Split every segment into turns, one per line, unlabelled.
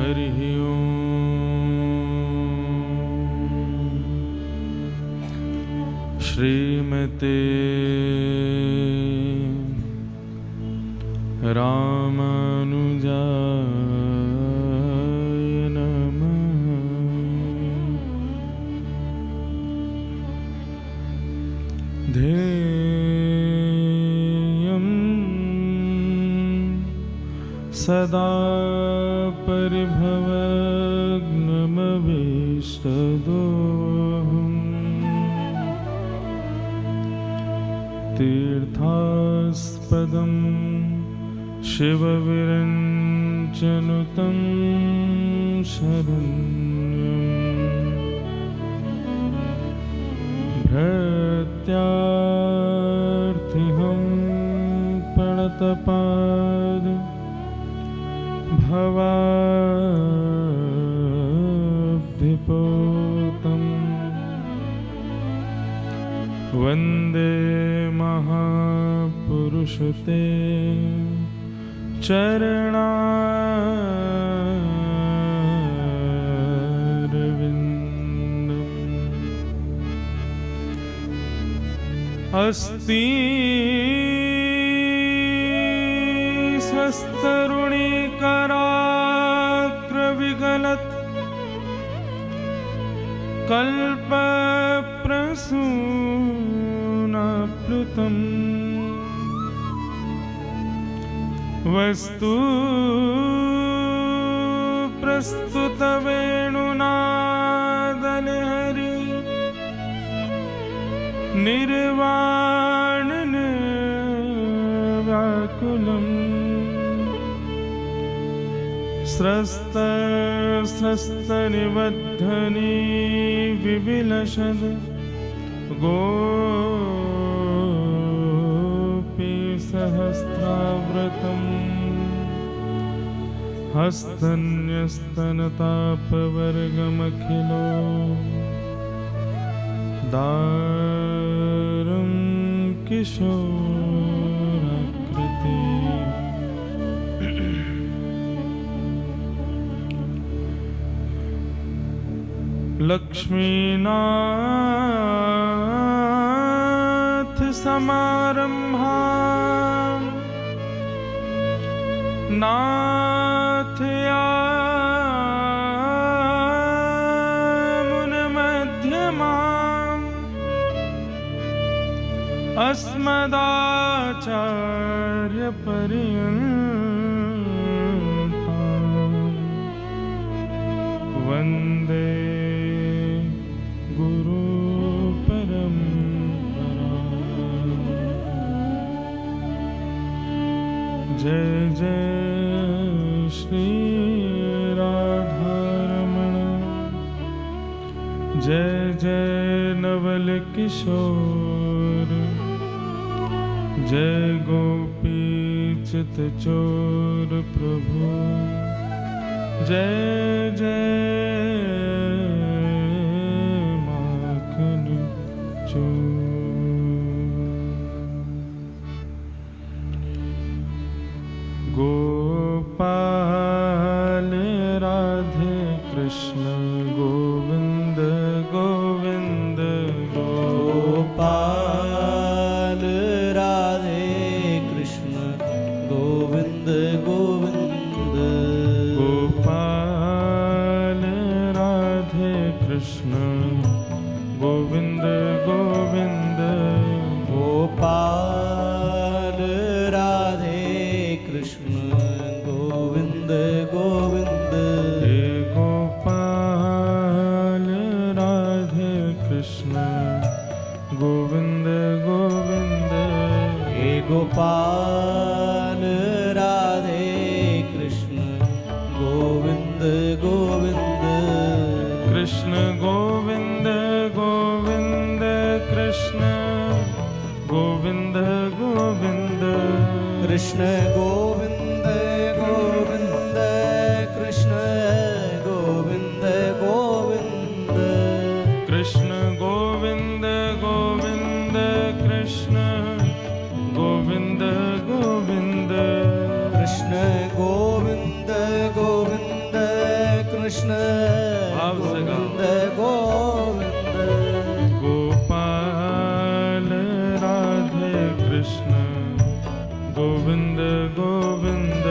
हरि ओम। श्रीमते रामानुजाय नमः। ध्येयं सदा परिभवग्नमभीष्टदोहम्। तीर्थास्पदं शिवविरञ्चनुतं शरण्यम्। भृत्यार्थिहं प्रणतपाद भवाब्धिपोतम्। वन्दे महापुरुषते चरणारविन्दम्। अस्ति स्वस्तरुणीकराग्रविगलत् कल्पप्रसूनाप्लुतम्। वस्तु प्रस्तुतवेणुनादलहरी निर्वाणनिर्व्याकुलम्। स्रस्तनिबद्धनी विविलसद् गोपीसहस्राव्रतम्। हस्तन्यस्तनतापवर्गमखिलो दारुं किशोराकृति। लक्ष्मीनाथ समारंभा नाथयामुनमध्यमाम्। अस्मदाचार्यपर्यन्ताम् वन्दे जय जय श्री राधारमण। जय जय नवल किशोर। जय गोपी चित चोर प्रभु। जय जय माखन चोर। गोपाल राधे कृष्ण गोविंद गोविंद।
गोपाल राधे कृष्ण गोविंद गोविंद।
गोपाल राधे कृष्ण गोविंद गोविंद।
गोपाल राधे कृष्ण गोविंद गोविंद।
हे गोपाल राधे कृष्ण गोविंद गोविंद।
हे गोपाल राधे कृष्ण गोविंद गोविंद।
कृष्ण गोविंद गोविंद कृष्ण गोविंद गोविंद।
कृष्ण गोविंद गोविंद कृष्ण गोविंद गोविंद।
कृष्ण गोविंद गोविंद कृष्ण गोविंद गोविंद।
कृष्ण गोविंद गोविंद
गोविंद गोविंद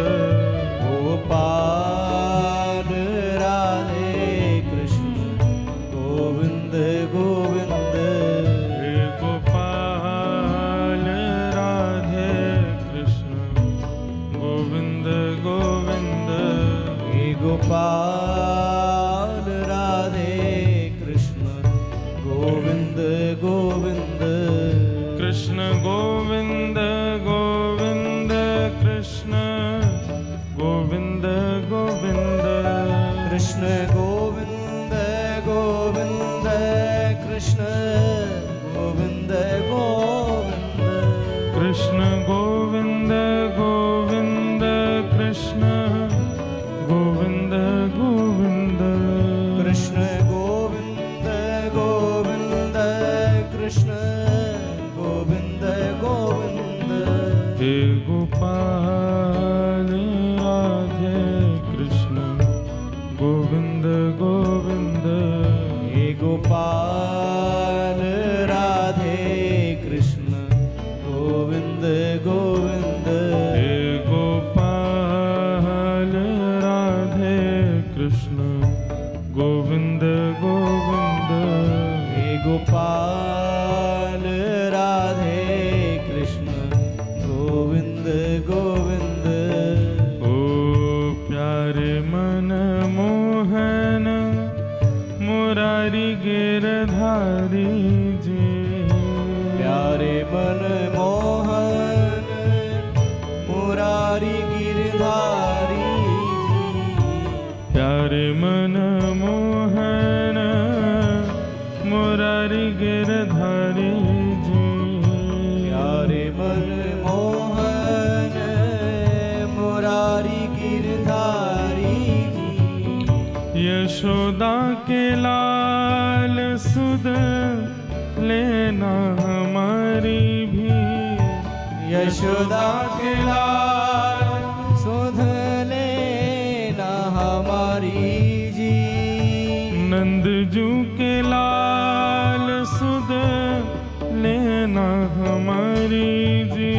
गोपाल राधे कृष्ण गोविंद गोविंद
हे गोपाल राधे कृष्ण गोविंद गोविंद
हे गोपाल राधे कृष्ण गोविंद गोविंद
कृष्ण गोविंद गोविंद कृष्ण गोविंद गोविंद
कृष्ण गोविंद गोविंद कृष्ण गोविंद गोविंद
कृष्ण गोविंद गोविंद कृष्ण गोविंद गोविंद
कृष्ण गोविंद गोविंद कृष्ण गोविंद गोविंद
हे गोपाल राधे कृष्ण गोविंद गोविंद
हे गोपाल राधे कृष्ण गोविंद गोविंद
हे गोपाल राधे कृष्ण गोविंद गोविंद
हे गोपाल राधे कृष्ण गोविंद गोविंद
ओ प्यारे मन मोहन मुरारी गिरधारी जी
प्यारे मन मोहन मुरारी गिरधारी जी
प्यारे मन मोहन मुरारी गिरधारी जी
प्यारे मन मोहन मुरारी गिरधारी जी
यशोदा के लाल सुध लेना हमारी भी
यशोदा के लाल सुध लेना हमारी जी
नंदजू के लाल सुध लेना हमारी जी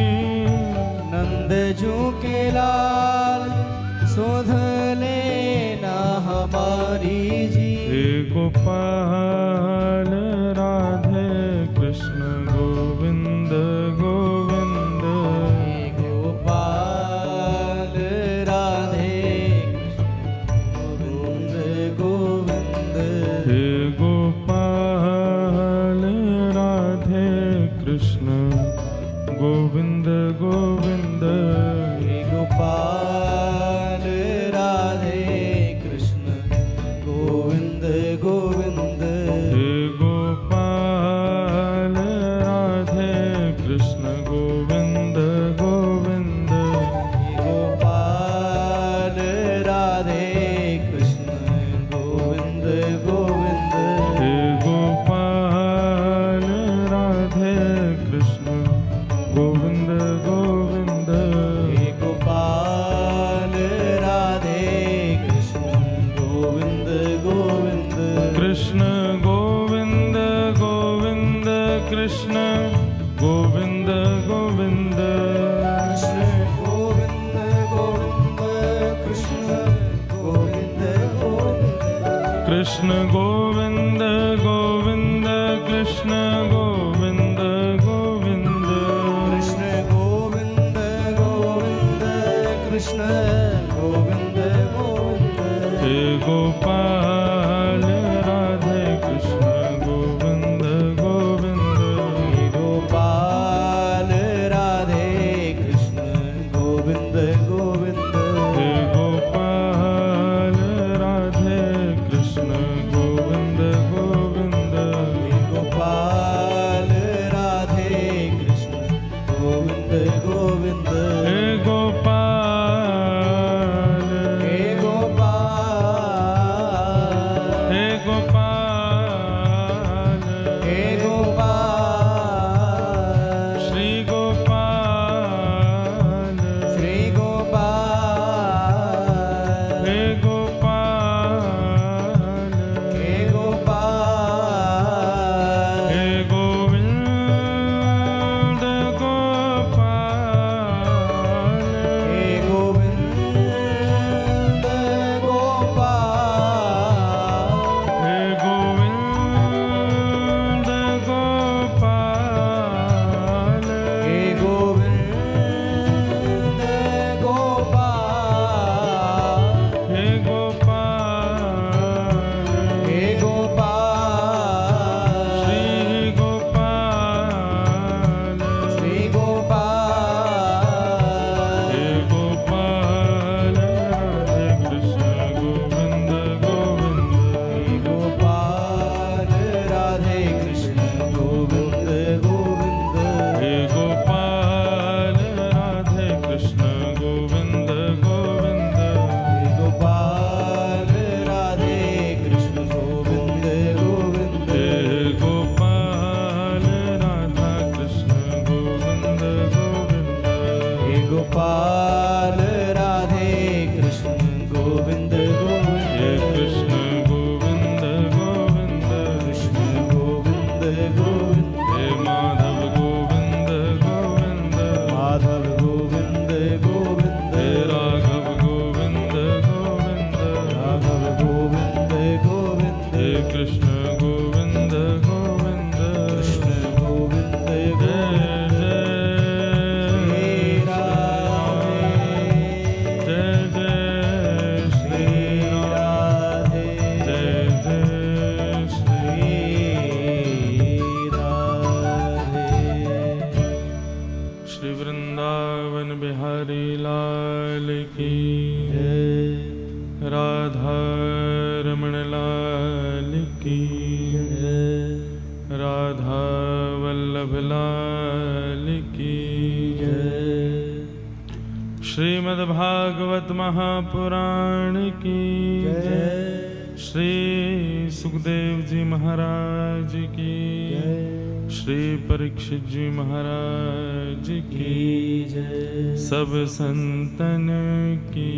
नंदजू के लाल सुध लेना हमारी जी
हे गोपाल राधे कृष्ण गोविंद गोविंद
हे गोपाल राधे गोविंद गोविंद
हे गोपाल राधे कृष्ण गोविंद गोविंद
हे गोपाल राधे कृष्ण गोविंद गोविंद
हे गोपाल राधे कृष्ण गोविंद गोविंद
हे गोपाल राधे कृष्ण गोविंद गोविंद
हे गोपाल राधे कृष्ण गोविंद गोविंद
हे गोपाल राधे कृष्ण गोविंद गोविंद
कृष्ण गोविंद गोविंद कृष्ण गोविंद गोविंद
कृष्ण गोविंद गोविंद कृष्ण गोविंद गोविंद
कृष्ण गोविंद गोविंद कृष्ण गोविंद गोविंद
कृष्ण गोविंद गोविंद कृष्ण गोविंद गोविंद
हे गोपाल राधे कृष्ण गोविंद गोविंद
हे गोपाल राधे कृष्ण गोविंद गोविंद
हे गोपाल राधे कृष्ण गोविंद गोविंद
हे गोपाल राधे कृष्ण गोविंद गोविंद
हे गोपाल
हे गोपाल
हे गोपाल
हे गोपाल
श्री गोपाल
श्री गोपाल राधे कृष्ण गोविंद गोविंद
हे कृष्ण गोविंद गोविंद
कृष्ण गोविंद गोविंद
हे माधव गोविंद गोविंद
माधव गोविंद गोविंद
हे राघव गोविंद गोविंद
राघव गोविंद गोविंद
हे कृष्ण गोविंद गोविंद
कृष्ण गोविंद
जय
गोविंद
जय
श्री राधे
जय जय श्री
राधे
श्री वृंदावन बिहारी लाल की
जय
राधा रमण लाल की
जय
राधा वल्लभ लाल की
जय
श्रीमद्भागवत महापुराण की
जय
श्री सुखदेव जी महाराज की श्री परीक्षित जी महाराज की
जय
सब संतन की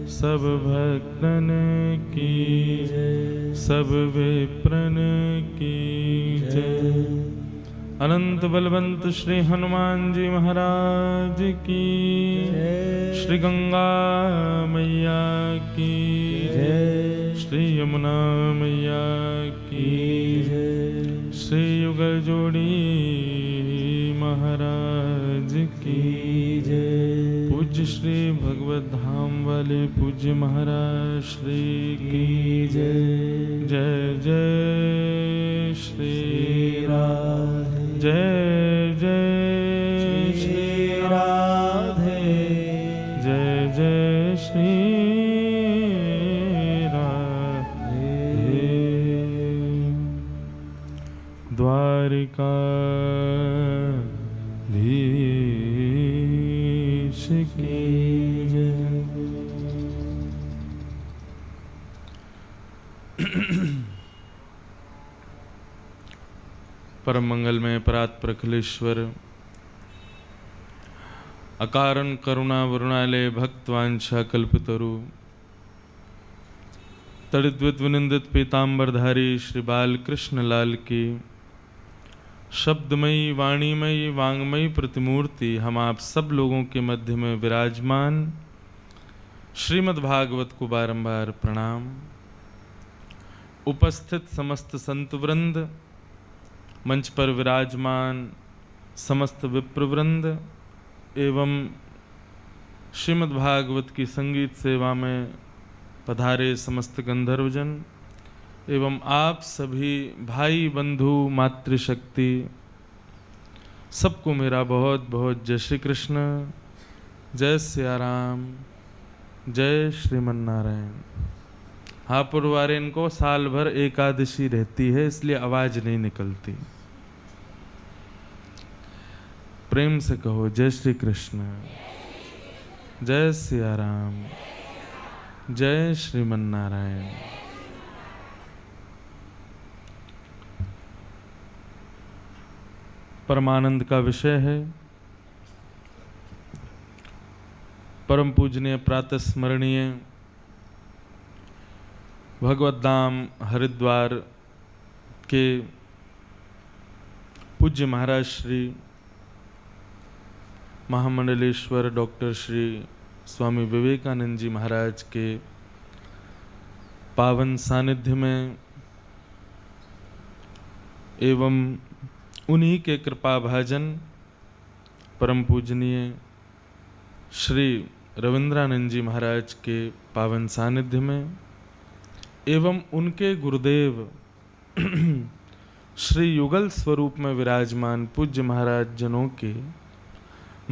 सब भक्तन की सब विप्रन की जय। अनंत बलवंत श्री हनुमान जी महाराज की श्री गंगा मैया की श्री यमुना मैया की श्री युगल जोड़ी महाराज की पूज्य श्री भगवत धाम वाले पूज्य महाराज श्री की जय जय श्री
राधे
जय जय
श्री राधे
जय जय श्री राधे। द्वारिका धीश की जय। परम मंगल में परात्पर अखिलेश्वर अकारण करुणा वरुणालय भक्तवांछा कल्पतरु तड़िद्वित विनिंदित पीतांबरधारी श्री बाल कृष्ण लाल की शब्दमयी वाणीमयी वांगमयी प्रतिमूर्ति हम आप सब लोगों के मध्य में विराजमान श्रीमद् भागवत को बारंबार प्रणाम। उपस्थित समस्त संत वृंद, मंच पर विराजमान समस्त विप्रवृंद एवं श्रीमद् भागवत की संगीत सेवा में पधारे समस्त गंधर्वजन एवं आप सभी भाई बंधु मातृशक्ति सबको मेरा बहुत बहुत जय श्री कृष्ण, जय सिया राम, जय श्रीमन्नारायण। हाँ पुरवारे इनको साल भर एकादशी रहती है इसलिए आवाज नहीं निकलती। प्रेम से कहो जय श्री कृष्ण, जय सिया राम, जय श्रीमन्नारायण। परमानंद का विषय है परम पूजनीय प्रातः स्मरणीय भगवत धाम हरिद्वार के पूज्य महाराज श्री महामंडलेश्वर डॉक्टर श्री स्वामी विवेकानंद जी महाराज के पावन सानिध्य में एवं उन्हीं के कृपा भाजन परम पूजनीय श्री रविंद्रानंद जी महाराज के पावन सानिध्य में एवं उनके गुरुदेव श्री युगल स्वरूप में विराजमान पूज्य महाराज जनों के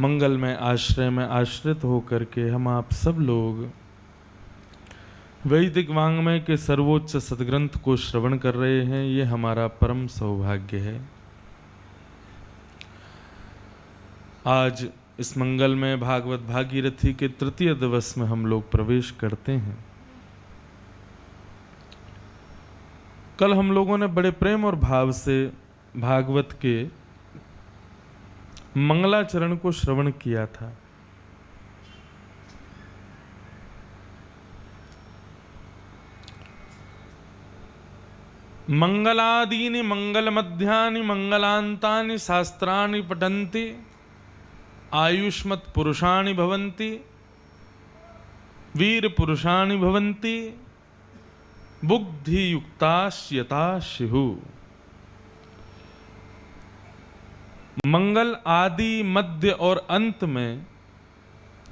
मंगलमय आश्रय में आश्रित होकर के हम आप सब लोग वैदिक वांग्मय के सर्वोच्च सद्ग्रंथ को श्रवण कर रहे हैं। ये हमारा परम सौभाग्य है। आज इस मंगल में भागवत भागीरथी के तृतीय दिवस में हम लोग प्रवेश करते हैं। कल हम लोगों ने बड़े प्रेम और भाव से भागवत के मंगलाचरण को श्रवण किया था। मंगलादीनि मंगलमध्यानि मंगलांतानि शास्त्राणि पठन्ति आयुष्मत् पुरुषाणि भवन्ति वीर पुरुषाणि भवन्ति बुद्धि युक्तास्यता स्युः। मंगल आदि मध्य और अंत में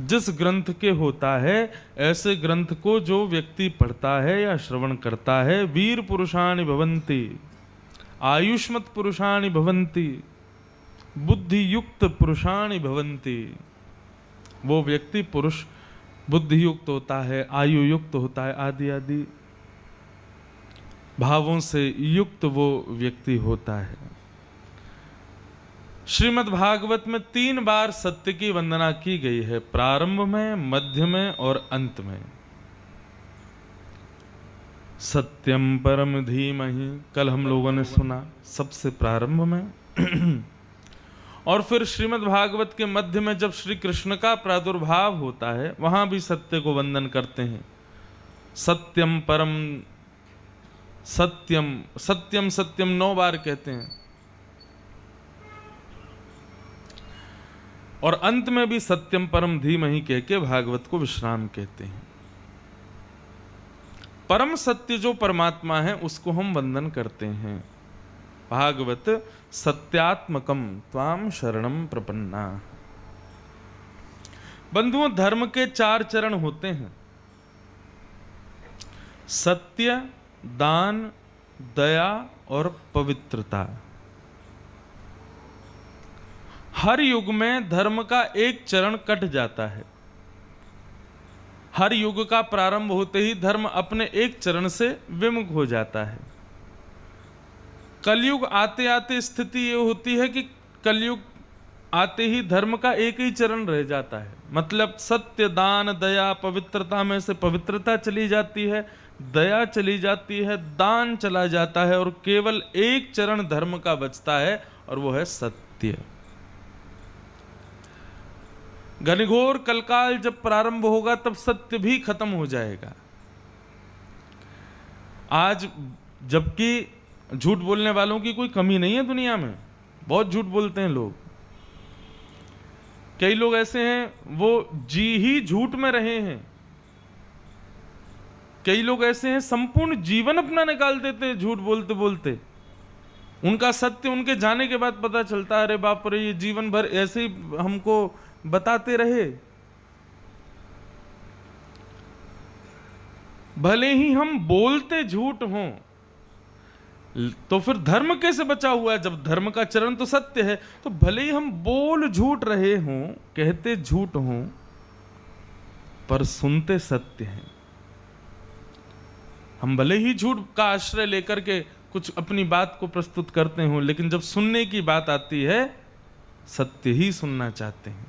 जिस ग्रंथ के होता है, ऐसे ग्रंथ को जो व्यक्ति पढ़ता है या श्रवण करता है, वीर पुरुषाणि भवन्ति आयुष्मत् पुरुषाणि भवन्ति बुद्धि युक्त पुरुषाणि भवन्ति। वो व्यक्ति पुरुष बुद्धि युक्त होता है, आयु युक्त होता है, आदि आदि भावों से युक्त वो व्यक्ति होता है। श्रीमद् भागवत में 3 बार सत्य की वंदना की गई है, प्रारंभ में, मध्य में और अंत में। सत्यम परम धीमहि कल हम लोगों ने सुना सबसे प्रारंभ में और फिर श्रीमद् भागवत के मध्य में जब श्री कृष्ण का प्रादुर्भाव होता है, वहां भी सत्य को वंदन करते हैं। सत्यम परम सत्यम सत्यम सत्यम 9 बार कहते हैं और अंत में भी सत्यम परम धीमहि कह के भागवत को विश्राम कहते हैं। परम सत्य जो परमात्मा है उसको हम वंदन करते हैं। भागवत सत्यात्मकम त्वाम शरणम प्रपन्ना। बंधुओं, धर्म के 4 चरण होते हैं, सत्य, दान, दया और पवित्रता। हर युग में धर्म का एक चरण कट जाता है। हर युग का प्रारंभ होते ही धर्म अपने एक चरण से विमुख हो जाता है। कलयुग आते आते स्थिति ये होती है कि कलयुग आते ही धर्म का एक ही चरण रह जाता है। मतलब सत्य, दान, दया, पवित्रता में से पवित्रता चली जाती है, दया चली जाती है, दान चला जाता है और केवल एक चरण धर्म का बचता है और वो है सत्य। घनघोर कलकाल जब प्रारंभ होगा तब सत्य भी खत्म हो जाएगा। आज जबकि झूठ बोलने वालों की कोई कमी नहीं है दुनिया में, बहुत झूठ बोलते हैं लोग। कई लोग ऐसे हैं वो जी ही झूठ में रहे हैं। कई लोग ऐसे हैं संपूर्ण जीवन अपना निकाल देते हैं झूठ बोलते बोलते। उनका सत्य उनके जाने के बाद पता चलता है, अरे बाप रे, ये जीवन भर ऐसे ही हमको बताते रहे। भले ही हम बोलते झूठ हों तो फिर धर्म कैसे बचा हुआ है? जब धर्म का चरण तो सत्य है, तो भले ही हम बोल झूठ रहे हों, कहते झूठ हों, पर सुनते सत्य हैं। हम भले ही झूठ का आश्रय लेकर के कुछ अपनी बात को प्रस्तुत करते हों, लेकिन जब सुनने की बात आती है सत्य ही सुनना चाहते हैं।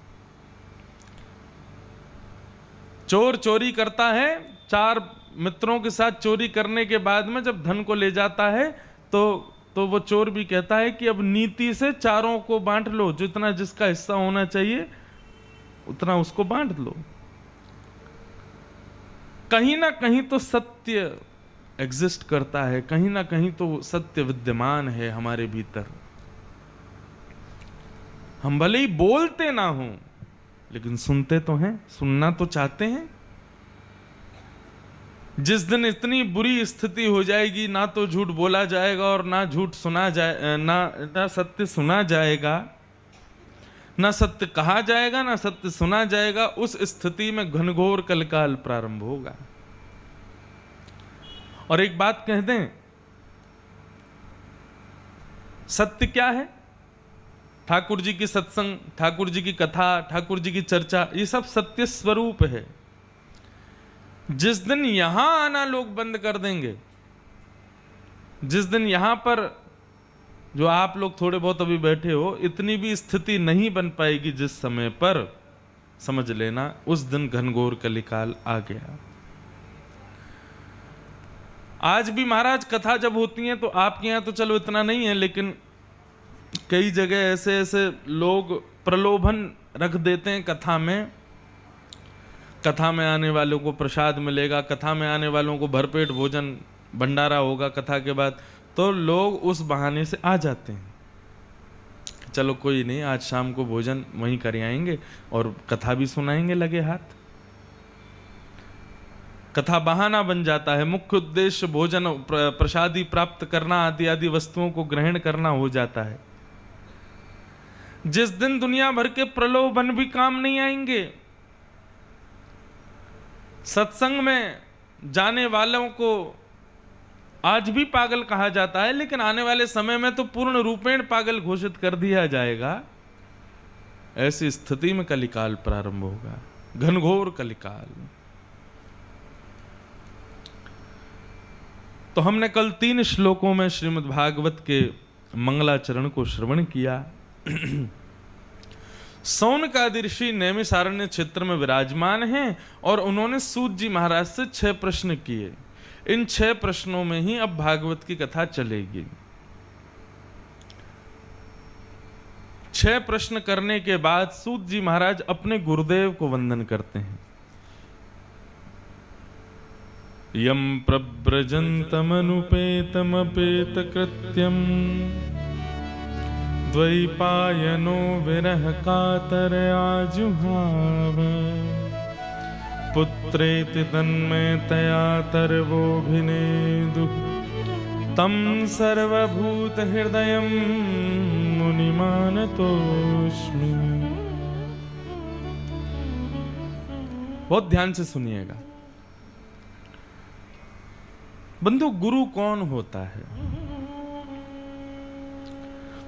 चोर चोरी करता है, 4 मित्रों के साथ चोरी करने के बाद में जब धन को ले जाता है तो वो चोर भी कहता है कि अब नीति से 4 को बांट लो, जितना जिसका हिस्सा होना चाहिए उतना उसको बांट लो। कहीं ना कहीं तो सत्य एग्जिस्ट करता है, कहीं ना कहीं तो सत्य विद्यमान है हमारे भीतर। हम भले ही बोलते ना हों लेकिन सुनते तो हैं, सुनना तो चाहते हैं। जिस दिन इतनी बुरी स्थिति हो जाएगी, ना तो झूठ बोला जाएगा और ना झूठ सुना जाए, ना सत्य सुना जाएगा, ना सत्य कहा जाएगा, ना सत्य सुना जाएगा, उस स्थिति में घनघोर कलकाल प्रारंभ होगा। और एक बात कह दें, सत्य क्या है? ठाकुर जी की सत्संग, ठाकुर जी की कथा, ठाकुर जी की चर्चा, ये सब सत्य स्वरूप है। जिस दिन यहां आना लोग बंद कर देंगे, जिस दिन यहां पर जो आप लोग थोड़े बहुत अभी बैठे हो, इतनी भी स्थिति नहीं बन पाएगी जिस समय पर, समझ लेना उस दिन घनघोर कलिकाल आ गया। आज भी महाराज कथा जब होती है तो आपके यहां तो चलो इतना नहीं है, लेकिन कई जगह ऐसे ऐसे लोग प्रलोभन रख देते हैं कथा में। कथा में आने वालों को प्रसाद मिलेगा, कथा में आने वालों को भरपेट भोजन भंडारा होगा कथा के बाद, तो लोग उस बहाने से आ जाते हैं, चलो कोई नहीं, आज शाम को भोजन वहीं कर आएंगे और कथा भी सुनाएंगे लगे हाथ। कथा बहाना बन जाता है, मुख्य उद्देश्य भोजन प्रसादी प्राप्त करना आदि आदि वस्तुओं को ग्रहण करना हो जाता है। जिस दिन दुनिया भर के प्रलोभन भी काम नहीं आएंगे, सत्संग में जाने वालों को आज भी पागल कहा जाता है, लेकिन आने वाले समय में तो पूर्ण रूपेण पागल घोषित कर दिया जाएगा। ऐसी स्थिति में कलिकाल प्रारंभ होगा, घनघोर कलिकाल। तो हमने कल 3 श्लोकों में श्रीमद् भागवत के मंगलाचरण को श्रवण किया। सौनकादि ऋषि नैमिषारण्य क्षेत्र में विराजमान हैं और उन्होंने सूत जी महाराज से 6 प्रश्न किए। इन 6 प्रश्नों में ही अब भागवत की कथा चलेगी। 6 प्रश्न करने के बाद सूत जी महाराज अपने गुरुदेव को वंदन करते हैं। यम प्रव्रजन्तमनुपेतमपेत कृत्यम द्वैपायनो विरह कातर आजुहाव पुत्रेति तन्मयतया तर्वोऽभिनेदु तं सर्वभूत हृदयं मुनिमानतोऽस्मि। बहुत ध्यान से सुनिएगा बंधु, गुरु कौन होता है?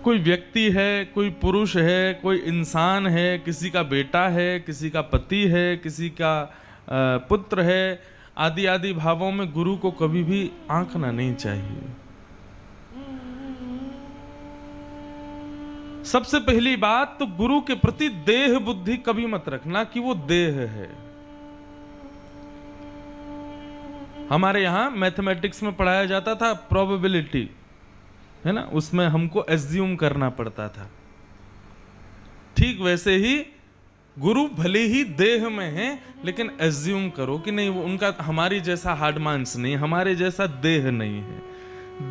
कोई व्यक्ति है, कोई पुरुष है, कोई इंसान है, किसी का बेटा है, किसी का पति है, किसी का पुत्र है, आदि आदि भावों में गुरु को कभी भी आंकना नहीं चाहिए। सबसे पहली बात तो गुरु के प्रति देह बुद्धि कभी मत रखना कि वो देह है। हमारे यहां मैथमेटिक्स में पढ़ाया जाता था प्रोबेबिलिटी, है ना, उसमें हमको एज्यूम करना पड़ता था। ठीक वैसे ही गुरु भले ही देह में है, लेकिन एज्यूम करो कि नहीं, वो उनका हमारी जैसा हार्ड मांस नहीं, हमारे जैसा देह नहीं है।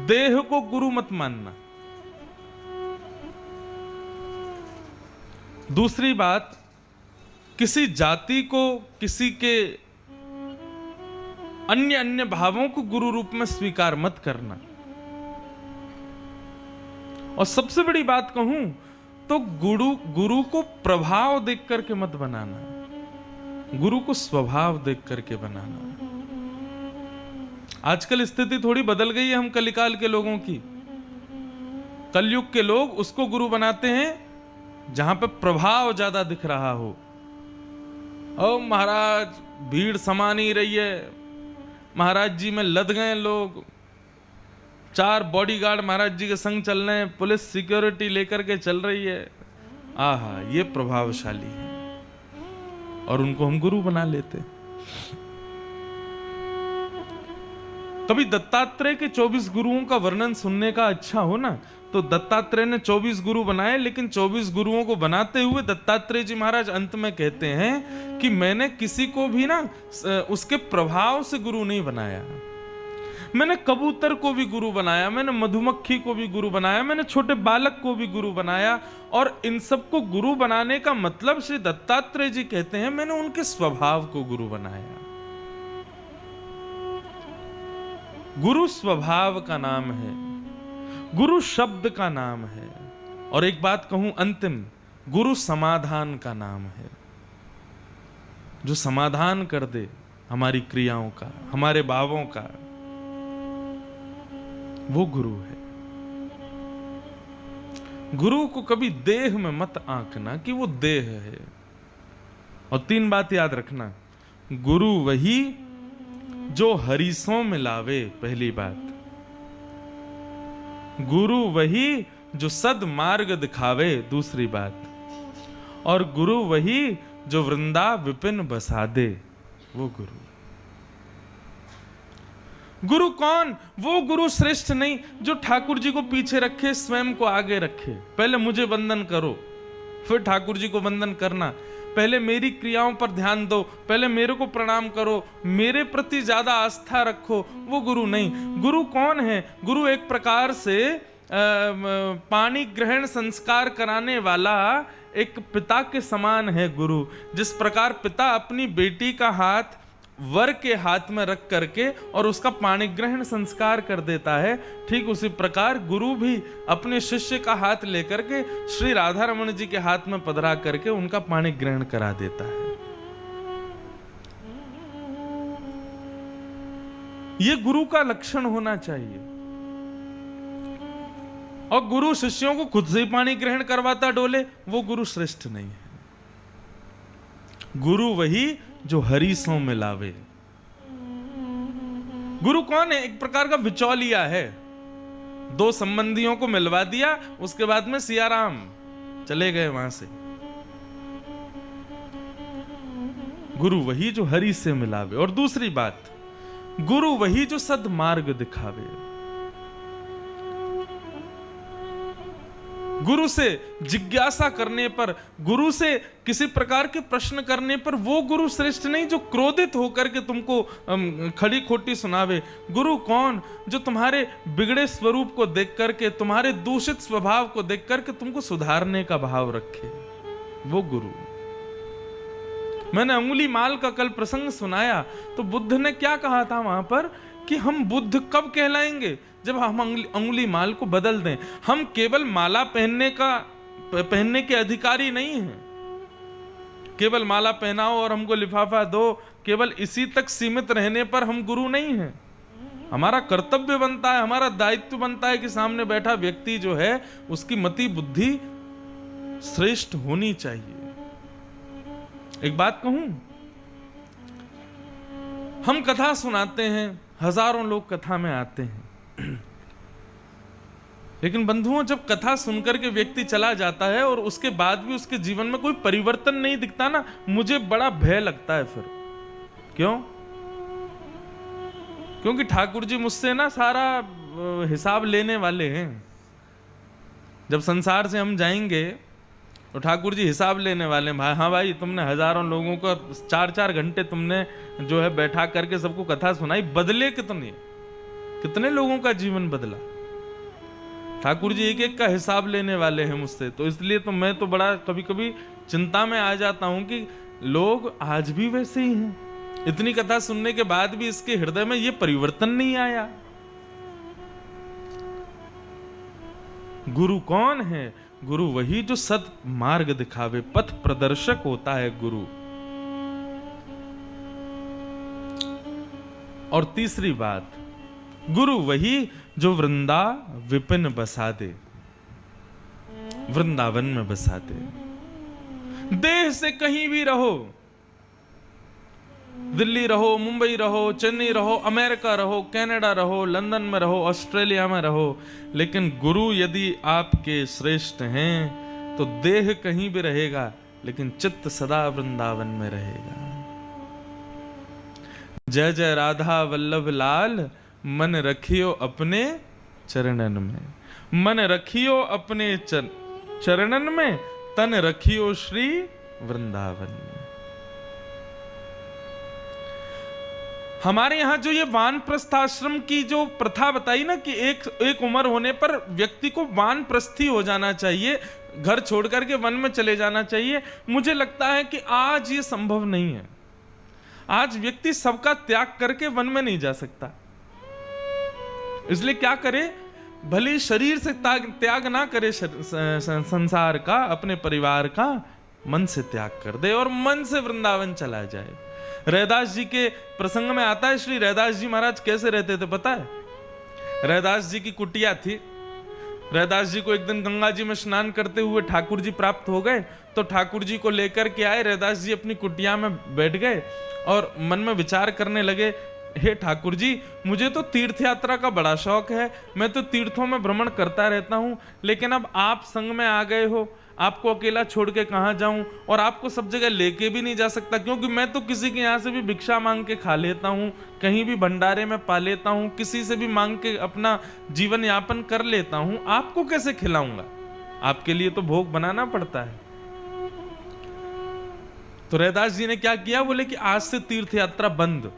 देह को गुरु मत मानना। दूसरी बात, किसी जाति को, किसी के अन्य भावों को गुरु रूप में स्वीकार मत करना। और सबसे बड़ी बात कहूं तो गुरु को प्रभाव देख करके मत बनाना, गुरु को स्वभाव देख करके बनाना। आजकल स्थिति थोड़ी बदल गई है हम कलिकाल के लोगों की। कलयुग के लोग उसको गुरु बनाते हैं जहां पे प्रभाव ज्यादा दिख रहा हो। ओ महाराज, भीड़ समा नहीं रही है, महाराज जी में लद गए लोग, 4 बॉडीगार्ड महाराज जी के संग चल रहे हैं, पुलिस सिक्योरिटी लेकर के चल रही है। आहा, ये प्रभावशाली है और उनको हम गुरु बना लेते। कभी दत्तात्रेय के 24 गुरुओं का वर्णन सुनने का अच्छा हो ना, तो दत्तात्रेय ने 24 गुरु बनाए, लेकिन 24 गुरुओं को बनाते हुए दत्तात्रेय जी महाराज अंत में कहते हैं कि मैंने किसी को भी ना उसके प्रभाव से गुरु नहीं बनाया। मैंने कबूतर को भी गुरु बनाया, मैंने मधुमक्खी को भी गुरु बनाया, मैंने छोटे बालक को भी गुरु बनाया। और इन सबको गुरु बनाने का मतलब श्री दत्तात्रेय जी कहते हैं मैंने उनके स्वभाव को गुरु बनाया। गुरु स्वभाव का नाम है, गुरु शब्द का नाम है। और एक बात कहूं अंतिम, गुरु समाधान का नाम है। जो समाधान कर दे हमारी क्रियाओं का, हमारे भावों का, वो गुरु है। गुरु को कभी देह में मत आंकना कि वो देह है। और 3 बात याद रखना, गुरु वही जो हरीसों में लावे, पहली बात। गुरु वही जो सद्मार्ग दिखावे, दूसरी बात। और गुरु वही जो वृंदा विपिन बसा दे, वो गुरु। गुरु कौन? वो गुरु श्रेष्ठ नहीं जो ठाकुर जी को पीछे रखे, स्वयं को आगे रखे। पहले मुझे वंदन करो, फिर ठाकुर जी को वंदन करना। पहले मेरी क्रियाओं पर ध्यान दो, पहले मेरे को प्रणाम करो, मेरे प्रति ज्यादा आस्था रखो, वो गुरु नहीं। गुरु कौन है? गुरु एक प्रकार से पाणी ग्रहण संस्कार कराने वाला एक पिता के समान है गुरु। जिस प्रकार पिता अपनी बेटी का हाथ वर के हाथ में रख करके और उसका पाणी ग्रहण संस्कार कर देता है, ठीक उसी प्रकार गुरु भी अपने शिष्य का हाथ लेकर के श्री राधा रमन जी के हाथ में पधरा करके उनका पाणी ग्रहण करा देता है। ये गुरु का लक्षण होना चाहिए। और गुरु शिष्यों को खुद से ही पानी ग्रहण करवाता डोले, वो गुरु श्रेष्ठ नहीं है। गुरु वही जो हरि सो मिलावे। गुरु कौन है? एक प्रकार का बिचौलिया है। दो संबंधियों को मिलवा दिया, उसके बाद में सियाराम चले गए वहां से। गुरु वही जो हरि से मिलावे। और दूसरी बात, गुरु वही जो सद्मार्ग दिखावे। गुरु से जिज्ञासा करने पर, गुरु से किसी प्रकार के प्रश्न करने पर वो गुरु श्रेष्ठ नहीं जो क्रोधित होकर के तुमको खड़ी खोटी सुनावे। गुरु कौन? जो तुम्हारे बिगड़े स्वरूप को देख करके, तुम्हारे दूषित स्वभाव को देख करके तुमको सुधारने का भाव रखे, वो गुरु। मैंने अंगुली माल का कल प्रसंग सुनाया तो बुद्ध ने क्या कहा था वहां पर कि हम बुद्ध कब कहलाएंगे? जब हम अंगुली माल को बदल दें। हम केवल माला पहनने के अधिकारी नहीं हैं। केवल माला पहनाओ और हमको लिफाफा दो, केवल इसी तक सीमित रहने पर हम गुरु नहीं हैं। हमारा कर्तव्य बनता है, हमारा दायित्व बनता है कि सामने बैठा व्यक्ति जो है उसकी मति बुद्धि श्रेष्ठ होनी चाहिए। एक बात कहूं, हम कथा सुनाते हैं, हजारों लोग कथा में आते हैं, लेकिन बंधुओं जब कथा सुनकर के व्यक्ति चला जाता है और उसके बाद भी उसके जीवन में कोई परिवर्तन नहीं दिखता ना, मुझे बड़ा भय लगता है फिर। क्यों? क्योंकि ठाकुर जी मुझसे ना सारा हिसाब लेने वाले हैं। जब संसार से हम जाएंगे तो ठाकुर जी हिसाब लेने वाले हैं। हाँ भाई, तुमने हजारों लोगों को 4-4 घंटे तुमने जो है बैठा करके सबको कथा सुनाई, बदले कितने लोगों का जीवन बदला? ठाकुर जी एक एक का हिसाब लेने वाले हैं मुझसे। तो इसलिए तो मैं तो बड़ा कभी कभी चिंता में आ जाता हूं कि लोग आज भी वैसे ही हैं। इतनी कथा सुनने के बाद भी इसके हृदय में ये परिवर्तन नहीं आया। गुरु कौन है? गुरु वही जो सद मार्ग दिखावे, पथ प्रदर्शक होता है गुरु। और तीसरी बात, गुरु वही जो वृंदा विपिन बसा दे, वृंदावन में बसा दे। देह से कहीं भी रहो, दिल्ली रहो, मुंबई रहो, चेन्नई रहो, अमेरिका रहो, कनाडा रहो, लंदन में रहो, ऑस्ट्रेलिया में रहो, लेकिन गुरु यदि आपके श्रेष्ठ हैं तो देह कहीं भी रहेगा लेकिन चित्त सदा वृंदावन में रहेगा। जय जय राधा वल्लभ लाल, मन रखियो अपने चरणन में, मन रखियो अपने चरणन में, तन रखियो श्री वृंदावन में। हमारे यहां जो ये वानप्रस्थाश्रम की जो प्रथा बताई ना कि एक उम्र होने पर व्यक्ति को वानप्रस्थी हो जाना चाहिए, घर छोड़ करके वन में चले जाना चाहिए, मुझे लगता है कि आज ये संभव नहीं है। आज व्यक्ति सबका त्याग करके वन में नहीं जा सकता। इसलिए क्या करे, भले शरीर से त्याग ना करे, संसार का, अपने परिवार का, मन से त्याग कर दे और मन से वृंदावन चला जाए। रैदास जी के प्रसंग में आता है, श्री रैदास जी महाराज कैसे रहते थे पता है? रैदास जी की कुटिया थी। रैदास जी को एक दिन गंगा जी में स्नान करते हुए ठाकुर जी प्राप्त हो गए, तो ठाकुर जी को लेकर के आए। रैदास जी अपनी कुटिया में बैठ गए और मन में विचार करने लगे, हे ठाकुर जी, मुझे तो तीर्थ यात्रा का बड़ा शौक है, मैं तो तीर्थों में भ्रमण करता रहता हूं, लेकिन अब आप संग में आ गए हो, आपको अकेला छोड़ के कहां जाऊं, और आपको सब जगह लेके भी नहीं जा सकता, क्योंकि मैं तो किसी के यहां से भी भिक्षा मांग के खा लेता हूं, कहीं भी भंडारे में पा लेता हूं, किसी से भी मांग के अपना जीवन यापन कर लेता हूं, आपको कैसे खिलाऊंगा? आपके लिए तो भोग बनाना पड़ता है। तो रैदास जी ने क्या किया, बोले कि आज से तीर्थ यात्रा बंद,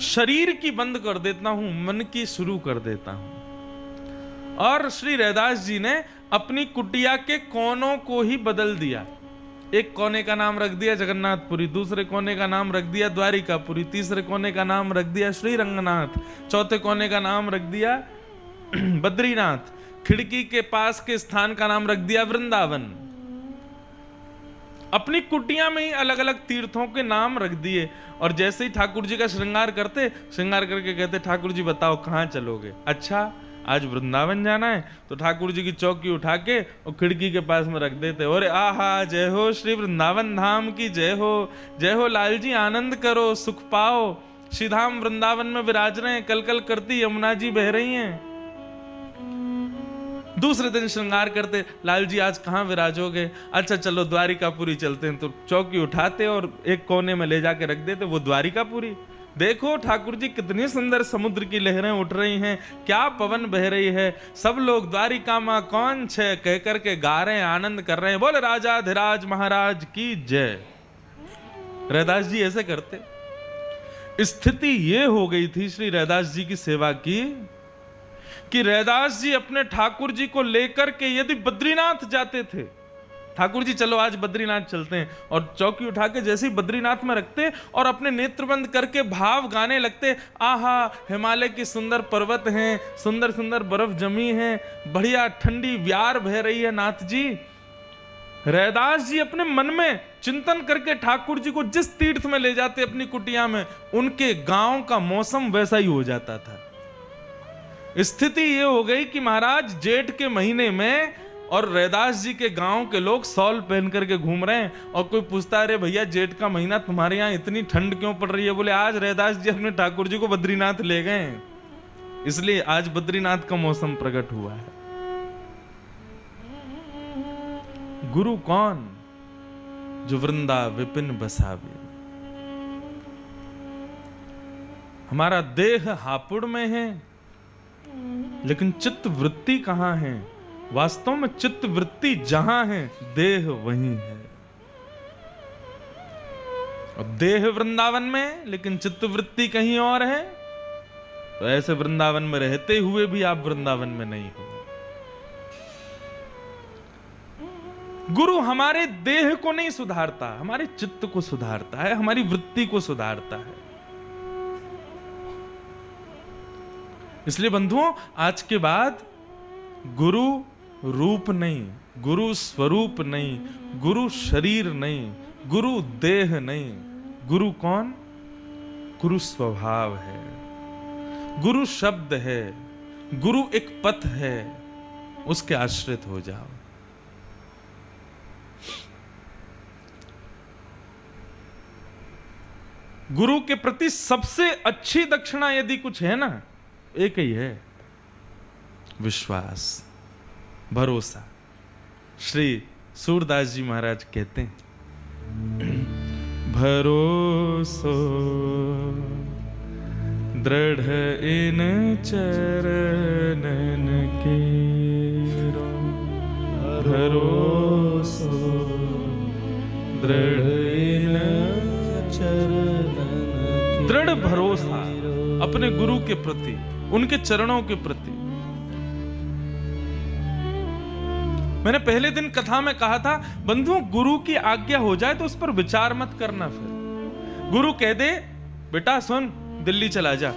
शरीर की बंद कर देता हूं, मन की शुरू कर देता हूं। और श्री रैदास जी ने अपनी कुटिया के कोनों को ही बदल दिया। एक कोने का नाम रख दिया जगन्नाथपुरी, दूसरे कोने का नाम रख दिया द्वारिकापुरी, तीसरे कोने का नाम रख दिया श्री रंगनाथ, चौथे कोने का नाम रख दिया बद्रीनाथ, खिड़की के पास के स्थान का नाम रख दिया वृंदावन। अपनी कुटिया में ही अलग अलग तीर्थों के नाम रख दिए। और जैसे ही ठाकुर जी का श्रृंगार करते, श्रृंगार करके कहते ठाकुर जी बताओ कहां चलोगे? अच्छा आज वृंदावन जाना है, तो ठाकुर जी की चौकी उठा के और खिड़की के पास में रख देते। और आहा जय हो श्री वृंदावन धाम की जय हो लाल जी आनंद करो सुख पाओ, श्री धाम वृंदावन में विराज रहे हैं, कल कल करती यमुना जी बह रही हैं। दूसरे दिन श्रृंगार करते, लाल जी आज कहां विराजोगे? अच्छा चलो द्वारिकापुरी चलते हैं, तो चौकी उठाते और एक कोने में ले जाके रख देते, वो द्वारिकापुरी। देखो ठाकुर जी कितनी सुंदर समुद्र की लहरें उठ रही हैं, क्या पवन बह रही है, सब लोग द्वारिका मां कौन छे कह करके गा रहे हैं, आनंद कर रहे हैं, बोले राजाधिराज महाराज की जय। रैदास जी ऐसे करते। स्थिति ये हो गई थी श्री रैदास जी की सेवा की कि रैदास जी अपने ठाकुर जी को लेकर के यदि बद्रीनाथ जाते थे, ठाकुर जी चलो आज बद्रीनाथ चलते हैं, और चौकी उठा के जैसे ही बद्रीनाथ में रखते और अपने नेत्र बंद करके भाव गाने लगते, आहा हिमालय की सुंदर पर्वत हैं, सुंदर सुंदर बर्फ जमी है, बढ़िया ठंडी व्यार बह रही है नाथ जी। रैदास जी अपने मन में चिंतन करके ठाकुर जी को जिस तीर्थ में ले जाते अपनी कुटिया में, उनके गांव का मौसम वैसा ही हो जाता था। स्थिति ये हो गई कि महाराज जेठ के महीने में और रैदास जी के गांव के लोग सॉल पहन करके घूम रहे हैं, और कोई पूछता है अरे भैया जेठ का महीना तुम्हारे यहाँ इतनी ठंड क्यों पड़ रही है? बोले आज रैदास जी अपने ठाकुर जी को बद्रीनाथ ले गए, इसलिए आज बद्रीनाथ का मौसम प्रकट हुआ है। गुरु कौन? जो वृंदा विपिन बसावे। हमारा देह हापुड़ में है, लेकिन चित्त वृत्ति कहां है? वास्तव में चित्त वृत्ति जहां है, देह वहीं है। और देह वृंदावन में, लेकिन चित्त वृत्ति कहीं और है। तो ऐसे वृंदावन में रहते हुए भी आप वृंदावन में नहीं हो। गुरु हमारे देह को नहीं सुधारता, हमारे चित्त को सुधारता है, हमारी वृत्ति को सुधारता है। इसलिए बंधुओं, आज के बाद गुरु रूप नहीं, गुरु स्वरूप नहीं, गुरु शरीर नहीं, गुरु देह नहीं, गुरु कौन? गुरु स्वभाव है, गुरु शब्द है, गुरु एक पथ है, उसके आश्रित हो जाओ। गुरु के प्रति सबसे अच्छी दक्षिणा यदि कुछ है ना, एक ही है, विश्वास, भरोसा। श्री सूरदास जी महाराज कहते हैं, भरोसो दृढ़ इन चरणन केरो, भरोसो दृढ़ इन चरणन, दृढ़ भरोसा अपने गुरु के प्रति, उनके चरणों के प्रति। मैंने पहले दिन कथा में कहा था, बंधुओं गुरु की आज्ञा हो जाए तो उस पर विचार मत करना। फिर गुरु कह दे बेटा सुन दिल्ली चला जा,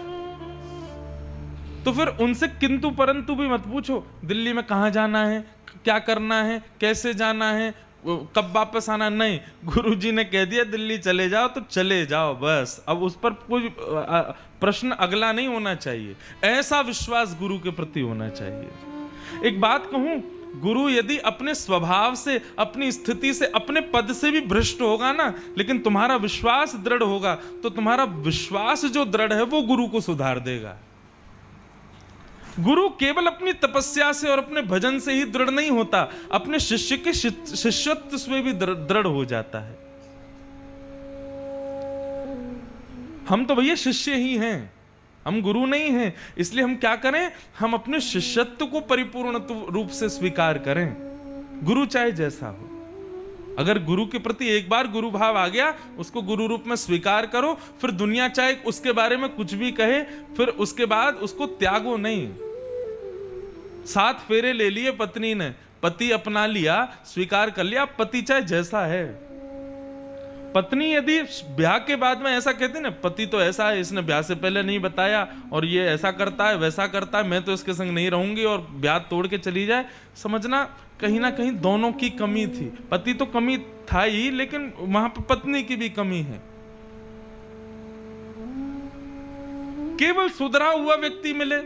तो फिर उनसे किंतु परंतु भी मत पूछो, दिल्ली में कहां जाना है, क्या करना है, कैसे जाना है, कब वापस आना। नहीं, गुरु जी ने कह दिया दिल्ली चले जाओ तो चले जाओ बस। अब उस पर कोई प्रश्न अगला नहीं होना चाहिए। ऐसा विश्वास गुरु के प्रति होना चाहिए। एक बात कहूं, गुरु यदि अपने स्वभाव से, अपनी स्थिति से, अपने पद से भी भ्रष्ट होगा ना, लेकिन तुम्हारा विश्वास दृढ़ होगा, तो तुम्हारा विश्वास जो दृढ़ है वो गुरु को सुधार देगा। गुरु केवल अपनी तपस्या से और अपने भजन से ही दृढ़ नहीं होता, अपने शिष्य के शिष्यत्व से भी दृढ़ हो जाता है। हम तो भैया शिष्य ही हैं, हम गुरु नहीं हैं। इसलिए हम क्या करें, हम अपने शिष्यत्व को परिपूर्ण रूप से स्वीकार करें, गुरु चाहे जैसा हो। अगर गुरु के प्रति एक बार गुरु भाव आ गया, उसको गुरु रूप में स्वीकार करो, फिर दुनिया चाहे उसके बारे में कुछ भी कहे, फिर उसके बाद उसको त्यागो नहीं। 7 फेरे ले लिए पत्नी ने, पति अपना लिया, स्वीकार कर लिया, पति चाहे जैसा है। पत्नी यदि ब्याह के बाद में ऐसा कहती ना, पति तो ऐसा है, इसने ब्याह से पहले नहीं बताया और ये ऐसा करता है वैसा करता है, मैं तो इसके संग नहीं रहूंगी, और ब्याह तोड़ के चली जाए, समझना कहीं ना कहीं दोनों की कमी थी। पति तो कमी था ही, लेकिन वहां पर पत्नी की भी कमी है। केवल सुधरा हुआ व्यक्ति मिले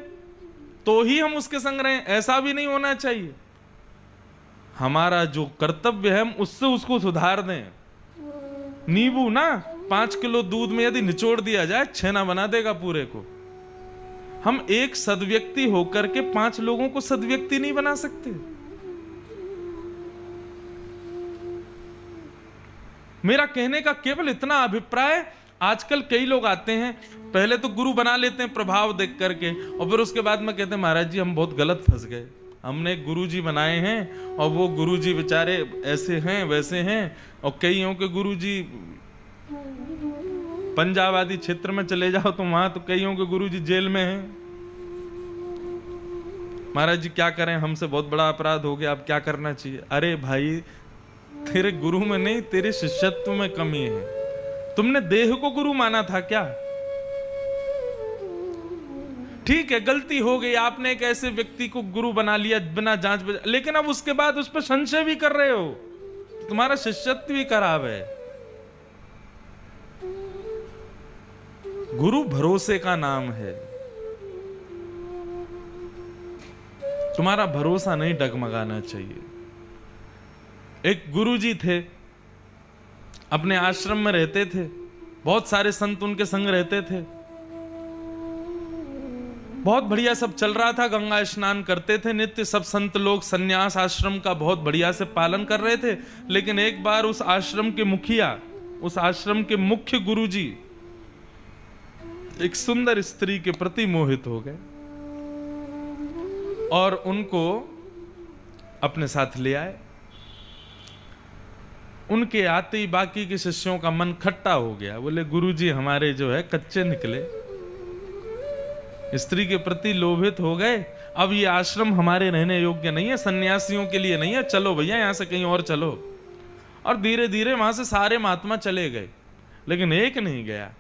तो ही हम उसके संग रहें, ऐसा भी नहीं होना चाहिए। हमारा जो कर्तव्य है हम उससे उसको सुधार दें। नींबू ना 5 किलो दूध में यदि निचोड़ दिया जाए, छेना बना देगा पूरे को। हम एक सद्व्यक्ति होकर के 5 लोगों को सद्व्यक्ति नहीं बना सकते। मेरा कहने का केवल इतना अभिप्राय, आजकल कई लोग आते हैं, पहले तो गुरु बना लेते हैं प्रभाव देख करके, और फिर उसके बाद में कहते हैं महाराज जी हम बहुत गलत फंस गए, हमने एक गुरुजी बनाए हैं और वो गुरुजी बेचारे ऐसे हैं वैसे हैं, और कईयों के गुरुजी पंजाब आदि क्षेत्र में चले जाओ तो वहां तो कईयों के गुरुजी जेल में हैं। महाराज जी क्या करें, हमसे बहुत बड़ा अपराध हो गया, अब क्या करना चाहिए? अरे भाई, तेरे गुरु में नहीं, तेरे शिष्यत्व में कमी है। तुमने देह को गुरु माना था क्या? ठीक है, गलती हो गई, आपने एक ऐसे व्यक्ति को गुरु बना लिया बिना जांच बजा, लेकिन अब उसके बाद उस पर संशय भी कर रहे हो, तुम्हारा शिष्यत्व भी खराब है। गुरु भरोसे का नाम है, तुम्हारा भरोसा नहीं डगमगाना चाहिए। एक गुरुजी थे, अपने आश्रम में रहते थे, बहुत सारे संत उनके संग रहते थे, बहुत बढ़िया सब चल रहा था, गंगा स्नान करते थे नित्य, सब संत लोग सन्यास आश्रम का बहुत बढ़िया से पालन कर रहे थे। लेकिन एक बार उस आश्रम के मुखिया, उस आश्रम के मुख्य गुरुजी एक सुंदर स्त्री के प्रति मोहित हो गए और उनको अपने साथ ले आए। उनके आते ही बाकी के शिष्यों का मन खट्टा हो गया, बोले गुरुजी हमारे जो है कच्चे निकले, स्त्री के प्रति लोभित हो गए, अब ये आश्रम हमारे रहने योग्य नहीं है, सन्यासियों के लिए नहीं है, चलो भैया यहां से कहीं और चलो। और धीरे धीरे वहां से सारे महात्मा चले गए, लेकिन एक नहीं गया।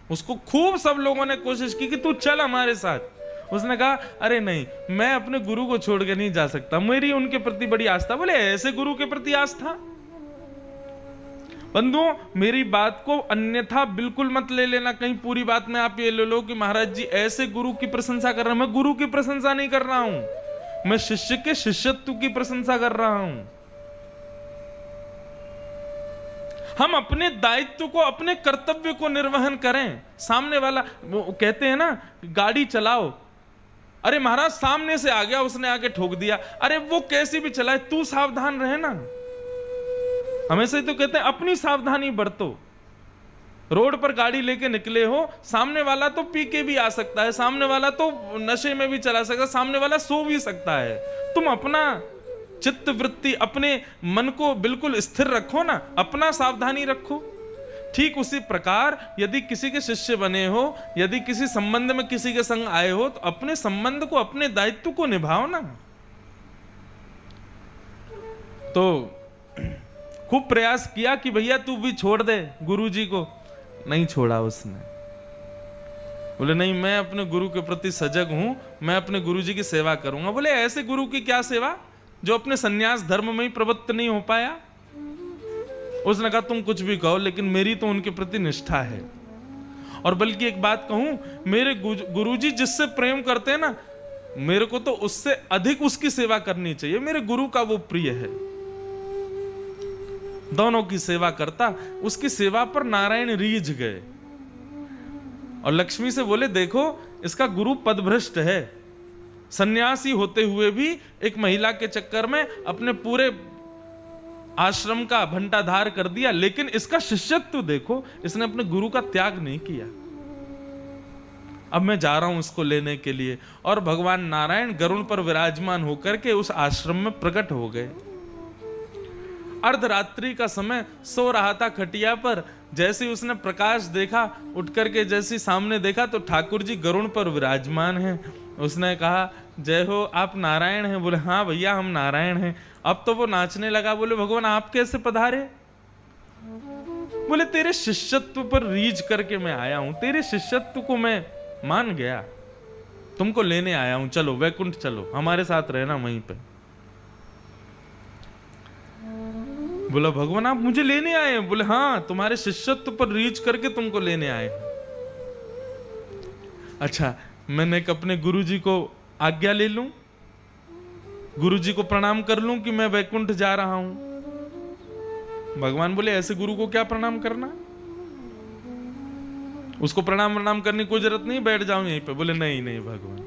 उसको खूब सब लोगों ने कोशिश की कि तू चल हमारे साथ। उसने कहा अरे नहीं, मैं अपने गुरु को छोड़ के नहीं जा सकता, मेरी उनके प्रति बड़ी आस्था। बोले ऐसे गुरु के प्रति आस्था? बंधुओं, मेरी बात को अन्यथा बिल्कुल मत ले लेना, कहीं पूरी बात में आप ये ले लो कि महाराज जी ऐसे गुरु की प्रशंसा कर रहा हूं। मैं गुरु की प्रशंसा नहीं कर रहा हूं, मैं शिष्य के शिष्यत्व की प्रशंसा कर रहा हूं। हम अपने दायित्व को, अपने कर्तव्य को निर्वहन करें। सामने वाला, वो कहते हैं ना गाड़ी चलाओ, अरे महाराज सामने से आ गया, उसने आके ठोक दिया, अरे वो कैसी भी चलाए, तू सावधान रहे ना। हमेशा ही तो कहते हैं अपनी सावधानी बरतो। रोड पर गाड़ी लेके निकले हो, सामने वाला तो पी के भी आ सकता है, सामने वाला तो नशे में भी चला सकता है, सामने वाला सो भी सकता है। तुम अपना चित्त वृत्ति, अपने मन को बिल्कुल स्थिर रखो ना, अपना सावधानी रखो। ठीक उसी प्रकार यदि किसी के शिष्य बने हो, यदि किसी संबंध में किसी के संग आए हो, तो अपने संबंध को, अपने दायित्व को निभाओ ना। तो खूब प्रयास किया कि भैया तू भी छोड़ दे गुरुजी को, नहीं छोड़ा उसने। बोले नहीं, मैं अपने गुरु के प्रति सजग हूं, मैं अपने गुरुजी की सेवा करूंगा। बोले ऐसे गुरु की क्या सेवा जो अपने सन्यास धर्म में ही प्रवृत्त नहीं हो पाया? उसने कहा तुम कुछ भी कहो, लेकिन मेरी तो उनके प्रति निष्ठा है। और बल्कि एक बात कहूं, मेरे गुरुजी जिससे प्रेम करते हैं ना, मेरे को तो उससे अधिक उसकी सेवा करनी चाहिए। मेरे गुरु का वो प्रिय है, दोनों की सेवा करता। उसकी सेवा पर नारायण रीझ गए और लक्ष्मी से बोले देखो इसका गुरु पदभ्रष्ट है, सन्यासी होते हुए भी एक महिला के चक्कर में अपने पूरे आश्रम का भंटाधार कर दिया, लेकिन इसका शिष्यत्व देखो, इसने अपने गुरु का त्याग नहीं किया। अब मैं जा रहा हूं इसको लेने के लिए। और भगवान नारायण गरुड़ पर विराजमान होकर के उस आश्रम में प्रकट हो गए। अर्धरात्रि का समय सो रहा था खटिया पर। जैसे ही उसने प्रकाश देखा, उठ करके जैसे सामने देखा तो ठाकुर जी गरुड़ पर विराजमान हैं। उसने कहा, जय हो, आप नारायण हैं? बोले हाँ भैया हम नारायण हैं। अब तो वो नाचने लगा। बोले भगवान आप कैसे पधारे? बोले तेरे शिष्यत्व पर रीझ करके मैं आया हूं, तेरे शिष्यत्व को मैं मान गया, तुमको लेने आया हूं, चलो वैकुंठ चलो, हमारे साथ रहना वहीं पे। बोला भगवान आप मुझे लेने आए हैं? बोले हाँ तुम्हारे शिष्यत्व पर रीझ करके तुमको लेने आए हैं। अच्छा मैंने एक अपने गुरुजी को आज्ञा ले लूं, गुरुजी को प्रणाम कर लूं कि मैं वैकुंठ जा रहा हूं। भगवान बोले ऐसे गुरु को क्या प्रणाम करना, उसको प्रणाम करने की कोई जरूरत नहीं, बैठ जाऊं यहीं पे। बोले नहीं नहीं भगवान,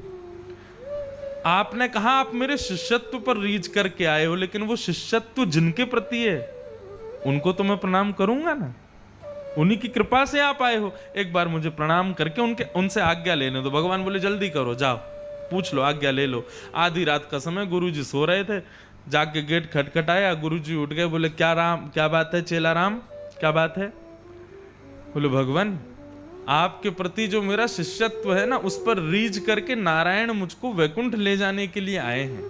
आपने कहा आप मेरे शिष्यत्व पर रीझ करके आए हो, लेकिन वो शिष्यत्व जिनके प्रति है उनको तो मैं प्रणाम करूंगा ना, उन्हीं की कृपा से आप आए हो, एक बार मुझे प्रणाम करके उनसे आज्ञा लेने दो। भगवान बोले जल्दी करो, जाओ पूछ लो, आज्ञा ले लो। आधी रात का समय, गुरुजी सो रहे थे, जाके गेट खटखटाया, गुरुजी उठ गए। बोले क्या बात है चेला राम, क्या बात है? बोले भगवान आपके प्रति जो मेरा शिष्यत्व है ना, उस पर रीझ करके नारायण मुझको वैकुंठ ले जाने के लिए आए हैं।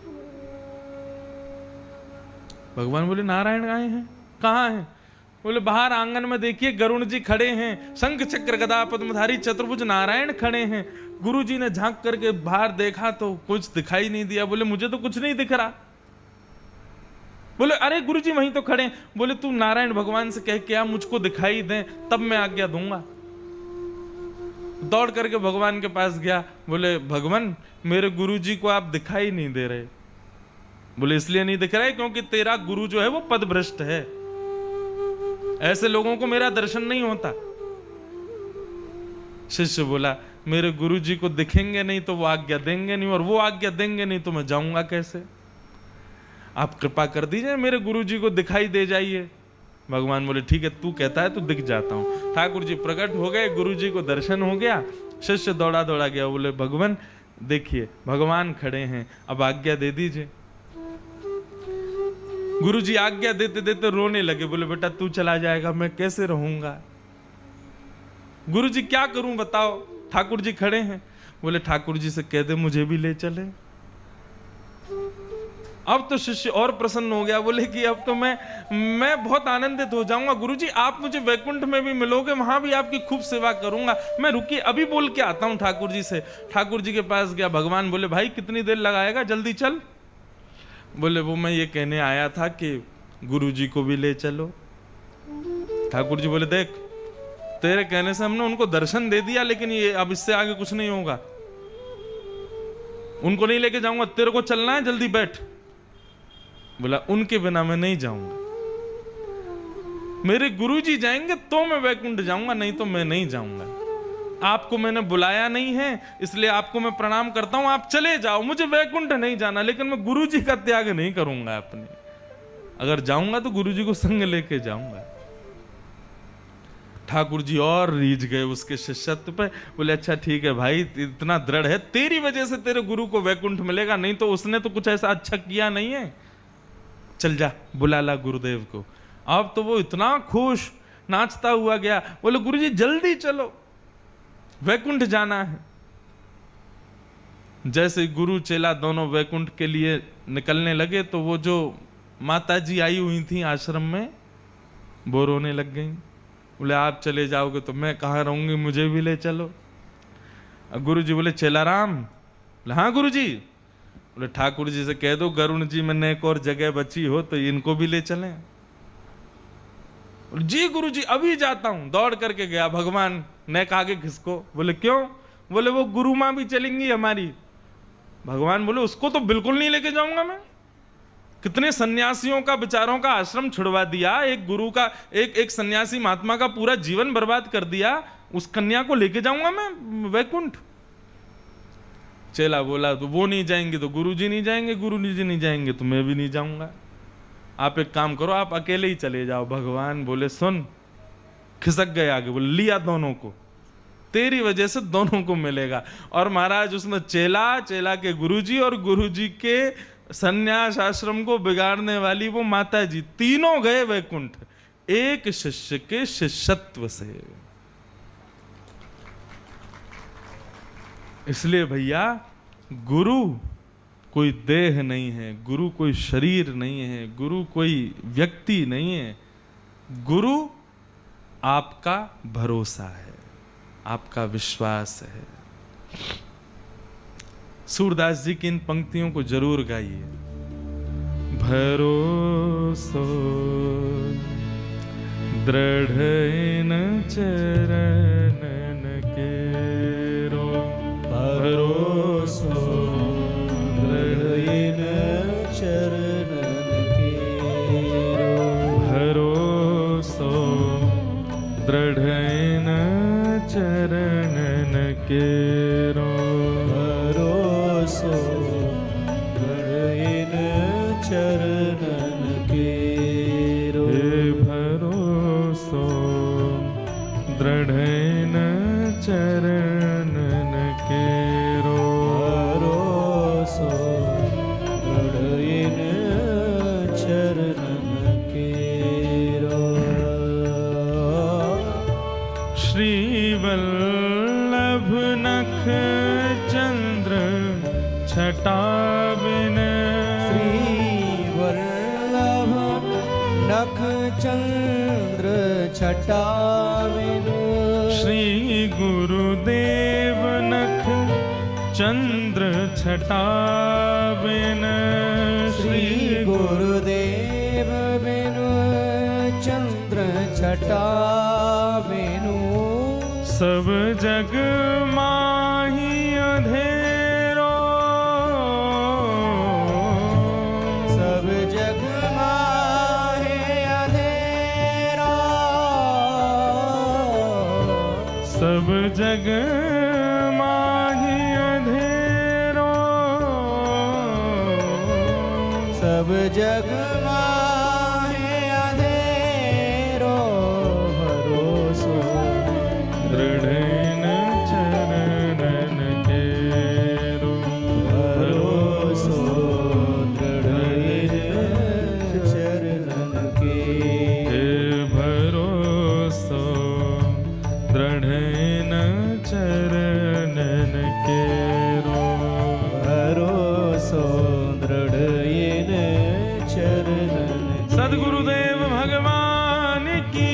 भगवान बोले नारायण आए हैं? कहाँ हैं? बोले बाहर आंगन में देखिए गरुड़ जी खड़े हैं, शंख चक्र गदा पद्मधारी चतुर्भुज नारायण खड़े हैं। गुरुजी ने झांक करके बाहर देखा तो कुछ दिखाई नहीं दिया। बोले मुझे तो कुछ नहीं दिख रहा। बोले अरे गुरुजी वहीं तो खड़े हैं। बोले तू नारायण भगवान से कह के आ, मुझको दिखाई दें तब मैं आज्ञा दूंगा। दौड़ करके भगवान के पास गया। बोले भगवान मेरे गुरुजी को आप दिखाई नहीं दे रहे। बोले इसलिए नहीं दिख रहे क्योंकि तेरा गुरु जो है वो पदभ्रष्ट है, ऐसे लोगों को मेरा दर्शन नहीं होता। शिष्य बोला मेरे गुरुजी को दिखेंगे नहीं तो वो आज्ञा देंगे नहीं, और वो आज्ञा देंगे नहीं तो मैं जाऊंगा कैसे? आप कृपा कर दीजिए मेरे गुरुजी को दिखाई दे जाइए। भगवान बोले ठीक है, तू कहता है तो दिख जाता हूं। ठाकुर जी प्रकट हो गए, गुरुजी को दर्शन हो गया। शिष्य दौड़ा दौड़ा गया। बोले भगवान देखिए भगवान खड़े हैं, अब आज्ञा दे दीजिए। गुरुजी आज्ञा देते देते रोने लगे। बोले बेटा तू चला जाएगा मैं कैसे रहूंगा? गुरुजी क्या करूं बताओ? ठाकुर जी खड़े हैं। बोले ठाकुर जी से कह दे मुझे भी ले चले। अब तो शिष्य और प्रसन्न हो गया। बोले कि अब तो मैं बहुत आनंदित हो जाऊंगा। गुरुजी आप मुझे वैकुंठ में भी मिलोगे, वहां भी आपकी खूब सेवा करूंगा। मैं रुकिए अभी बोल के आता हूं ठाकुर जी से। ठाकुर जी के पास गया। भगवान बोले भाई कितनी देर लगाएगा, जल्दी चल। बोले वो मैं ये कहने आया था कि गुरुजी को भी ले चलो। ठाकुर जी बोले देख तेरे कहने से हमने उनको दर्शन दे दिया, लेकिन ये अब इससे आगे कुछ नहीं होगा, उनको नहीं लेके जाऊंगा, तेरे को चलना है, जल्दी बैठ। बोला उनके बिना मैं नहीं जाऊंगा, मेरे गुरुजी जाएंगे तो मैं वैकुंठ जाऊंगा, नहीं तो मैं नहीं जाऊंगा। आपको मैंने बुलाया नहीं है इसलिए आपको मैं प्रणाम करता हूं, आप चले जाओ, मुझे वैकुंठ नहीं जाना, लेकिन मैं गुरुजी का त्याग नहीं करूंगा अपने। अगर जाऊंगा तो गुरुजी को संग लेके जाऊंगा। ठाकुर जी और रीझ गए उसके शिष्यत्व पे। बोले अच्छा ठीक है भाई, इतना दृढ़ है, तेरी वजह से तेरे गुरु को वैकुंठ मिलेगा, नहीं तो उसने तो कुछ ऐसा अच्छा किया नहीं है, चल जा बुला ला गुरुदेव को। अब तो वो इतना खुश नाचता हुआ गया। बोले गुरुजी जल्दी चलो, वैकुंठ जाना है। जैसे गुरु चेला दोनों वैकुंठ के लिए निकलने लगे तो वो जो माता जी आई हुई थी आश्रम में वो रोने लग गई। बोले आप चले जाओगे तो मैं कहाँ रहूंगी, मुझे भी ले चलो। गुरु जी बोले चेला राम। बोले हाँ गुरु जी। बोले ठाकुर जी से कह दो गरुड़ जी में एक और जगह बची हो तो इनको भी ले चलें। जी गुरु जी अभी जाता हूं। दौड़ करके गया। भगवान नेक आगे किसको? बोले क्यों? बोले वो गुरु माँ भी चलेंगी हमारी। भगवान बोले उसको तो बिल्कुल नहीं लेके जाऊंगा मैं। कितने सन्यासियों का बेचारों का आश्रम छुड़वा दिया, एक गुरु का एक सन्यासी महात्मा का पूरा जीवन बर्बाद कर दिया, उस कन्या को लेके जाऊंगा मैं वैकुंठ? चेला बोला तो वो नहीं जाएंगे तो गुरुजी नहीं जाएंगे, गुरुजी नहीं जाएंगे तो मैं भी नहीं जाऊंगा। आप एक काम करो, आप अकेले ही चले जाओ। भगवान बोले सुन, खिसक गए आगे। बोले लिया दोनों को, तेरी वजह से दोनों को मिलेगा। और महाराज उसमें चेला के गुरुजी और गुरुजी के सन्यास आश्रम को बिगाड़ने वाली वो माता जी, तीनों गए वैकुंठ एक शिष्य के शिष्यत्व से। इसलिए भैया, गुरु कोई देह नहीं है, गुरु कोई शरीर नहीं है, गुरु कोई व्यक्ति नहीं है। गुरु आपका भरोसा है, आपका विश्वास है। सूरदास जी की इन पंक्तियों को जरूर गाइए। भरोसो दृढ़ इन चरणन केरो,
भरोसो दृढ़ इन चरणन केरो,
भरोसो दृढ़ इन चरणन केरो,
भरोसो दृढ़ इन चरणन केरो,
हे भरोसो दृढ़ इन चरणन केरो,
भरोसो दृढ़ इन चरणन केरो।
श्री वल्लभ नख चंद्र छटा बिन,
श्री वल्लभ नख चंद्र छटा बिनु,
श्री गुरुदेव नख चंद्र छटा बिन,
श्री गुरुदेव बिनु चंद्र छटा बिनु,
सब जग माही अंधेरो,
सब जग माहे अंधेरा,
सब जग माही अंधेरो,
सब जग माहे अंधेरो, भरोसो
दृढ़ इन चरणन केरो,
भरोसो दृढ़ इन चरणन केरो,
हे भरोसो दृढ़ इन चरणन केरो,
भरोसो दृढ़ इन चरणन केरो।
सद्गुरुदेव भगवान की।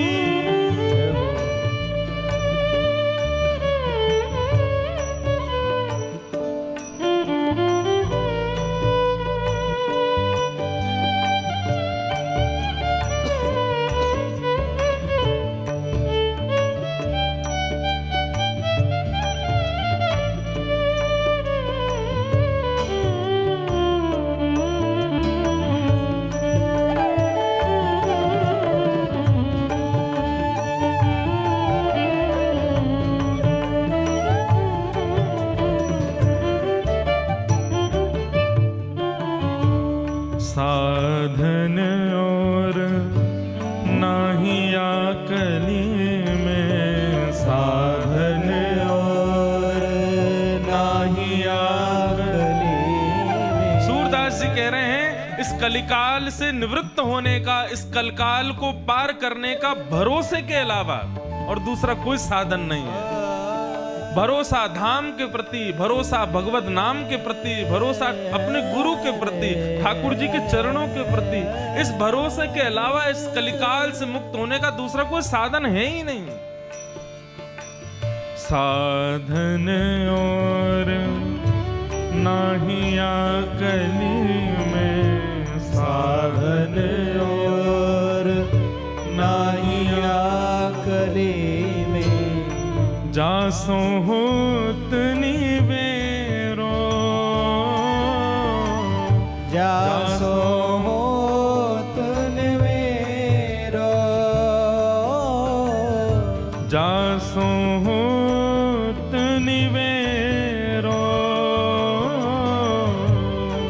साधन और नाही आकली में, साधन
और नाही आकली में।
सूरदास जी कह रहे हैं, इस कलिकाल से निवृत्त होने का, इस कलकाल को पार करने का भरोसे के अलावा और दूसरा कोई साधन नहीं है। भरोसा धाम के प्रति, भरोसा भगवत नाम के प्रति, भरोसा अपने गुरु के प्रति, ठाकुर जी के चरणों के प्रति। इस भरोसे के अलावा इस कलिकाल से मुक्त होने का दूसरा कोई साधन है ही नहीं। साधन और नाही आकली में,
साधन और नाही आकली में,
जासो होत निवेरो,
जासो होत निवेरो,
जासो होत निवेरो,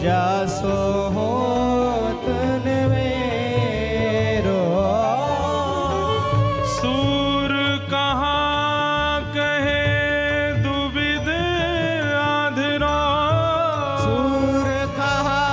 जासो होत निवेरो।
सूर कहाँ कहे दुविध आधरो,
सूर कहा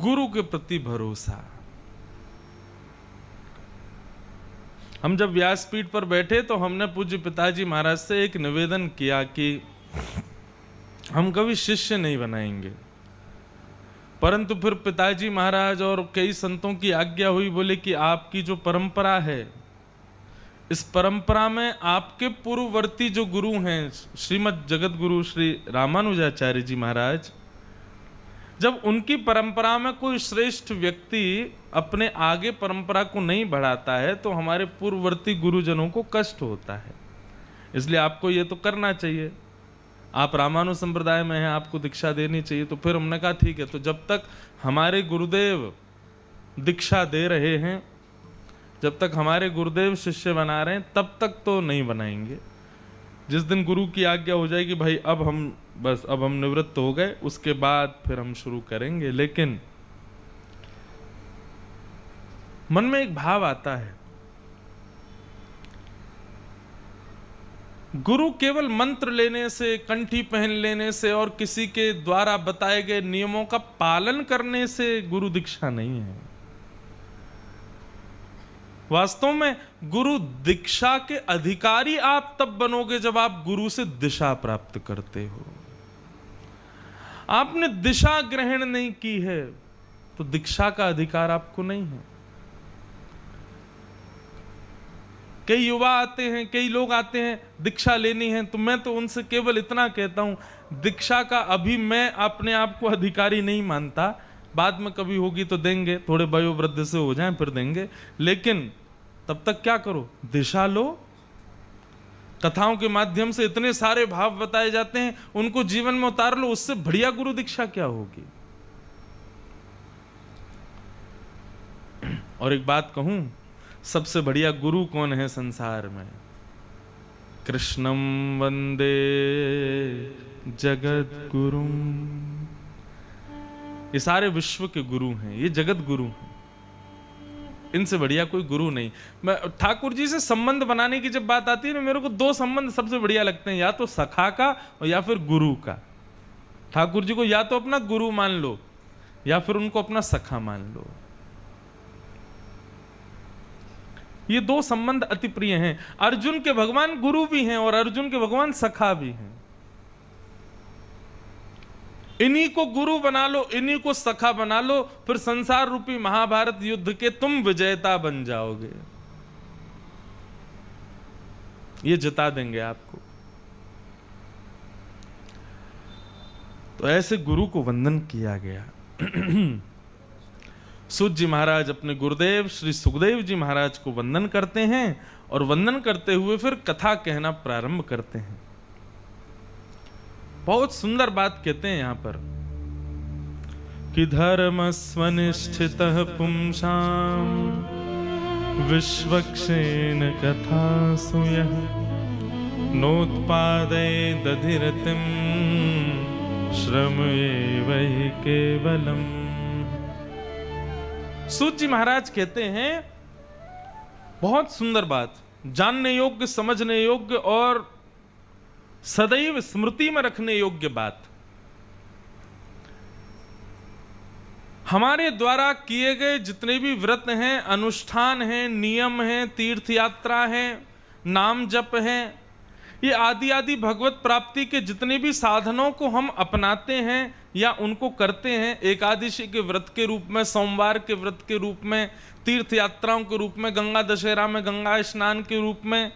गुरु के प्रति भरोसा। हम जब व्यासपीठ पर बैठे तो हमने पूज्य पिताजी महाराज से एक निवेदन किया कि हम कभी शिष्य नहीं बनाएंगे, परंतु फिर पिताजी महाराज और कई संतों की आज्ञा हुई, बोले कि आपकी जो परंपरा है, इस परंपरा में आपके पूर्ववर्ती जो गुरु हैं श्रीमद जगत गुरु श्री रामानुजाचार्य जी महाराज, जब उनकी परंपरा में कोई श्रेष्ठ व्यक्ति अपने आगे परंपरा को नहीं बढ़ाता है तो हमारे पूर्ववर्ती गुरुजनों को कष्ट होता है, इसलिए आपको ये तो करना चाहिए। आप रामानु संप्रदाय में हैं, आपको दीक्षा देनी चाहिए। तो फिर हमने कहा ठीक है, तो जब तक हमारे गुरुदेव दीक्षा दे रहे हैं, जब तक हमारे गुरुदेव शिष्य बना रहे हैं, तब तक तो नहीं बनाएंगे। जिस दिन गुरु की आज्ञा हो जाएगी भाई अब हम निवृत्त हो गए, उसके बाद फिर हम शुरू करेंगे। लेकिन मन में एक भाव आता है, गुरु केवल मंत्र लेने से, कंठी पहन लेने से और किसी के द्वारा बताए गए नियमों का पालन करने से गुरु दीक्षा नहीं है। वास्तव में गुरु दीक्षा के अधिकारी आप तब बनोगे जब आप गुरु से दिशा प्राप्त करते हो। आपने दिशा ग्रहण नहीं की है तो दीक्षा का अधिकार आपको नहीं है। कई युवा आते हैं, कई लोग आते हैं दीक्षा लेनी है, तो मैं तो उनसे केवल इतना कहता हूं, दीक्षा का अभी मैं अपने आप को अधिकारी नहीं मानता, बाद में कभी होगी तो देंगे, थोड़े वयोवृद्ध से हो जाएं फिर देंगे, लेकिन तब तक क्या करो, दिशा लो। कथाओं के माध्यम से इतने सारे भाव बताए जाते हैं, उनको जीवन में उतार लो, उससे बढ़िया गुरु दीक्षा क्या होगी। और एक बात कहूं, सबसे बढ़िया गुरु कौन है संसार में? कृष्णम वंदे जगत गुरुम। ये सारे विश्व के गुरु हैं, ये जगत गुरु हैं, इनसे बढ़िया कोई गुरु नहीं। मैं ठाकुर जी से संबंध बनाने की जब बात आती है ना, मेरे को दो संबंध सबसे बढ़िया लगते हैं, या तो सखा का और या फिर गुरु का। ठाकुर जी को या तो अपना गुरु मान लो या फिर उनको अपना सखा मान लो। ये दो संबंध अति प्रिय हैं। अर्जुन के भगवान गुरु भी हैं और अर्जुन के भगवान सखा भी हैं। इन्हीं को गुरु बना लो, इन्हीं को सखा बना लो, फिर संसार रूपी महाभारत युद्ध के तुम विजेता बन जाओगे। ये जिता देंगे आपको। तो ऐसे गुरु को वंदन किया गया। सूत जी महाराज अपने गुरुदेव श्री सुखदेव जी महाराज को वंदन करते हैं और वंदन करते हुए फिर कथा कहना प्रारंभ करते हैं। बहुत सुंदर बात कहते हैं यहां पर कि धर्म स्वनिष्ठितः पुंसाम विश्वक्षेण कथा सुयः नोत्पादे दधिरतिम श्रमये वै केवलम। सूत जी महाराज कहते हैं बहुत सुंदर बात, जानने योग्य, समझने योग्य और सदैव स्मृति में रखने योग्य बात। हमारे द्वारा किए गए जितने भी व्रत हैं, अनुष्ठान हैं, नियम हैं, तीर्थ यात्रा है, नाम जप है, ये आदि आदि भगवत प्राप्ति के जितने भी साधनों को हम अपनाते हैं या उनको करते हैं, एकादशी के व्रत के रूप में, सोमवार के व्रत के रूप में, तीर्थ यात्राओं के रूप में, गंगा दशहरा में गंगा स्नान के रूप में,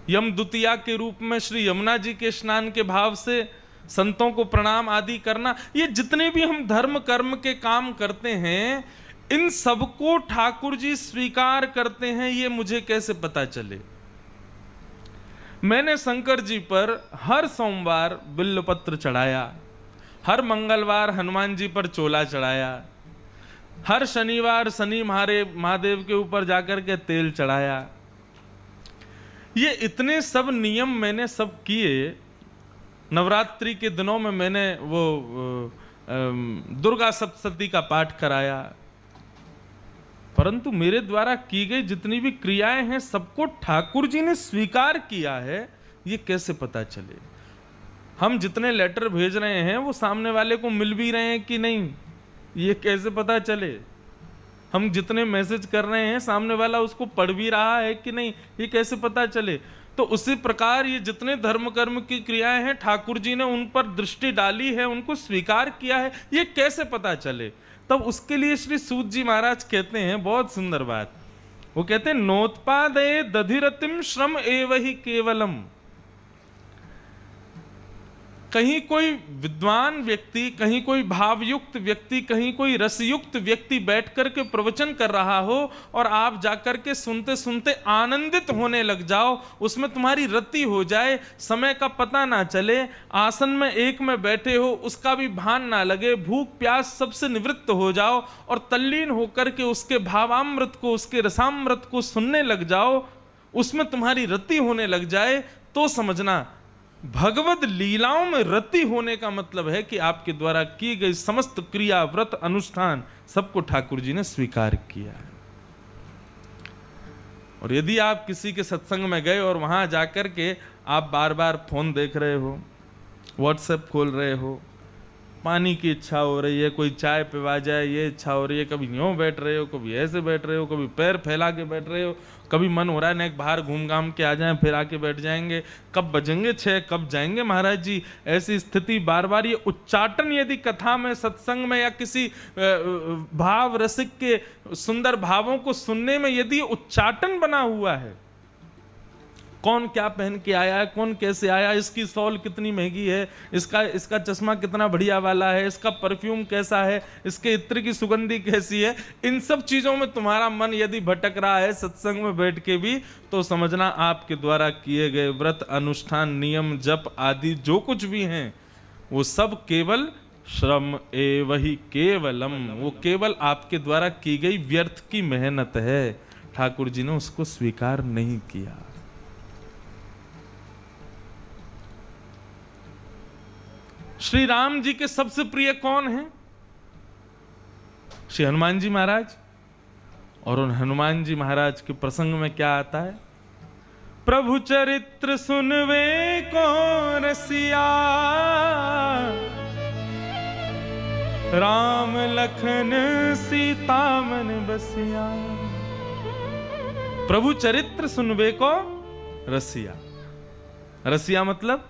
यम द्वितीया के रूप में श्री यमुना जी के स्नान के भाव से संतों को प्रणाम आदि करना, ये जितने भी हम धर्म कर्म के काम करते हैं, इन सबको ठाकुर जी स्वीकार करते हैं। ये मुझे कैसे पता चले? मैंने शंकर जी पर हर सोमवार बिल्वपत्र चढ़ाया, हर मंगलवार हनुमान जी पर चोला चढ़ाया, हर शनिवार शनि महादेव के ऊपर जाकर के तेल चढ़ाया। ये इतने सब नियम मैंने सब किए। नवरात्रि के दिनों में मैंने वो दुर्गा सप्तशती का पाठ कराया, परंतु मेरे द्वारा की गई जितनी भी क्रियाएं हैं सबको ठाकुर जी ने स्वीकार किया है। ये कैसे पता चले? हम जितने लेटर भेज रहे हैं वो सामने वाले को मिल भी रहे हैं कि नहीं, ये कैसे पता चले? हम जितने मैसेज कर रहे हैं सामने वाला उसको पढ़ भी रहा है कि नहीं, ये कैसे पता चले? तो उसी प्रकार ये जितने धर्म कर्म की क्रियाएं हैं ठाकुर जी ने उन पर दृष्टि डाली है, उनको स्वीकार किया है, ये कैसे पता चले? तब उसके लिए श्री सूत जी महाराज कहते हैं बहुत सुंदर बात। वो कहते हैं नोत्पादये दधिरतिम श्रम एव ही केवलम। कहीं कोई विद्वान व्यक्ति, कहीं कोई भावयुक्त व्यक्ति, कहीं कोई रसयुक्त व्यक्ति बैठ कर के प्रवचन कर रहा हो और आप जाकर के सुनते सुनते आनंदित होने लग जाओ, उसमें तुम्हारी रति हो जाए, समय का पता ना चले, आसन में एक में बैठे हो उसका भी भान ना लगे, भूख प्यास सबसे निवृत्त हो जाओ और तल्लीन होकर के उसके भावामृत को, उसके रसामृत को सुनने लग जाओ, उसमें तुम्हारी रति होने लग जाए, तो समझना भगवत लीलाओं में रति होने का मतलब है कि आपके द्वारा की गई समस्त क्रिया, व्रत, अनुष्ठान सबको ठाकुर जी ने स्वीकार किया है। और यदि आप किसी के सत्संग में गए और वहां जाकर के आप बार बार फोन देख रहे हो, व्हाट्सएप खोल रहे हो, पानी की इच्छा हो रही है, कोई चाय पिवा जाए ये इच्छा हो रही है, कभी यूं बैठ रहे हो, कभी ऐसे बैठ रहे हो, कभी पैर फैला के बैठ रहे हो, कभी मन हो रहा है नेक बाहर घूम घाम के आ जाएं, फिर आके बैठ जाएंगे, कब बजेंगे 6, कब जाएंगे महाराज जी, ऐसी स्थिति बार बार। ये उच्चाटन यदि कथा में, सत्संग में या किसी भाव रसिक के सुंदर भावों को सुनने में यदि उच्चाटन बना हुआ है, कौन क्या पहन के आया है, कौन कैसे आया, इसकी सॉल कितनी महंगी है, इसका चश्मा कितना बढ़िया वाला है, इसका परफ्यूम कैसा है, इसके इत्र की सुगंधी कैसी है, इन सब चीजों में तुम्हारा मन यदि भटक रहा है सत्संग में बैठ के भी, तो समझना आपके द्वारा किए गए व्रत, अनुष्ठान, नियम, जप आदि जो कुछ भी हैं वो सब केवल श्रम एव ही केवलम, वो केवल आपके द्वारा की गई व्यर्थ की मेहनत है। ठाकुर जी ने उसको स्वीकार नहीं किया। श्री राम जी के सबसे प्रिय कौन हैं? श्री हनुमान जी महाराज। और उन हनुमान जी महाराज के प्रसंग में क्या आता है? प्रभु चरित्र सुनवे को रसिया, राम लखन सीता मन बसिया। प्रभु चरित्र सुनवे को रसिया, रसिया मतलब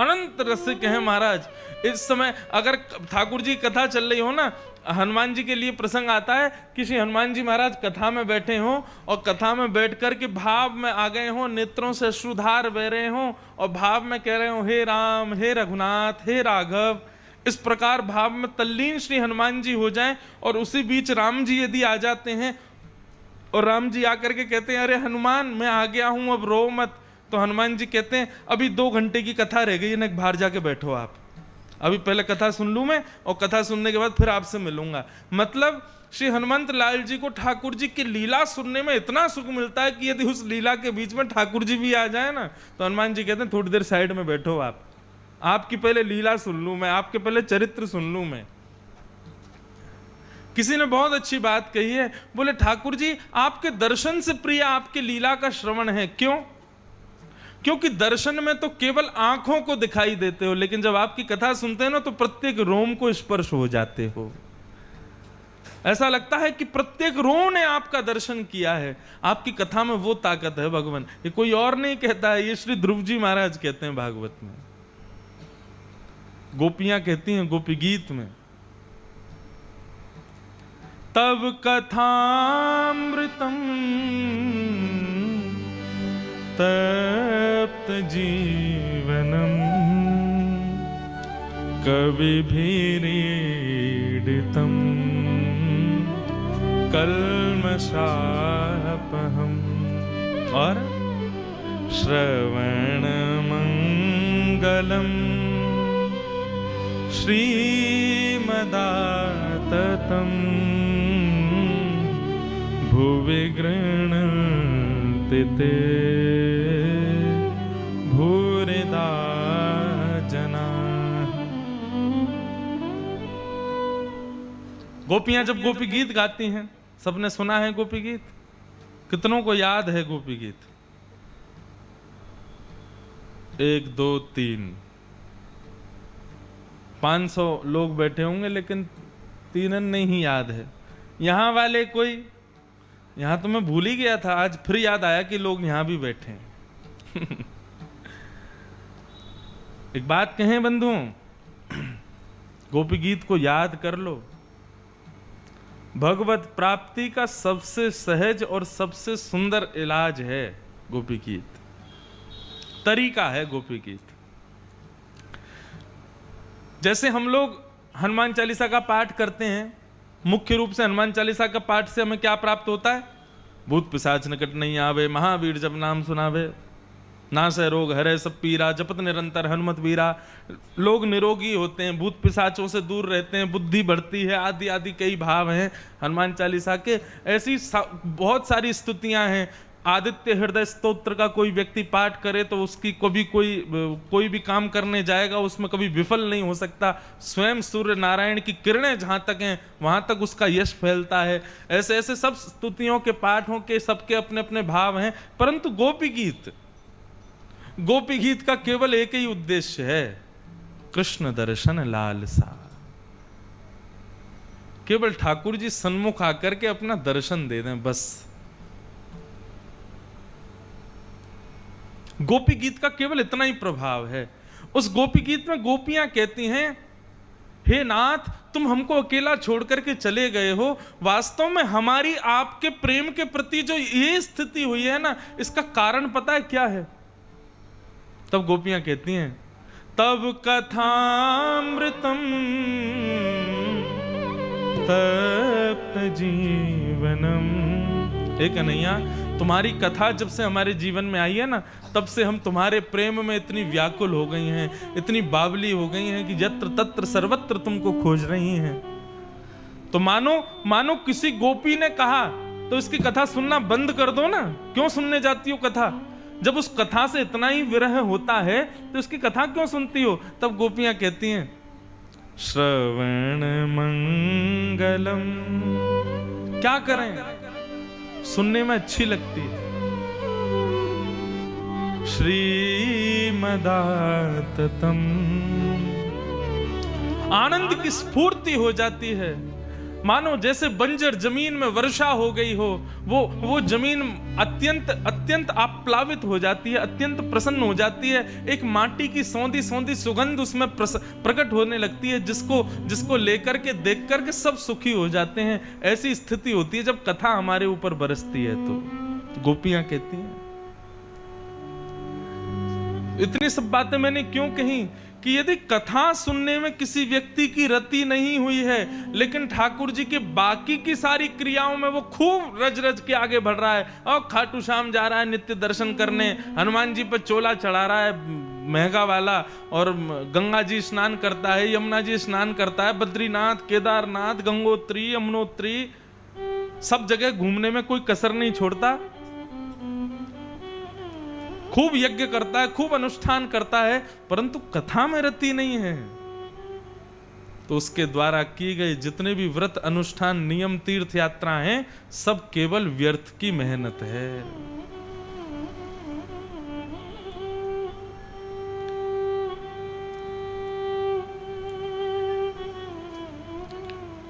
अनंत रसिक हैं महाराज। इस समय अगर ठाकुर जी कथा चल रही हो ना, हनुमान जी के लिए प्रसंग आता है कि श्री हनुमान जी महाराज कथा में बैठे हों और कथा में बैठ कर के भाव में आ गए हों, नेत्रों से अश्रुधार बह रहे हों और भाव में कह रहे हो हे राम, हे रघुनाथ, हे राघव, इस प्रकार भाव में तल्लीन श्री हनुमान जी हो जाएं और उसी बीच राम जी यदि आ जाते हैं और राम जी आकर के कहते हैं अरे हनुमान मैं आ गया हूं, अब रो मत, तो हनुमान जी कहते हैं अभी 2 घंटे की कथा रह गई है ना, बाहर जाके बैठो आप, अभी पहले कथा सुन लूं मैं और कथा सुनने के बाद फिर आपसे मिलूंगा। मतलब श्री हनुमंत लाल जी को ठाकुर जी की लीला सुनने में इतना सुख मिलता है कि यदि उस लीला के बीच में ठाकुर जी भी आ जाए ना, तो हनुमान जी कहते हैं थोड़ी देर साइड में बैठो आप, आपकी पहले लीला सुन लूं मैं, आपके पहले चरित्र सुन लूं मैं। किसी ने बहुत अच्छी बात कही है, बोले ठाकुर जी आपके दर्शन से प्रिय आपके लीला का श्रवण है। क्यों? क्योंकि दर्शन में तो केवल आंखों को दिखाई देते हो, लेकिन जब आपकी कथा सुनते हैं ना तो प्रत्येक रोम को स्पर्श हो जाते हो। ऐसा लगता है कि प्रत्येक रोम ने आपका दर्शन किया है। आपकी कथा में वो ताकत है भगवान, ये कोई और नहीं कहता है, ये श्री ध्रुव जी महाराज कहते हैं भागवत में, गोपियां कहती हैं गोपी गीत में, तब कथामृतम तप्त जीवनम कविभिरीडितम कल्मषापहम। और श्रवणमंगलम श्रीमदाततं भुवि गृह्णन्ति ते भूरिदा जनाः। गोपियां जब गोपी गीत गाती हैं, सबने सुना है गोपी गीत, कितनों को याद है गोपी गीत? 1 2 3 500 लोग बैठे होंगे, लेकिन तीनन नहीं याद है। यहाँ वाले कोई, यहाँ तो मैं भूल ही गया था, आज फिर याद आया कि लोग यहाँ भी बैठे हैं। एक बात कहें बंधुओं, गोपी गीत को याद कर लो। भगवत प्राप्ति का सबसे सहज और सबसे सुंदर इलाज है गोपी गीत, तरीका है गोपी गीत। जैसे हम लोग हनुमान चालीसा का पाठ करते हैं, मुख्य रूप से हनुमान चालीसा का पाठ से हमें क्या प्राप्त होता है? भूत पिशाच निकट नहीं आवे, महावीर जब नाम सुनावे, नासै रोग हरै सब पीरा, जपत निरंतर हनुमत वीरा। लोग निरोगी होते हैं, भूत पिशाचों से दूर रहते हैं, बुद्धि बढ़ती है, आदि आदि कई भाव हैं हनुमान चालीसा के। ऐसी बहुत सारी स्तुतियां हैं। आदित्य हृदय स्तोत्र का कोई व्यक्ति पाठ करे तो उसकी कभी कोई भी काम करने जाएगा उसमें कभी विफल नहीं हो सकता। स्वयं सूर्य नारायण की किरणें जहां तक हैं वहां तक उसका यश फैलता है। ऐसे ऐसे सब स्तुतियों के पाठों के सबके अपने अपने भाव हैं। परंतु गोपी गीत का केवल एक ही उद्देश्य है, कृष्ण दर्शन लालसा। केवल ठाकुर जी सन्मुख आकर के अपना दर्शन दे दें, बस। गोपी गीत का केवल इतना ही प्रभाव है। उस गोपी गीत में गोपियां कहती हैं, हे नाथ, तुम हमको अकेला छोड़ करके चले गए हो। वास्तव में हमारी आपके प्रेम के प्रति जो ये स्थिति हुई है ना, इसका कारण पता है क्या है? तब गोपियां कहती हैं, तब कथामृतम तप्त जीवनम। हे कन्हैया, तुम्हारी कथा जब से हमारे जीवन में आई है ना, तब से हम तुम्हारे प्रेम में इतनी व्याकुल हो गई हैं, इतनी बावली हो गई हैं कि यत्र तत्र सर्वत्र तुमको खोज रही हैं। तो मानो किसी गोपी ने कहा तो इसकी कथा सुनना बंद कर दो ना। क्यों सुनने जाती हो कथा? जब उस कथा से इतना ही विरह होता है तो इसकी कथा क्यों सुनती हो? तब गोपियां कहती हैं, श्रवण मंगलम। क्या करें, सुनने में अच्छी लगती है। श्रीमदाततम, आनंद की स्फूर्ति हो जाती है। मानो जैसे बंजर जमीन में वर्षा हो गई हो, वो जमीन अत्यंत आप्लावित हो जाती है, अत्यंत प्रसन्न हो जाती है। एक माटी की सौंधी सौंधी सुगंध उसमें प्रकट होने लगती है, जिसको लेकर के देख करके सब सुखी हो जाते हैं। ऐसी स्थिति होती है जब कथा हमारे ऊपर बरसती है। तो गोपियां कहती हैं, इतनी सब बातें मैंने क्यों कही कि यदि कथा सुनने में किसी व्यक्ति की रति नहीं हुई है, लेकिन ठाकुर जी के बाकी की सारी क्रियाओं में वो खूब रज रज के आगे बढ़ रहा है, और खाटू श्याम जा रहा है नित्य दर्शन करने, हनुमान जी पर चोला चढ़ा रहा है महंगा वाला, और गंगा जी स्नान करता है, यमुना जी स्नान करता है, बद्रीनाथ, केदारनाथ, गंगोत्री, यमुनोत्री, सब जगह घूमने में कोई कसर नहीं छोड़ता, खूब यज्ञ करता है, खूब अनुष्ठान करता है, परंतु कथा में रति नहीं है। तो उसके द्वारा की गई जितने भी व्रत, अनुष्ठान, नियम, तीर्थ यात्रा हैं, सब केवल व्यर्थ की मेहनत है।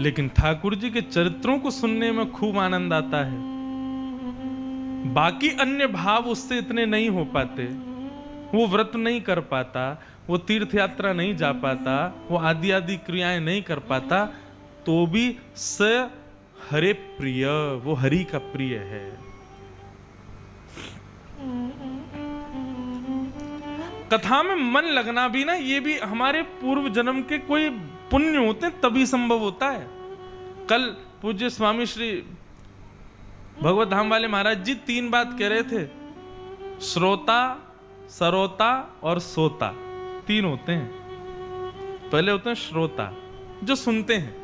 लेकिन ठाकुर जी के चरित्रों को सुनने में खूब आनंद आता है। बाकी अन्य भाव उससे इतने नहीं हो पाते। वो व्रत नहीं कर पाता, वो तीर्थ यात्रा नहीं जा पाता, वो आदि आदि क्रियाएं नहीं कर पाता, तो भी स हरे प्रिय, वो हरि का प्रिय है। कथा में मन लगना भी ना, ये भी हमारे पूर्व जन्म के कोई पुण्य होते हैं तभी संभव होता है। कल पूज्य स्वामी श्री भगवत धाम वाले महाराज जी 3 बात कह रहे थे, श्रोता, सरोता और सोता, 3 होते हैं। पहले होते हैं श्रोता, जो सुनते हैं,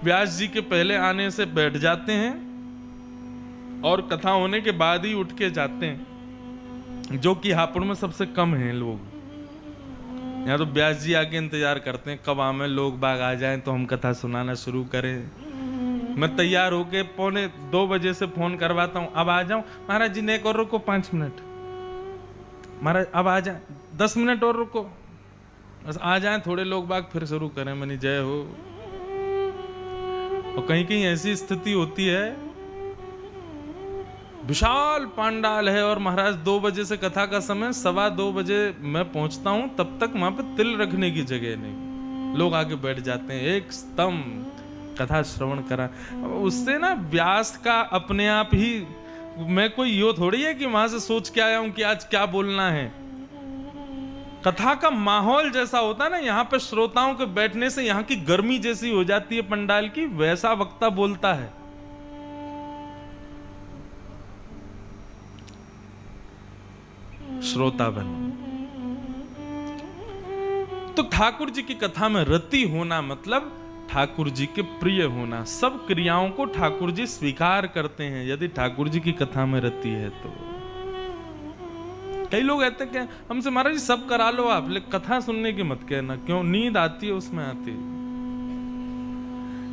व्यास जी के पहले आने से बैठ जाते हैं और कथा होने के बाद ही उठ के जाते हैं, जो कि हापुड़ में सबसे कम हैं लोग। यहाँ तो व्यास जी आके इंतजार करते हैं कब आमे लोग बाग आ जाएं तो हम कथा सुनाना शुरू करें। मैं तैयार होके 1:45 बजे से फोन करवाता हूँ, अब आ जाऊं महाराज जी, ने और रुको 5 मिनट, महाराज अब आ जाए 10 मिनट और रुको, बस आ जाए थोड़े लोग बाग फिर शुरू करें। मनी जय हो। और कहीं कहीं ऐसी स्थिति होती है, विशाल पांडाल है और महाराज 2 बजे से कथा का समय, 2:15 बजे मैं पहुंचता हूं, तब तक वहां पे तिल रखने की जगह नहीं, लोग आके बैठ जाते हैं, एक स्तंभ कथा श्रवण करा। उससे ना व्यास का अपने आप ही, मैं कोई यो थोड़ी है कि वहां से सोच के आया हूं कि आज क्या बोलना है। कथा का माहौल जैसा होता है ना, यहाँ पे श्रोताओं के बैठने से यहाँ की गर्मी जैसी हो जाती है पंडाल की, वैसा वक्ता बोलता है। श्रोता बनो। तो ठाकुर जी की कथा में रति होना मतलब ठाकुर जी के प्रिय होना। सब क्रियाओं को ठाकुर जी स्वीकार करते हैं यदि ठाकुर जी की कथा में रति है तो। कई लोग कहते हैं कि हमसे महाराज जी सब करा लो आप, लेकिन कथा सुनने की मत कहना। क्यों? नींद आती है उसमें आती।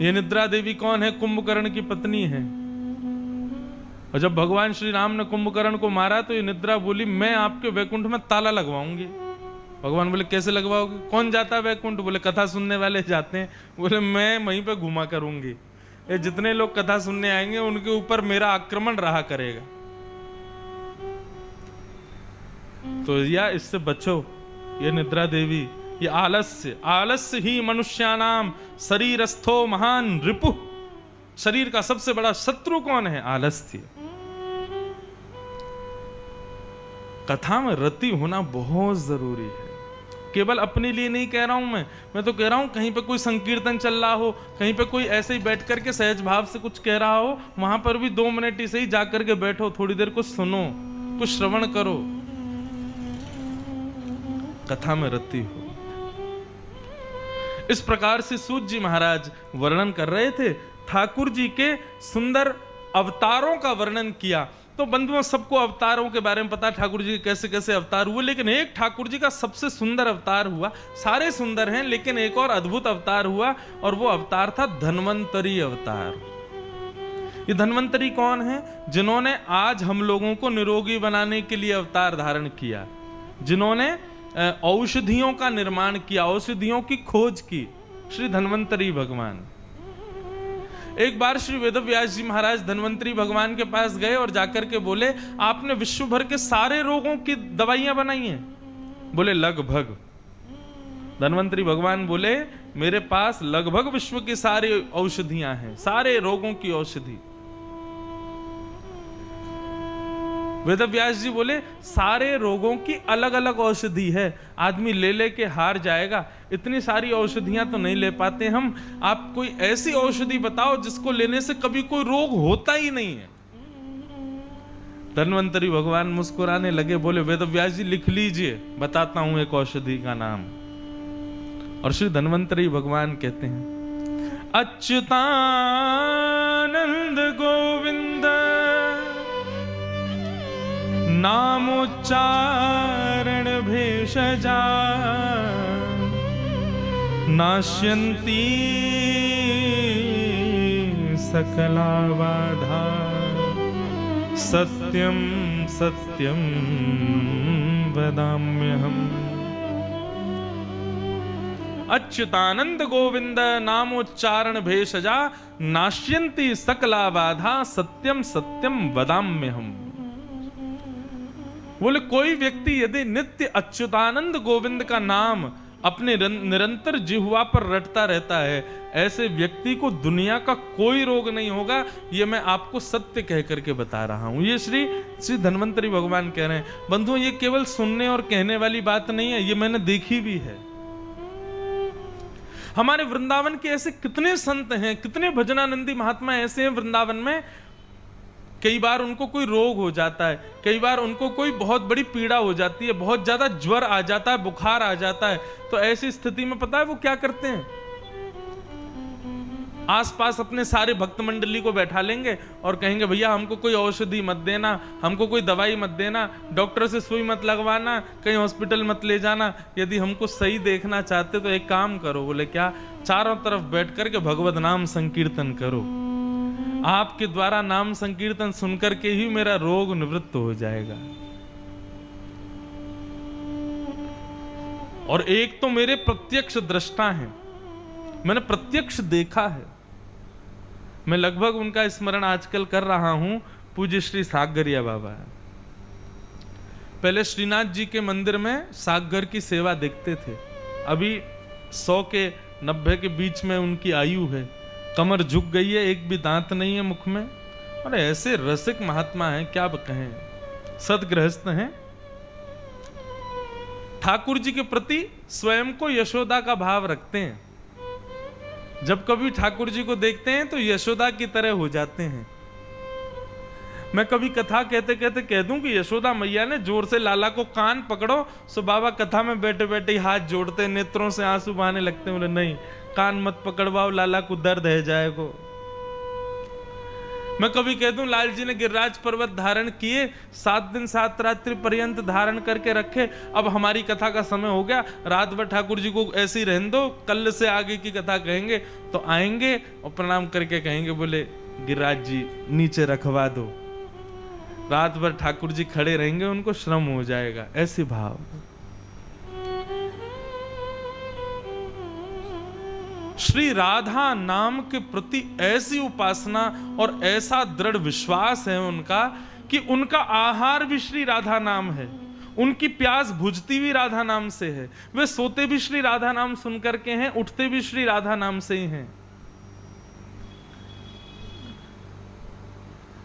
ये निद्रा देवी कौन है? कुंभकर्ण की पत्नी है। और जब भगवान श्री राम ने कुंभकर्ण को मारा तो ये निद्रा बोली मैं आपके वैकुंठ में ताला लगवाऊंगी। भगवान बोले कैसे लगवाओगे? कौन जाता है वैकुंठ? बोले कथा सुनने वाले जाते हैं। बोले मैं वहीं पे घुमा करूंगी, ये जितने लोग कथा सुनने आएंगे उनके ऊपर मेरा आक्रमण रहा करेगा। तो या इससे बचो, ये निद्रा देवी, ये आलस्य ही मनुष्यानाम शरीरस्थो महान रिपु। शरीर का सबसे बड़ा शत्रु कौन है? आलस्य। कथा में रति होना बहुत जरूरी है। केवल अपने लिए नहीं कह रहा हूं मैं तो कह रहा हूं कहीं पे कोई संकीर्तन चल रहा हो, कहीं पे कोई ऐसे ही बैठ करके सहज भाव से कुछ कह रहा हो, वहां पर भी 2 मिनट ही सही जा करके बैठो, थोड़ी देर कुछ सुनो, कुछ श्रवण करो, कथा में रति हो। इस प्रकार से सूत जी महाराज वर्णन कर रहे थे, ठाकुर जी के सुंदर अवतारों का वर्णन किया। तो बंधुओं, सबको अवतारों के बारे में पता, ठाकुर जी के कैसे कैसे अवतार हुए, लेकिन एक ठाकुर जी का सबसे सुंदर अवतार हुआ। सारे सुंदर हैं, लेकिन एक और अद्भुत अवतार हुआ, और वो अवतार था धन्वंतरी अवतार। ये धन्वंतरी कौन है? जिन्होंने आज हम लोगों को निरोगी बनाने के लिए अवतार धारण किया, जिन्होंने औषधियों का निर्माण किया, औषधियों की खोज की, श्री धन्वंतरी भगवान। एक बार श्री वेदव्यास जी महाराज धन्वंतरी भगवान के पास गए और जाकर के बोले आपने विश्व भर के सारे रोगों की दवाइयां बनाई हैं? बोले लगभग। धन्वंतरी भगवान बोले मेरे पास लगभग विश्व की सारी औषधियां हैं, सारे रोगों की औषधि। वेदव्यास जी बोले सारे रोगों की अलग अलग औषधि है, आदमी ले लेके हार जाएगा, इतनी सारी औषधियां तो नहीं ले पाते हम, आप कोई ऐसी औषधि बताओ जिसको लेने से कभी कोई रोग होता ही नहीं है। धन्वंतरी भगवान मुस्कुराने लगे, बोले वेदव्यास जी लिख लीजिए, बताता हूं एक औषधि का नाम। और श्री धन्वंतरी भगवान कहते हैं अच्युतानंद गोविंद नामोच्चारण भेषजा नाश्यन्ति सकला बाधा सत्यम सत्यम वदाम्यहम्। अच्युतानंद गोविंद नामोच्चारण भेषजा नाश्यन्ति सकला बाधा सत्यम सत्यम वदाम्यहम्। बोले कोई व्यक्ति यदि नित्य अच्युतानंद गोविंद का नाम अपने निरंतर जिह्वा पर रटता रहता है, ऐसे व्यक्ति को दुनिया का कोई रोग नहीं होगा। ये मैं आपको सत्य कह करके बता रहा हूं। ये श्री धन्वंतरी भगवान कह रहे हैं। बंधुओं, ये केवल सुनने और कहने वाली बात नहीं है, ये मैंने देखी भी है। हमारे वृंदावन के ऐसे कितने संत हैं, कितने भजनानंदी महात्मा ऐसे हैं वृंदावन में, कई बार उनको कोई रोग हो जाता है, कई बार उनको कोई बहुत बड़ी पीड़ा हो जाती है, बहुत ज्यादा ज्वर आ जाता है, बुखार आ जाता है, तो ऐसी स्थिति में पता है वो क्या करते हैं? आसपास अपने सारे भक्त मंडली को बैठा लेंगे और कहेंगे भैया हमको कोई औषधि मत देना, हमको कोई दवाई मत देना, डॉक्टर से सुई मत लगवाना, कहीं हॉस्पिटल मत ले जाना, यदि हमको सही देखना चाहते तो एक काम करो। बोले क्या? चारों तरफ बैठ करके भगवत नाम संकीर्तन करो, आपके द्वारा नाम संकीर्तन सुनकर के ही मेरा रोग निवृत्त हो जाएगा। और एक तो मेरे प्रत्यक्ष दृष्टा हैं, मैंने प्रत्यक्ष देखा है। मैं लगभग उनका स्मरण आजकल कर रहा हूं। पूज्य श्री सागरिया बाबा, पहले श्रीनाथ जी के मंदिर में सागर की सेवा देखते थे। अभी 100 के 90 के बीच में उनकी आयु है, कमर झुक गई है, एक भी दांत नहीं है मुख में, और ऐसे रसिक महात्मा हैं, क्या कहें, सदगृहस्थ हैं। ठाकुर जी के प्रति स्वयं को यशोदा का भाव रखते हैं। जब कभी ठाकुर जी को देखते हैं तो यशोदा की तरह हो जाते हैं। मैं कभी कथा कहते कहते कह दूं कि यशोदा मैया ने जोर से लाला को कान पकड़ो, सो बाबा कथा में बैठे बैठे हाथ जोड़ते, नेत्रों से आंसू बहाने लगते हैं। बोले नहीं, कान मत पकड़वाओ, लाला को दर्द है जाएगा। मैं कभी कह दूं लाल जी ने गिरिराज पर्वत धारण किए, 7 दिन 7 रात्रि पर्यंत धारण करके रखे, अब हमारी कथा का समय हो गया, रात भर ठाकुर जी को ऐसे ही रहने दो, कल से आगे की कथा कहेंगे। तो आएंगे और प्रणाम करके कहेंगे, बोले गिरिराज जी नीचे रखवा दो। रात भर ठाकुर जी खड़े रहेंगे, उनको श्रम हो जाएगा, ऐसी भाव। श्री राधा नाम के प्रति ऐसी उपासना और ऐसा दृढ़ विश्वास है उनका कि उनका आहार भी श्री राधा नाम है, उनकी प्यास बुझती भी राधा नाम से है, वे सोते भी श्री राधा नाम सुनकर के हैं, उठते भी श्री राधा नाम से ही हैं।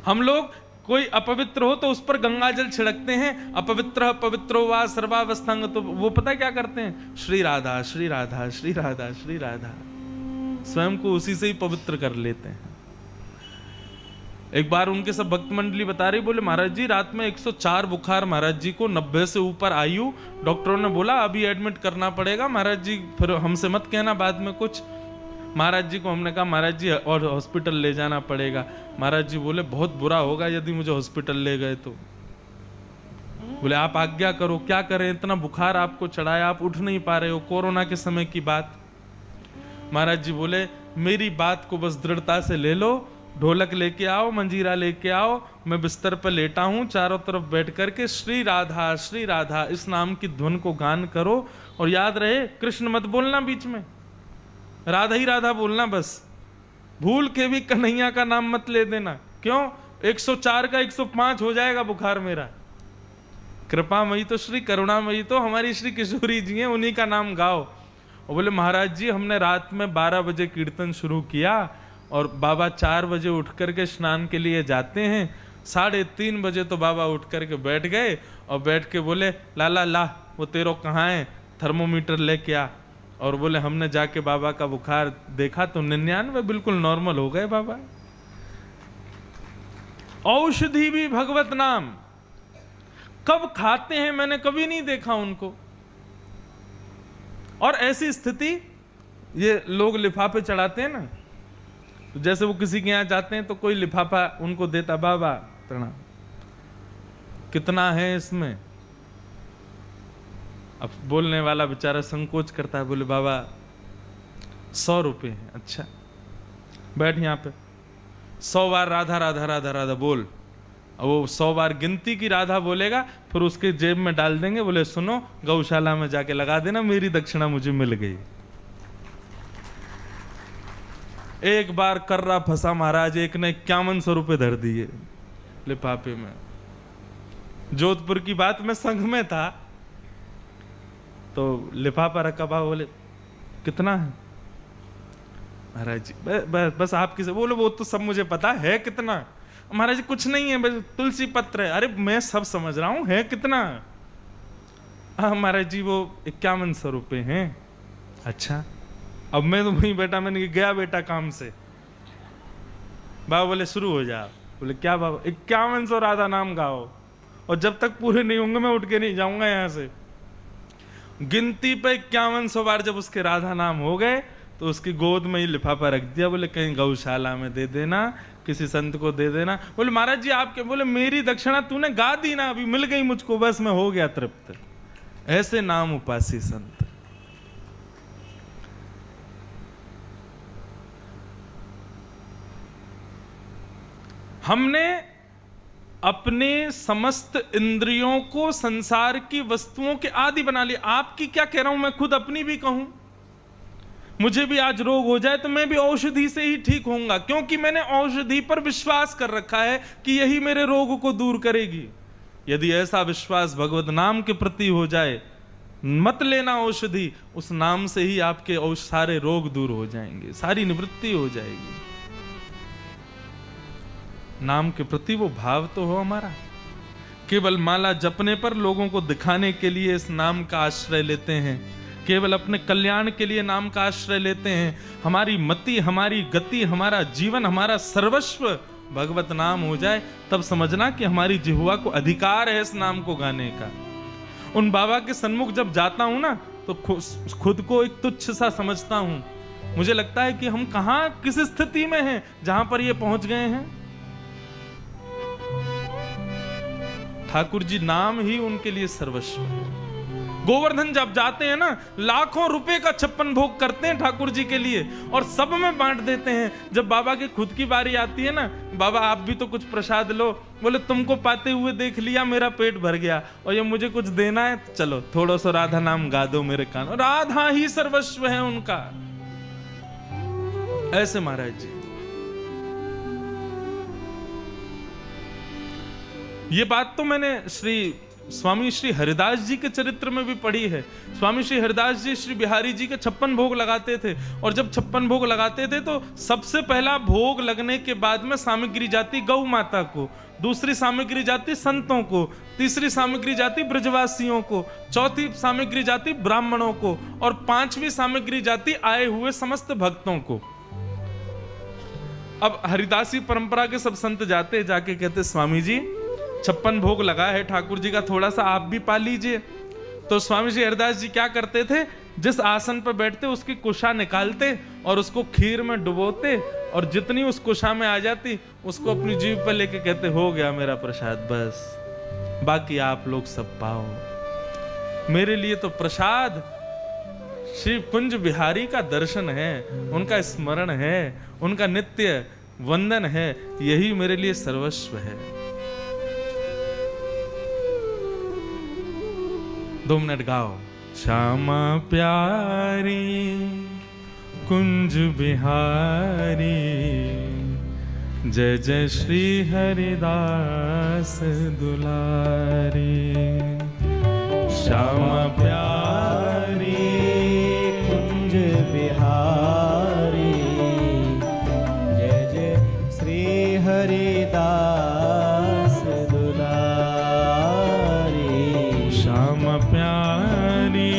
हम लोग कोई अपवित्र हो तो उस पर गंगा जल छिड़कते हैं, अपवित्र पवित्रो वा सर्वावस्थांग, तो वो पता है क्या करते हैं, श्री राधा श्री राधा श्री राधा श्री राधा, स्वयं को उसी से ही पवित्र कर लेते हैं। एक बार उनके सब भक्त मंडली बता रही, बोले महाराज जी रात में 104 बुखार महाराज जी को, 90 से ऊपर आयु, डॉक्टरों ने बोला अभी एडमिट करना पड़ेगा महाराज जी, फिर हमसे मत कहना बाद में कुछ। महाराज जी को हमने कहा महाराज जी और हॉस्पिटल ले जाना पड़ेगा। महाराज जी बोले बहुत बुरा होगा यदि मुझे हॉस्पिटल ले गए तो। बोले आप आज्ञा करो, क्या करें, इतना बुखार आपको चढ़ाया, आप उठ नहीं पा रहे हो, कोरोना के समय की बात। महाराज जी बोले मेरी बात को बस दृढ़ता से ले लो, ढोलक लेके आओ, मंजीरा लेके आओ, मैं बिस्तर पर लेटा हूं, चारों तरफ बैठ करके श्री राधा इस नाम की धुन को गान करो, और याद रहे कृष्ण मत बोलना बीच में, राधा ही राधा बोलना बस, भूल के भी कन्हैया का नाम मत ले देना। क्यों, 104 का 105 हो जाएगा बुखार मेरा। कृपामयी तो श्री करुणामयी तो हमारी श्री किशोरी जी हैं, उन्हीं का नाम गाओ। और बोले महाराज जी हमने रात में 12 बजे कीर्तन शुरू किया और बाबा 4 बजे उठ करके स्नान के लिए जाते हैं, 3:30 बजे तो बाबा उठ करके बैठ गए, और बैठ के बोले लाला ला वो तेरो कहाँ है, थर्मोमीटर लेके आ। और बोले हमने जाके बाबा का बुखार देखा तो 99, बिल्कुल नॉर्मल हो गए बाबा। औषधि भी भगवत नाम, कब खाते हैं मैंने कभी नहीं देखा उनको। और ऐसी स्थिति, ये लोग लिफाफे चढ़ाते हैं ना, तो जैसे वो किसी के यहां जाते हैं तो कोई लिफाफा उनको देता, बाबा प्रणाम, कितना है इसमें। अब बोलने वाला बेचारा संकोच करता है, बोले बाबा 100 रुपये हैं। अच्छा बैठ यहाँ पे, 100 बार राधा राधा राधा राधा बोल। अब वो 100 बार गिनती की राधा बोलेगा, फिर उसके जेब में डाल देंगे, बोले सुनो गौशाला में जाके लगा देना, मेरी दक्षिणा मुझे मिल गई। एक बार कर्रा फंसा महाराज, एक ने 5100 रुपये धर दिए लिफाफे में। जोधपुर की बात, में संघ में था तो लिफाफा रखा, बाबा बोले कितना है महाराज जी, बस आपकी से। बोले वो तो सब मुझे पता है कितना। महाराज जी कुछ नहीं है, बस तुलसी पत्र है। अरे मैं सब समझ रहा हूं, है कितना। महाराज जी वो 5100 रुपये हैं। अच्छा अब मैं तो वहीं बैठा, मैंने गया बेटा काम से। बाबा बोले शुरू हो जा। बोले क्या बाबा, 5100 राधा नाम गाओ, और जब तक पूरे नहीं होंगे मैं उठ के नहीं जाऊंगा यहां से। गिनती पे 5100 बार जब उसके राधा नाम हो गए तो उसकी गोद में ही लिफाफा रख दिया। बोले कहीं गौशाला में दे देना, किसी संत को दे देना। बोले महाराज जी आपके, बोले मेरी दक्षिणा तूने गा दी ना, अभी मिल गई मुझको, बस मैं हो गया तृप्त। ऐसे नाम उपासी संत। हमने अपने समस्त इंद्रियों को संसार की वस्तुओं के आदि बना लिया। आपकी क्या कह रहा हूं, मैं खुद अपनी भी कहूं। मुझे भी आज रोग हो जाए तो मैं भी औषधि से ही ठीक होऊंगा, क्योंकि मैंने औषधि पर विश्वास कर रखा है कि यही मेरे रोग को दूर करेगी। यदि ऐसा विश्वास भगवत नाम के प्रति हो जाए, मत लेना औषधि, उस नाम से ही आपके सारे रोग दूर हो जाएंगे, सारी निवृत्ति हो जाएगी। नाम के प्रति वो भाव तो हो हमारा। केवल माला जपने पर लोगों को दिखाने के लिए इस नाम का आश्रय लेते हैं, केवल अपने कल्याण के लिए नाम का आश्रय लेते हैं। हमारी मति, हमारी गति, हमारा जीवन, हमारा सर्वस्व भगवत नाम हो जाए, तब समझना कि हमारी जिह्वा को अधिकार है इस नाम को गाने का। उन बाबा के सन्मुख जब जाता हूं ना, तो खुद को एक तुच्छ सा समझता हूं। मुझे लगता है कि हम कहां, किस स्थिति में हैं जहां पर ये पहुंच गए हैं। ठाकुर जी नाम ही उनके लिए सर्वस्व है। गोवर्धन जब जाते हैं ना, लाखों रुपए का 56 भोग करते हैं ठाकुर जी के लिए और सब में बांट देते हैं। जब बाबा की खुद की बारी आती है ना, बाबा आप भी तो कुछ प्रसाद लो, बोले तुमको पाते हुए देख लिया, मेरा पेट भर गया और ये मुझे कुछ देना है, चलो थोड़ा सा राधा नाम गा दो मेरे कान। राधा ही सर्वस्व है उनका। ऐसे महाराज जी, ये बात तो मैंने स्वामी श्री हरिदास जी के चरित्र में भी पढ़ी है। स्वामी श्री हरिदास जी श्री बिहारी जी के 56 भोग लगाते थे, और जब 56 भोग लगाते थे तो सबसे पहला भोग लगने के बाद में सामग्री जाती गौ माता को, दूसरी सामग्री जाती संतों को, तीसरी सामग्री जाती ब्रजवासियों को, चौथी सामग्री जाती ब्राह्मणों को, और पांचवी सामग्री जाती आए हुए समस्त भक्तों को। अब हरिदासी परंपरा के सब संत जाते, जाके कहते स्वामी जी 56 भोग लगा है ठाकुर जी का, थोड़ा सा आप भी पा लीजिए। तो स्वामी जी हरिदास जी क्या करते थे, जिस आसन पर बैठते उसकी कुशा निकालते और उसको खीर में डुबोते, और जितनी उस कुशा में आ जाती उसको अपनी जीभ पर लेके कहते हो गया मेरा प्रसाद, बस बाकी आप लोग सब पाओ। मेरे लिए तो प्रसाद श्री कुंज बिहारी का दर्शन है, उनका स्मरण है, उनका नित्य वंदन है, यही मेरे लिए सर्वस्व है। 2 मिनट गाओ। श्यामा प्यारी कुंज बिहारी, जय जय श्री हरिदास दुलारी। श्यामा प्यारी
कुंज बिहारी, जय जय श्री हरिदास दुलारी।
श्यामा प्यारी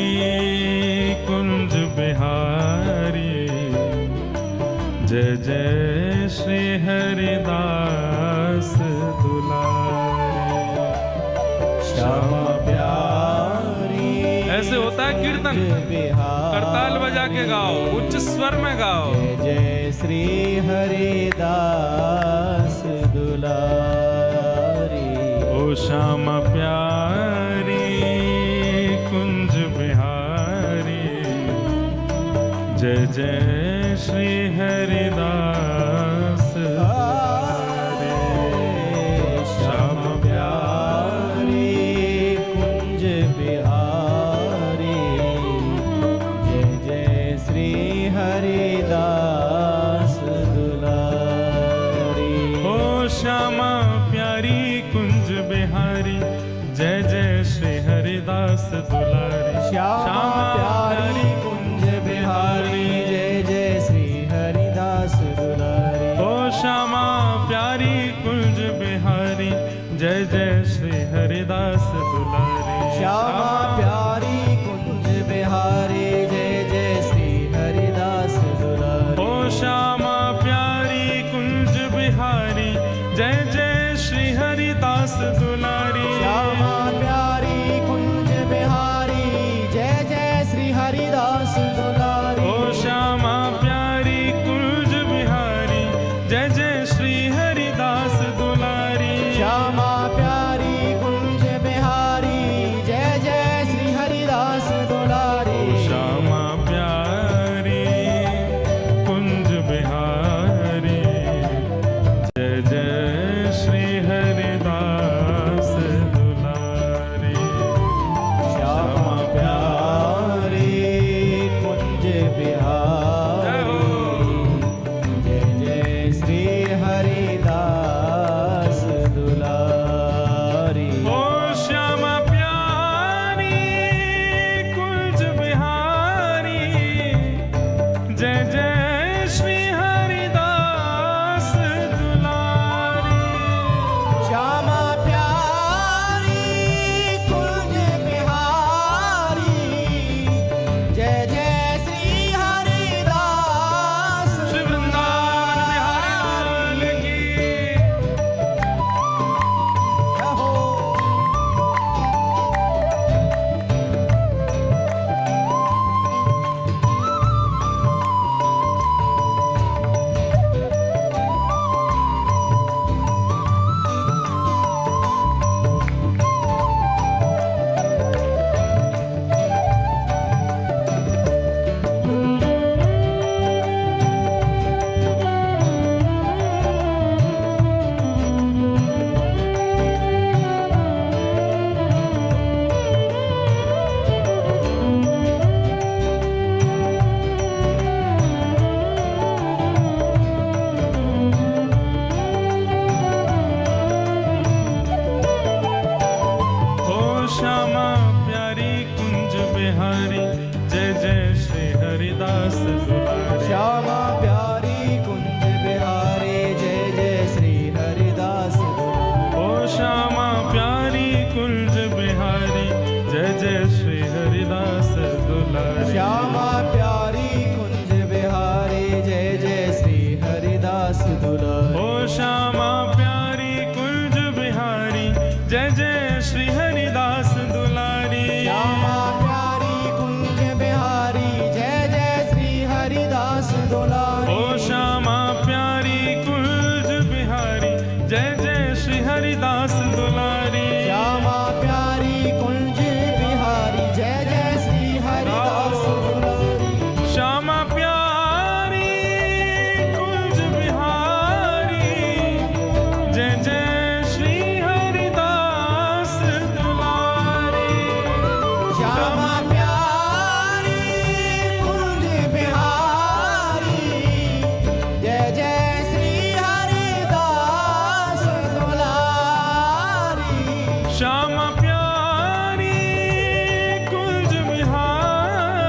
कुंज बिहारी, जय जय श्री हरिदास दुलारी।
श्यामा प्यारी
ऐसे होता है कीर्तन, करताल बजा के गाओ, उच्च स्वर में गाओ।
जय जय श्री हरिदास दुलारी।
ओ श्यामा प्यारी कुंज बिहारी, जय जय श्री हरिदास दुलारी।
श्यामा प्यारी कुंज बिहारी, जय जय श्री हरिदास दुलारी।
ओ श्यामा प्यारी कुंज बिहारी, जय जय श्री हरिदास दुलारी।
श्यामा प्यारी कुंज बिहारी, जय जय श्री हरिदास दुलारी।
ओ श्यामा प्यारी कुंज बिहारी, जय जय श्री हरिदास दुलारी।
श्यामा प्यारी कुंज बिहारी, जय जय श्री हरिदास दुलारी।
ओ श्यामा प्यारी कुंज बिहारी, जय जय श्री हरिदास दुलारी।
श्यामा प्यारी कुंज बिहारी, जय जय श्री दुलारी।
ओ श्यामा प्यारी कुंज बिहारी जय जय श्री हरिदास दुलारी।
श्यामा प्यारी कुंज बिहारी जय जय श्री हरिदास दुलारी।
ओ श्यामा प्यारी कुंज बिहारी जय जय श्री हरिदास दुलारी।
श्यामा प्यारी कुंज बिहारी जय जय श्री हरिदास दुलारी।
श्यामा प्यारी कुंज बिहारी जय जय श्री हरिदास दुलारी।
श्यामा प्यारी कुंज बिहारी जय जय श्री हरिदास दुलारी।
श्यामा प्यारी कुंज बिहारी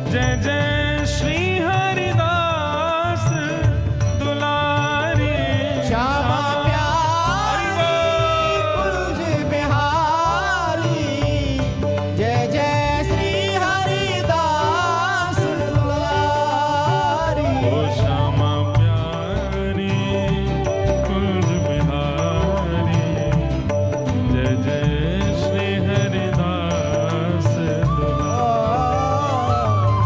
जय जय श्री हरिदास दुलारी।
श्यामा प्यारी कुंज बिहारी जय जय श्री हरिदास दुलारी।
ओ श्यामा प्यारी कुंज बिहारी जय जय श्री हरिदास दुलारी।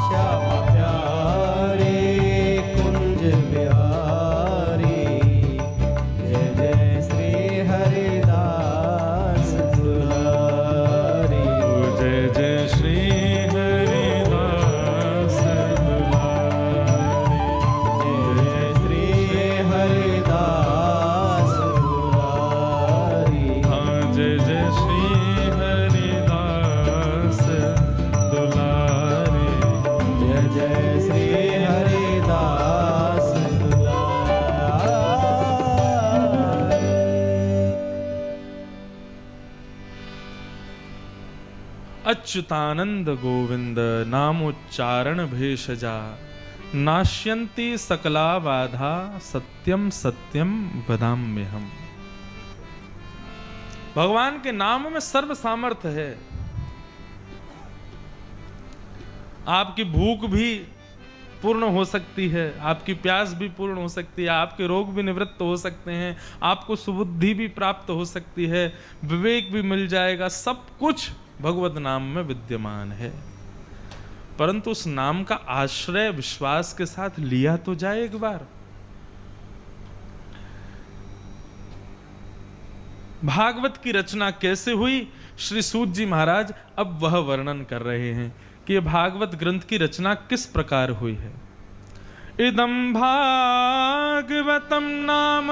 श्यामा प्यारी कुंज बिहारी जय जय श्री हरिदास दुलारी।
जय जय श्री हरिदास दुलारी।
जय जय श्री हरिदास दुलारी।
हाँ जय जय श्री हरिदास दुलारी।
जय जय श्री हरिदास दुलारी।
अच्युतानंद गोविंद नामोच्चारण भेषजा नाश्यन्ति सकला बाधा सत्यम सत्यम वदाम्यहम्। भगवान के नाम में सर्व सामर्थ्य है। आपकी भूख भी पूर्ण हो सकती है, आपकी प्यास भी पूर्ण हो सकती है, आपके रोग भी निवृत्त हो सकते हैं, आपको सुबुद्धि भी प्राप्त हो सकती है, विवेक भी मिल जाएगा। सब कुछ भगवत नाम में विद्यमान है, परंतु उस नाम का आश्रय विश्वास के साथ लिया तो जाए एक बार। भागवत की रचना कैसे हुई, श्री सूत जी महाराज अब वह वर्णन कर रहे हैं कि ये भागवत ग्रंथ की रचना किस प्रकार हुई है। इदं भागवतम नाम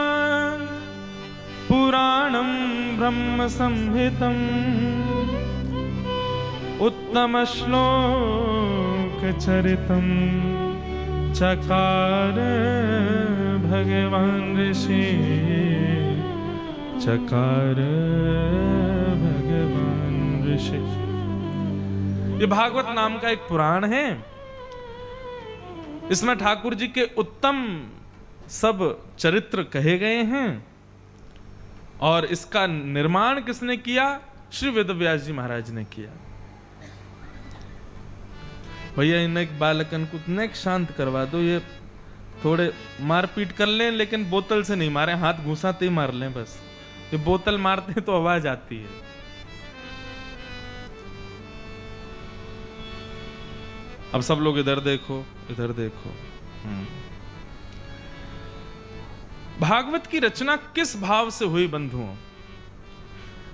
पुराणं ब्रह्म संहितम् उत्तम श्लोक चरितम् चकार भगवान ऋषि चकार भगवान ऋषि। ये भागवत नाम का एक पुराण है। इसमें ठाकुर जी के उत्तम सब चरित्र कहे गए हैं और इसका निर्माण किसने किया? श्री वेदव्यास जी महाराज ने किया। भैया इन एक बालकन को इतने शांत करवा दो, ये थोड़े मारपीट कर लें लेकिन बोतल से नहीं मारे, हाथ घुसाते ही मार लें बस। ये बोतल मारते हैं तो आवाज आती है। अब सब लोग इधर देखो, इधर देखो। भागवत की रचना किस भाव से हुई बंधुओं?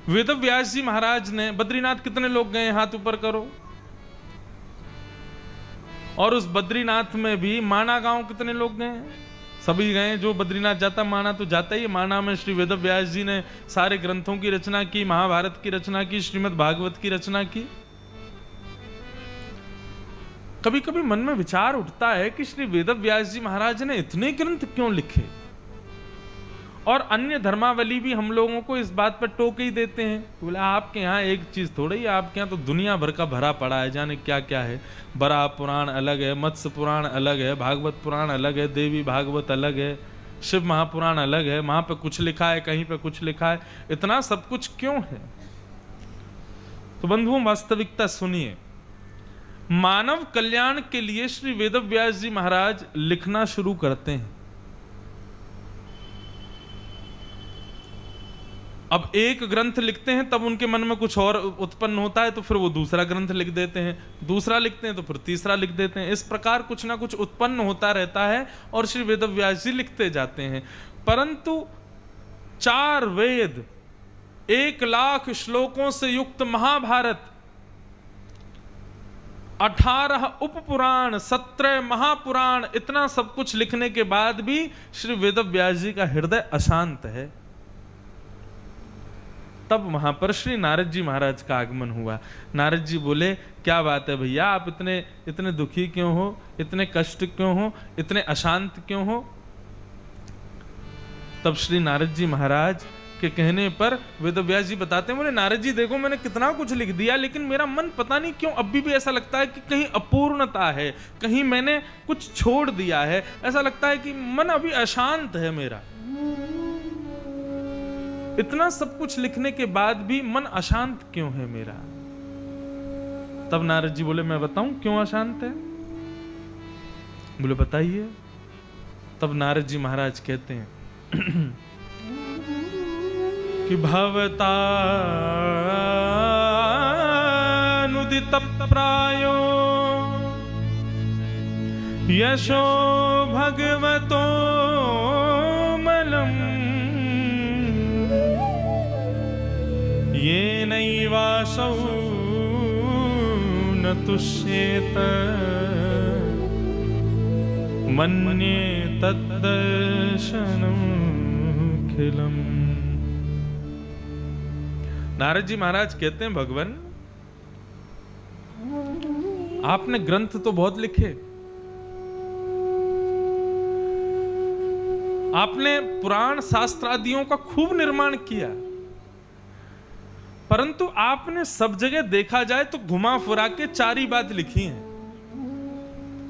वेदव्यास जी महाराज ने बद्रीनाथ कितने लोग गए? हाथ ऊपर करो। और उस बद्रीनाथ में भी माना गांव कितने लोग गए? सभी गए। जो बद्रीनाथ जाता माना तो जाता ही। माना में श्री वेदव्यास जी ने सारे ग्रंथों की रचना की, महाभारत की रचना की, श्रीमद् भागवत की रचना की। कभी कभी मन में विचार उठता है कि श्री वेदव्यास जी महाराज ने इतने ग्रंथ क्यों लिखे? और अन्य धर्मावली भी हम लोगों को इस बात पर टोक ही देते हैं। बोले आपके यहाँ एक चीज थोड़ी है, आपके यहाँ तो दुनिया भर का भरा पड़ा है, जाने क्या क्या है। बराह पुराण अलग है, मत्स्य पुराण अलग है, भागवत पुराण अलग है, देवी भागवत अलग है, शिव महापुराण अलग है। वहां पे कुछ लिखा है, कहीं पे कुछ लिखा है। इतना सब कुछ क्यों है? तो बंधुओं वास्तविकता सुनिए। मानव कल्याण के लिए श्री वेदव्यास जी महाराज लिखना शुरू करते हैं। अब एक ग्रंथ लिखते हैं तब उनके मन में कुछ और उत्पन्न होता है, तो फिर वो दूसरा ग्रंथ लिख देते हैं, दूसरा लिखते हैं तो फिर तीसरा लिख देते हैं। इस प्रकार कुछ ना कुछ उत्पन्न होता रहता है और श्री वेदव्यास जी लिखते जाते हैं। परंतु 4 वेद, 1,00,000 श्लोकों से युक्त महाभारत, 18 उपपुराण, 17 महापुराण, इतना सब कुछ लिखने के बाद भी श्री वेदव्यास जी का हृदय अशांत है। तब वहां पर श्री नारद जी महाराज का आगमन हुआ। नारद जी बोले, क्या बात है भैया, आप इतने दुखी क्यों हो, इतने कष्ट क्यों हो, इतने अशांत क्यों हो? तब श्री नारद जी महाराज के कहने पर वेदव्यास जी बताते हैं, बोले नारद जी देखो, मैंने कितना कुछ लिख दिया, लेकिन मेरा मन पता नहीं क्यों अभी भी ऐसा लगता है कि कहीं अपूर्णता है, कहीं मैंने कुछ छोड़ दिया है। ऐसा लगता है कि मन अभी अशांत है मेरा। इतना सब कुछ लिखने के बाद भी मन अशांत क्यों है मेरा? तब नारद जी बोले, मैं बताऊं क्यों अशांत है? बोले बताइए। तब नारद जी महाराज कहते हैं कि भवता नुदित प्रायो यशो भगवतो मलम् ये नैवासौ न तुष्येत मन्ये तद्दर्शनम् खिलम्। नारद जी महाराज कहते हैं, भगवान आपने ग्रंथ तो बहुत लिखे, आपने पुराण शास्त्रादियों का खूब निर्माण किया, परंतु आपने सब जगह देखा जाए तो घुमा फिरा के 4 ही बात लिखी है।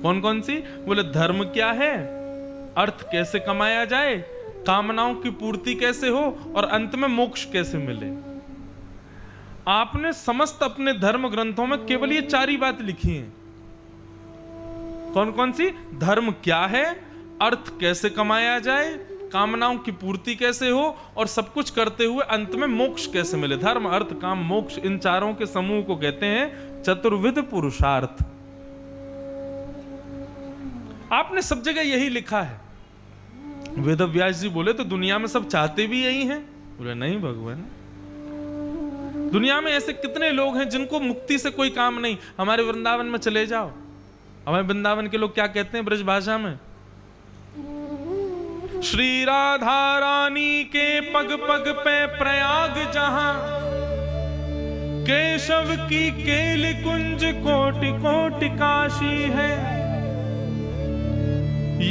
कौन कौन सी? बोले धर्म क्या है, अर्थ कैसे कमाया जाए, कामनाओं की पूर्ति कैसे हो और अंत में मोक्ष कैसे मिले। आपने समस्त अपने धर्म ग्रंथों में केवल ये 4 ही बात लिखी हैं। कौन कौन सी? धर्म क्या है, अर्थ कैसे कमाया जाए, कामनाओं की पूर्ति कैसे हो और सब कुछ करते हुए अंत में मोक्ष कैसे मिले। धर्म, अर्थ, काम, मोक्ष, इन चारों के समूह को कहते हैं चतुर्विध पुरुषार्थ। आपने सब जगह यही लिखा है। वेदव्यास जी बोले, तो दुनिया में सब चाहते भी यही हैं? बोले नहीं भगवान, दुनिया में ऐसे कितने लोग हैं जिनको मुक्ति से कोई काम नहीं। हमारे वृंदावन में चले जाओ, हमारे वृंदावन के लोग क्या कहते हैं ब्रज भाषा में? श्री राधा रानी के पग पग पे प्रयाग जहां, केशव की केल कुंज कोटि कोटि काशी है।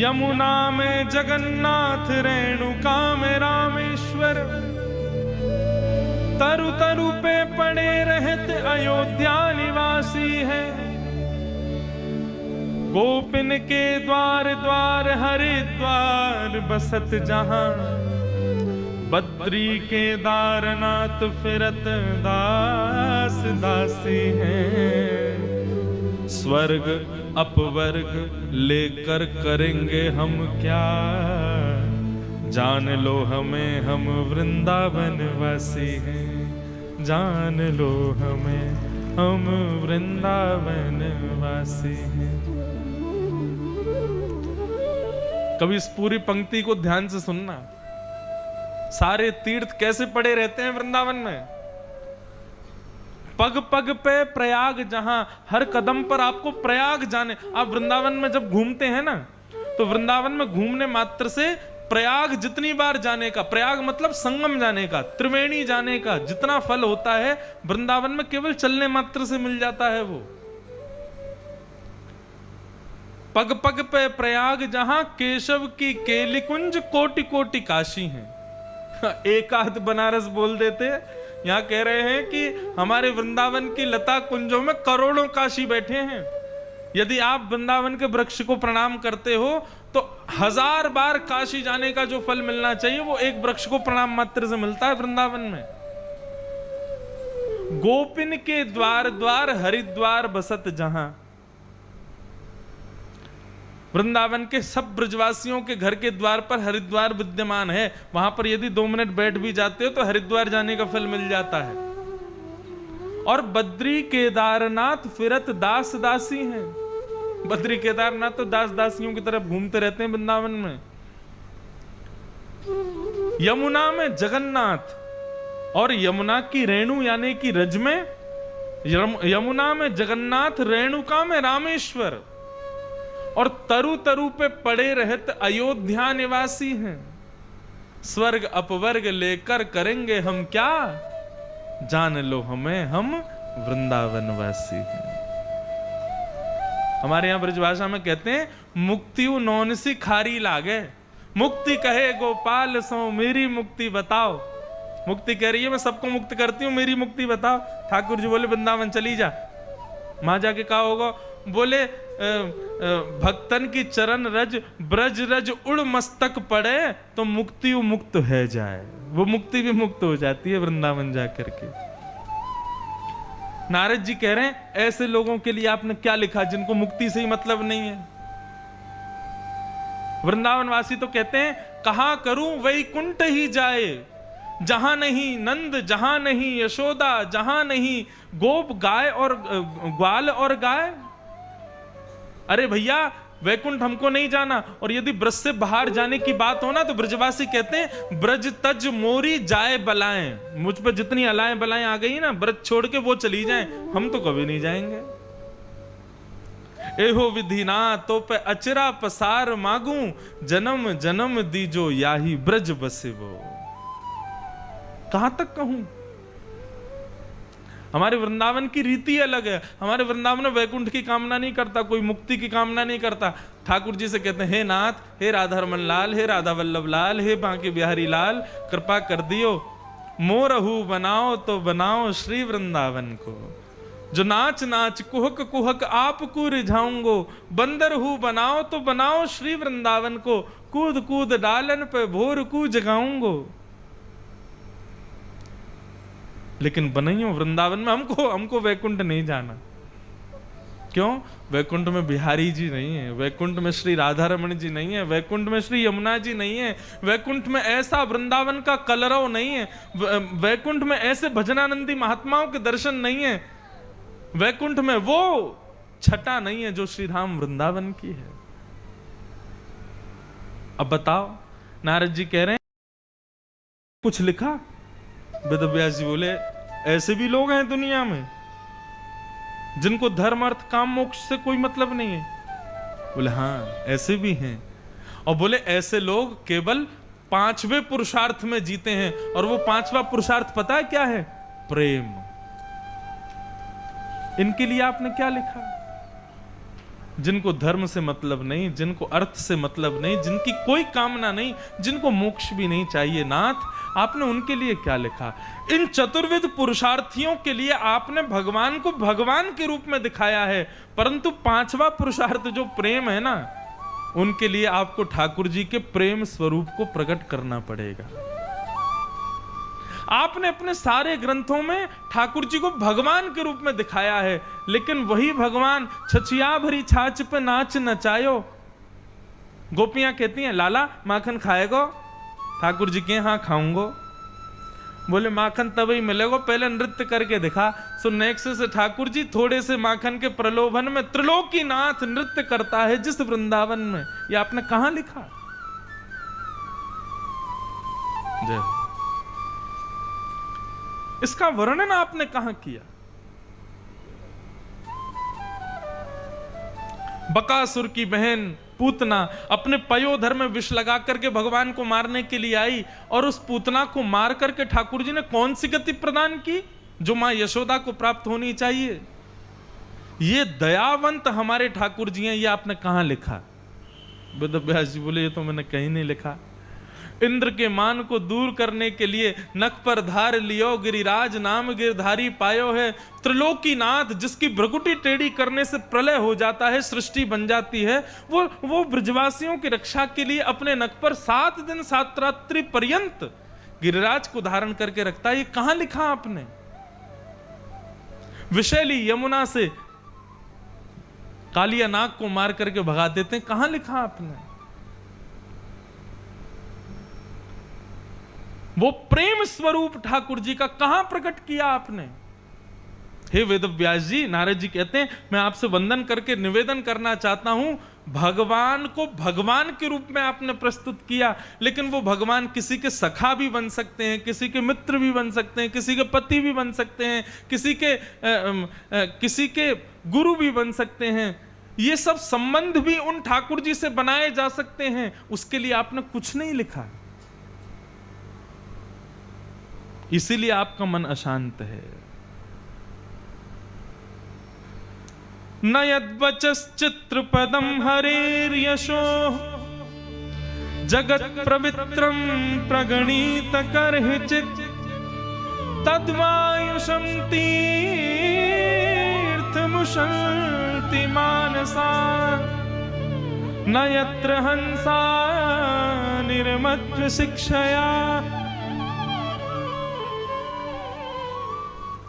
यमुना में जगन्नाथ, रेणुका में रामेश्वर, तरु तरु पे पड़े रहते अयोध्या निवासी है। गोपिन के द्वार द्वार हरिद्वार बसत जहां, बद्री केदारनाथ फिरत दास दासी हैं। स्वर्ग अपवर्ग लेकर करेंगे हम क्या, जान लो हमें हम वृंदावन वासी हैं। जान लो हमें हम वृंदावन वासी हैं। कभी इस पूरी पंक्ति को ध्यान से सुनना। सारे तीर्थ कैसे पड़े रहते हैं वृंदावन में? पग पग पे प्रयाग जहां, हर कदम पर आपको प्रयाग जाने। आप वृंदावन में जब घूमते हैं ना, तो वृंदावन में घूमने मात्र से प्रयाग जितनी बार जाने का, प्रयाग मतलब संगम जाने का, त्रिवेणी जाने का जितना फल होता है, वृंदावन में केवल चलने मात्र से मिल जाता है। वो पग पग पे प्रयाग जहां, केशव की केली कुंज कोटि कोटि काशी हैं। एक आध बनारस बोल देते, यहां कह रहे हैं कि हमारे वृंदावन की लता कुंजों में करोड़ों काशी बैठे हैं। यदि आप वृंदावन के वृक्ष को प्रणाम करते हो तो 1000 बार काशी जाने का जो फल मिलना चाहिए वो एक वृक्ष को प्रणाम मात्र से मिलता है वृंदावन में। गोपिन के द्वार द्वार हरिद्वार बसत जहां, वृंदावन के सब ब्रजवासियों के घर के द्वार पर हरिद्वार विद्यमान है। वहां पर यदि 2 मिनट बैठ भी जाते हो तो हरिद्वार जाने का फल मिल जाता है। और बद्री केदारनाथ फिरत दास दासी हैं। बद्री केदारनाथ तो दास दासियों की तरफ घूमते रहते हैं वृंदावन में। यमुना में जगन्नाथ और यमुना की रेणु यानी कि रज में, यमुना में जगन्नाथ, रेणुका में रामेश्वर, और तरु तरु पे पड़े रहत अयोध्या निवासी हैं। स्वर्ग अपवर्ग लेकर करेंगे हम क्या, जान लो हमें हम वृंदावन वासी हैं। हमारे यहां ब्रजभाषा में कहते हैं मुक्तियु नौनसी खारी लागे, मुक्ति कहे गोपाल सो मेरी मुक्ति बताओ। मुक्ति कह रही है मैं सबको मुक्त करती हूं, मेरी मुक्ति बताओ। ठाकुर जी बोले वृंदावन चली जा। वहां जाके कहा होगा, बोले भक्तन की चरण रज ब्रज रज उड़ मस्तक पड़े तो मुक्ति मुक्त है जाए। वो मुक्ति भी मुक्त हो जाती है वृंदावन जाकर के। नारद जी कह रहे हैं ऐसे लोगों के लिए आपने क्या लिखा जिनको मुक्ति से ही मतलब नहीं है। वृंदावन वासी तो कहते हैं कहां करूं वैकुंठ ही जाए, जहां नहीं नंद, जहां नहीं यशोदा, जहां नहीं गोप गाय और ग्वाल और गाय। अरे भैया वैकुंठ हमको नहीं जाना। और यदि ब्रज से बाहर जाने की बात हो ना तो ब्रजवासी कहते हैं ब्रज तज मोरी जाए बलाएं। मुझ पर जितनी अलाएं बलाएं आ गई ना, ब्रज छोड़ के वो चली जाएं, हम तो कभी नहीं जाएंगे। एहो विधिना तो पे अचरा पसार मागू, जन्म जन्म दीजो याही ब्रज बसे वो। कहां तक कहूं, हमारे वृंदावन की रीति अलग है। हमारे वृंदावन में वैकुंठ की कामना नहीं करता, कोई मुक्ति की कामना नहीं करता। ठाकुर जी से कहते हैं हे नाथ, हे राधा रमन लाल, हे राधा वल्लभ लाल, हे बांके बिहारी लाल, कृपा कर दियो मोरहू बनाओ तो बनाओ श्री वृंदावन को। जो नाच नाच कुहक कुहक आपको रिझाऊंगो, बंदर हूं बनाओ तो बनाओ श्री वृंदावन को। कूद कूद डालन पे भोर को जगाऊंगो। लेकिन बनइयो वृंदावन में हमको वैकुंठ नहीं जाना। क्यों? वैकुंठ में बिहारी जी नहीं है, वैकुंठ में श्री राधा रमन जी नहीं है, वैकुंठ में श्री यमुना जी नहीं है, वैकुंठ में ऐसा वृंदावन का कलरव नहीं है, वैकुंठ में ऐसे भजनानंदी महात्माओं के दर्शन नहीं है, वैकुंठ में वो छटा नहीं है जो श्री धाम वृंदावन की है। अब बताओ, नारद जी कह रहे हैं कुछ लिखा? वेद व्यास जी बोले ऐसे भी लोग हैं दुनिया में जिनको धर्म अर्थ काम मोक्ष से कोई मतलब नहीं है। बोले हाँ ऐसे भी हैं। और बोले ऐसे लोग केवल 5वें पुरुषार्थ में जीते हैं, और वो 5वां पुरुषार्थ पता है क्या है? प्रेम। इनके लिए आपने क्या लिखा? जिनको धर्म से मतलब नहीं, जिनको अर्थ से मतलब नहीं, जिनकी कोई कामना नहीं, जिनको मोक्ष भी नहीं चाहिए, नाथ आपने उनके लिए क्या लिखा? इन चतुर्विध पुरुषार्थियों के लिए आपने भगवान को भगवान के रूप में दिखाया है, परंतु 5वां पुरुषार्थ जो प्रेम है ना, उनके लिए आपको ठाकुर जी के प्रेम स्वरूप को प्रकट करना पड़ेगा। आपने अपने सारे ग्रंथों में ठाकुर जी को भगवान के रूप में दिखाया है, लेकिन वही भगवान छछिया भरी छाछ पे नाच नचायो। गोपियां कहती हैं लाला माखन खाएगो? ठाकुर जी के हाँ खाऊंगो। बोले माखन तभी मिलेगो, पहले नृत्य करके दिखा। सो नेक्स्ट से ठाकुर जी थोड़े से माखन के प्रलोभन में त्रिलोकीनाथ नृत्य करता है जिस वृंदावन में। ये आपने कहां लिखा? जय। इसका वर्णन आपने कहां किया? बकासुर की बहन पूतना अपने पयोधर में विष लगा करके भगवान को मारने के लिए आई, और उस पूतना को मार करके ठाकुर जी ने कौन सी गति प्रदान की जो मां यशोदा को प्राप्त होनी चाहिए? ये दयावंत हमारे ठाकुर जी हैं। ये आपने कहां लिखा? वेद व्यास जी बोले ये तो मैंने कहीं नहीं लिखा। इंद्र के मान को दूर करने के लिए नख पर धार लियो, गिरिराज नाम गिरधारी पायो है। त्रिलोकीनाथ जिसकी भ्रकुटी टेढ़ी करने से प्रलय हो जाता है, सृष्टि बन जाती है, वो ब्रजवासियों की रक्षा के लिए अपने नख पर 7 दिन 7 रात्रि पर्यंत गिरिराज को धारण करके रखता है। ये कहां लिखा आपने? विशैली यमुना से कालिया नाग को मार करके भगा देते हैं। कहां लिखा आपने? वो प्रेम स्वरूप ठाकुर जी का कहां प्रकट किया आपने? हे वेदव्यास जी, नारद जी कहते हैं मैं आपसे वंदन करके निवेदन करना चाहता हूं, भगवान को भगवान के रूप में आपने प्रस्तुत किया, लेकिन वो भगवान किसी के सखा भी बन सकते हैं, किसी के मित्र भी बन सकते हैं, किसी के पति भी बन सकते हैं, किसी के गुरु भी बन सकते हैं। ये सब संबंध भी उन ठाकुर जी से बनाए जा सकते हैं। उसके लिए आपने कुछ नहीं लिखा, इसीलिए आपका मन अशांत है। न यद्वचश्चित्रपदं हरेर्यशो जगत् पवित्रं प्रगणित करहिचित् तद्वायुषं तीर्थमुशन्ति मानसा न यत्र हंसा निर्मत्व शिक्षया।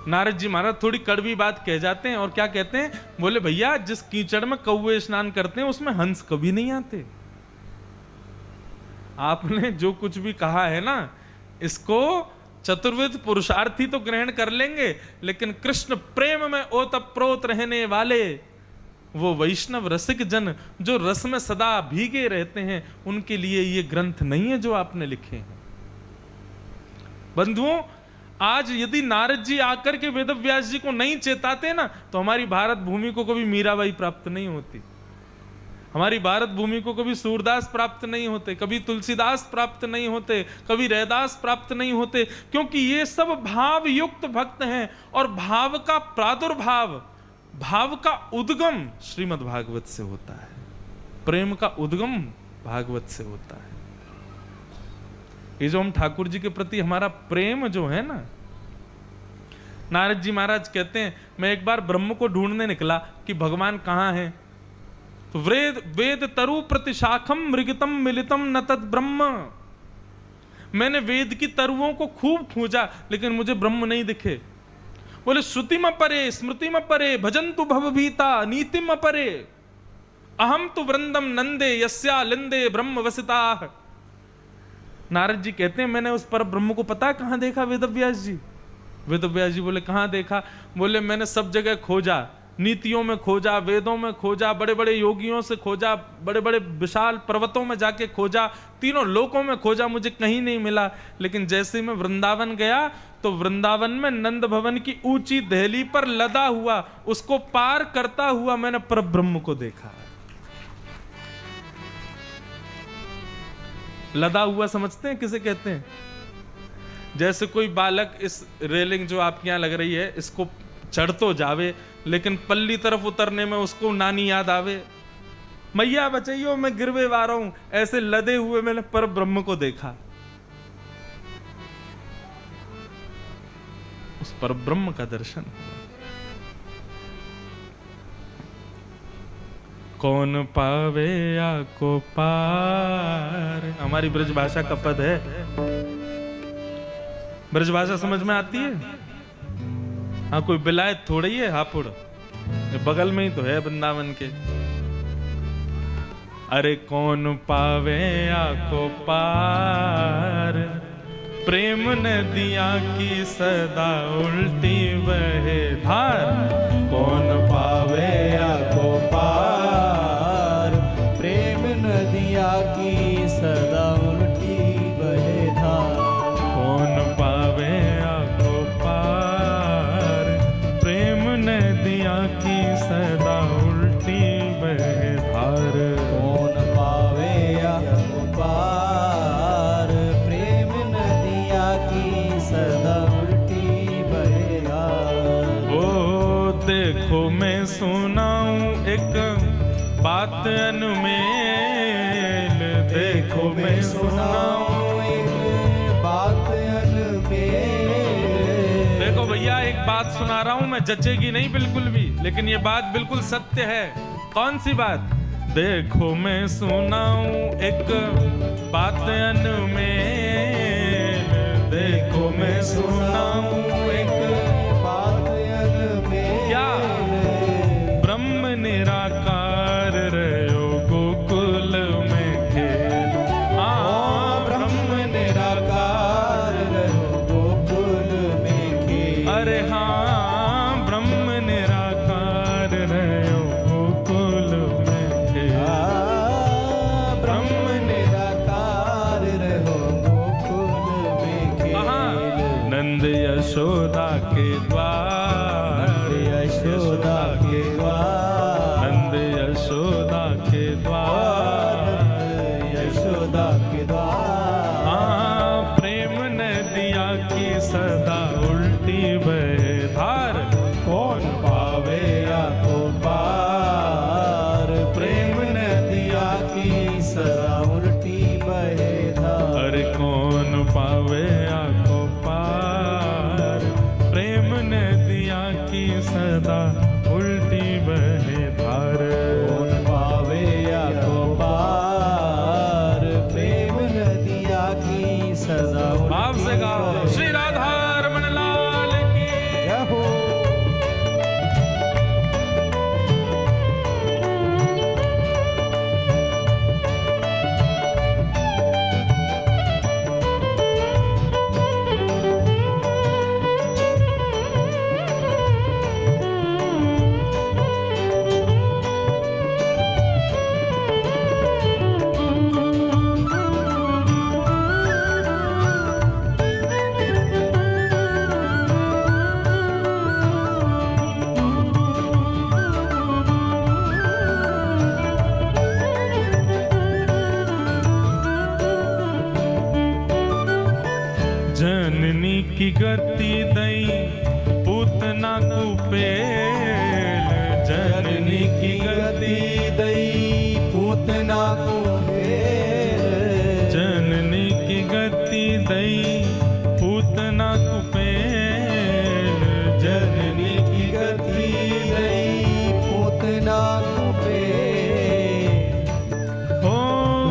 नारद जी महाराज थोड़ी कड़वी बात कह जाते हैं और क्या कहते हैं? बोले भैया, जिस कीचड़ में कौवे स्नान करते हैं उसमें हंस कभी नहीं आते। आपने जो कुछ भी कहा है ना, इसको चतुर्विध पुरुषार्थी तो ग्रहण कर लेंगे, लेकिन कृष्ण प्रेम में ओतप्रोत रहने वाले वो वैष्णव रसिक जन जो रस में सदा भीगे रहते हैं, उनके लिए ये ग्रंथ नहीं है जो आपने लिखे हैं। बंधुओं, आज यदि नारद जी आकर के वेदव्यास जी को नहीं चेताते ना, तो हमारी भारत भूमि को कभी मीराबाई प्राप्त नहीं होती, हमारी भारत भूमि को कभी सूरदास प्राप्त नहीं होते, कभी तुलसीदास प्राप्त नहीं होते, कभी रैदास प्राप्त नहीं होते, क्योंकि ये सब भाव युक्त भक्त हैं। और भाव का प्रादुर्भाव, भाव का उद्गम श्रीमद् भागवत से होता है, प्रेम का उद्गम भागवत से होता है। ये जो हम ठाकुर जी के प्रति हमारा प्रेम जो है ना, नारद जी महाराज कहते हैं मैं एक बार ब्रह्म को ढूंढने निकला कि भगवान कहाँ हैं, तो वेद तरु प्रतिशाखम मृगतम मिलितम न तद ब्रह्म। मैंने वेद की तरुओं को खूब खोजा, लेकिन मुझे ब्रह्म नहीं दिखे। बोले श्रुतिम परे स्मृतिम परे भजन्तु भवभीता नीतिम परे अहम तु वृंदम नंदे यस्या लिंदे ब्रह्म वसिता। नारद जी कहते हैं मैंने उस पर ब्रह्म को पता कहां देखा वेदव्यास जी? वेदव्यास जी बोले कहां देखा? बोले मैंने सब जगह खोजा, नीतियों में खोजा, वेदों में खोजा, बड़े बड़े योगियों से खोजा, बड़े बड़े विशाल पर्वतों में जाके खोजा, तीनों लोकों में खोजा, मुझे कहीं नहीं मिला। लेकिन जैसे मैं वृंदावन गया तो वृंदावन में नंद भवन की ऊंची दहली पर लदा हुआ, उसको पार करता हुआ मैंने परब्रह्म को देखा। लदा हुआ समझते हैं किसे कहते हैं? जैसे कोई बालक इस रेलिंग जो आपके यहां लग रही है इसको चढ़ तो जावे, लेकिन पल्ली तरफ उतरने में उसको नानी याद आवे, मैया बचाइयो मैं गिरवे वारा हूं। ऐसे लदे हुए मैंने पर ब्रह्म को देखा। उस पर ब्रह्म का दर्शन हुआ। कौन पावे या को पार, हमारी ब्रज भाषा का पद है। ब्रज भाषा समझ में आती है? हाँ, कोई बिलायत थोड़ी है हापुड़, बगल में ही तो है वृंदावन के। अरे कौन पावे या को पार, प्रेम नदिया की सदा उल्टी बहे धार।
कौन पावे या को पार, प्रेम नदिया की सदा उल्टी बहे धार।
कौन पावे या को पार, प्रेम नदिया की सदा उल्टी बहे धार।
कौन पावे या को पार, प्रेम नदिया की सदा उल्टी बहे धार।
ओ देखो मैं सुनाऊं एक बात अनमेल, देखो मैं सुनाऊं
एक बात अनमेल।
देखो भैया एक बात सुना रहा हूं मैं, जचेगी नहीं बिल्कुल भी, लेकिन ये बात बिल्कुल सत्य है। कौन सी बात? देखो मैं सुनाऊं एक बात अनमेल, देखो मैं सुनाऊं एक
बात अनमेल।
क्या? ब्रह्म निराकार यशोदा के द्वार,
नंद यशोदा के द्वार,
नंद यशोदा के द्वार,
नंद यशोदा के द्वार।
हाँ, प्रेम नदिया की सदा उल्टी बहे धार,
कौन पावे या को पार, प्रेम नदिया की सदा उल्टी बहे धार।
अरे कौन पावे आको पार, प्रेम नदिया की सदा उल्टी बहे धार।
कौन पावे या को पार, प्रेम नदिया की सदा उल्टी
आपसे गाओ
बहे
श्री राधा रमण लाल की।
जय हो।
जननी की गति दई पूतना कुपेल, जननी की गति
दई पूतना को भेल।
जननी की गति दई पूतना कुपेल,
जननी की गति दई पूतना को भेल।
हो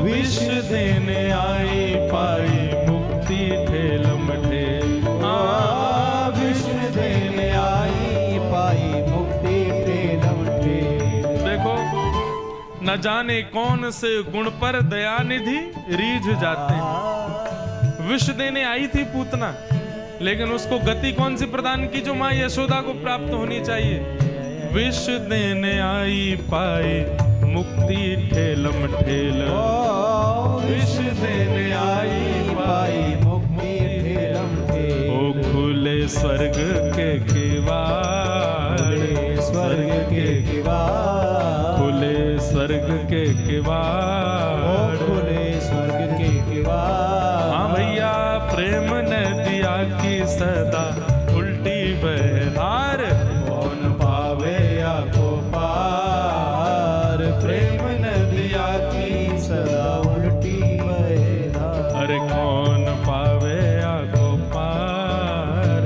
विष देने आई पाई मुक्ति ठेलम ठेल।
विष देने आई पाई मुक्ति ठेलम ठेल।
देखो न जाने कौन से गुण पर दयानिधि रीझ जाते हैं। विष देने आई थी पूतना, लेकिन उसको गति कौन सी प्रदान की जो माँ यशोदा को प्राप्त होनी चाहिए। विष देने आई पाई मुक्ति ठेलम ठेल।
विष देने आई पाई मुक्ति ठेलम ठेल।
ओ खुले स्वर्ग के किवाड़,
स्वर्ग के किवाड़।
खुले स्वर्ग के किवाड़,
खुले स्वर्ग के किवाड़।
हाँ भैया, प्रेम नदिया की सदा उल्टी बहे धार।
कौन पावे या को पार, प्रेम नदिया की सदा उल्टी बहे धार।
अरे कौन पावे आको पार,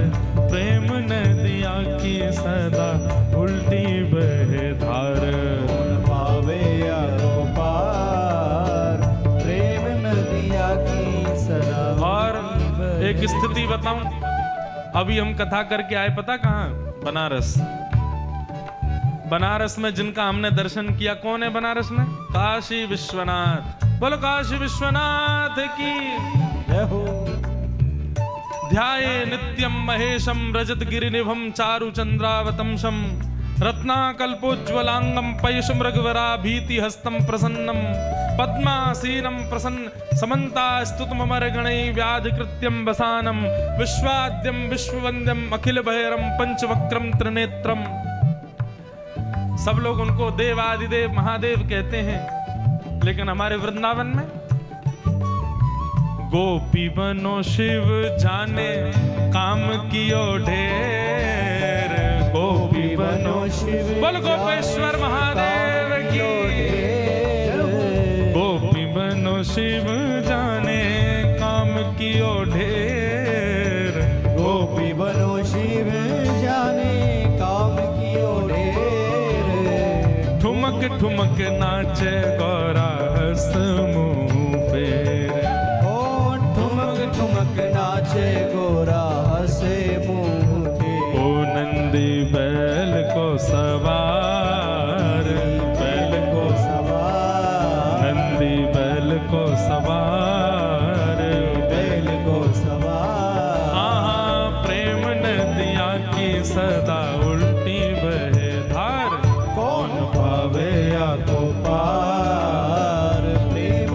प्रेम नदिया की सदा उल्टी बहे धार।
कौन पावे या को पार, प्रेम नदिया की सदा
और
उल्टी बहे
एक स्थिति बताऊं, अभी हम कथा करके आए पता कहां? बनारस। बनारस में जिनका हमने दर्शन किया, कौन है बनारस में? काशी विश्वनाथ। बोलो काशी विश्वनाथ की
जय हो।
ध्याये नित्यं महेशं रजत गिरिनिभं चारु चंद्रावतंसं रत्नाकल्पोज्ज्वलांगं पयशं रघुवराभीति हस्तं प्रसन्नं पद्मासीनं प्रसन्न समन्तास्तुतममरगणै व्याधिकृत्यं वसानं विश्वाद्यं विश्ववन्द्यं अखिल भैरं पंचवक्रं त्रिनेत्रं। सब लोग उनको देवादिदेव महादेव कहते हैं, लेकिन हमारे वृंदावन में गोपी बनो शिव जाने काम कियो ढेर। गोपी बनो
शिव
बोल गोपेश्वर महादेव की। गोपी बनो शिव जाने काम कियो ढेर।
गोपी बनो शिव जाने काम कियो ढेर।
ठुमक ठुमक नाचे गौरा हंस मुंह फेर।
ओ ठुमक ठुमक नाचे गोरा हंसे मुंह पे।
ओ नंदी बैल को सवार, बैल को
सवार।
नंदी बैल को सवार,
बैल को सवार।
आहा प्रेम नदिया की सदा उल्टी बहे धार।
कौन पावे या को पार, प्रेम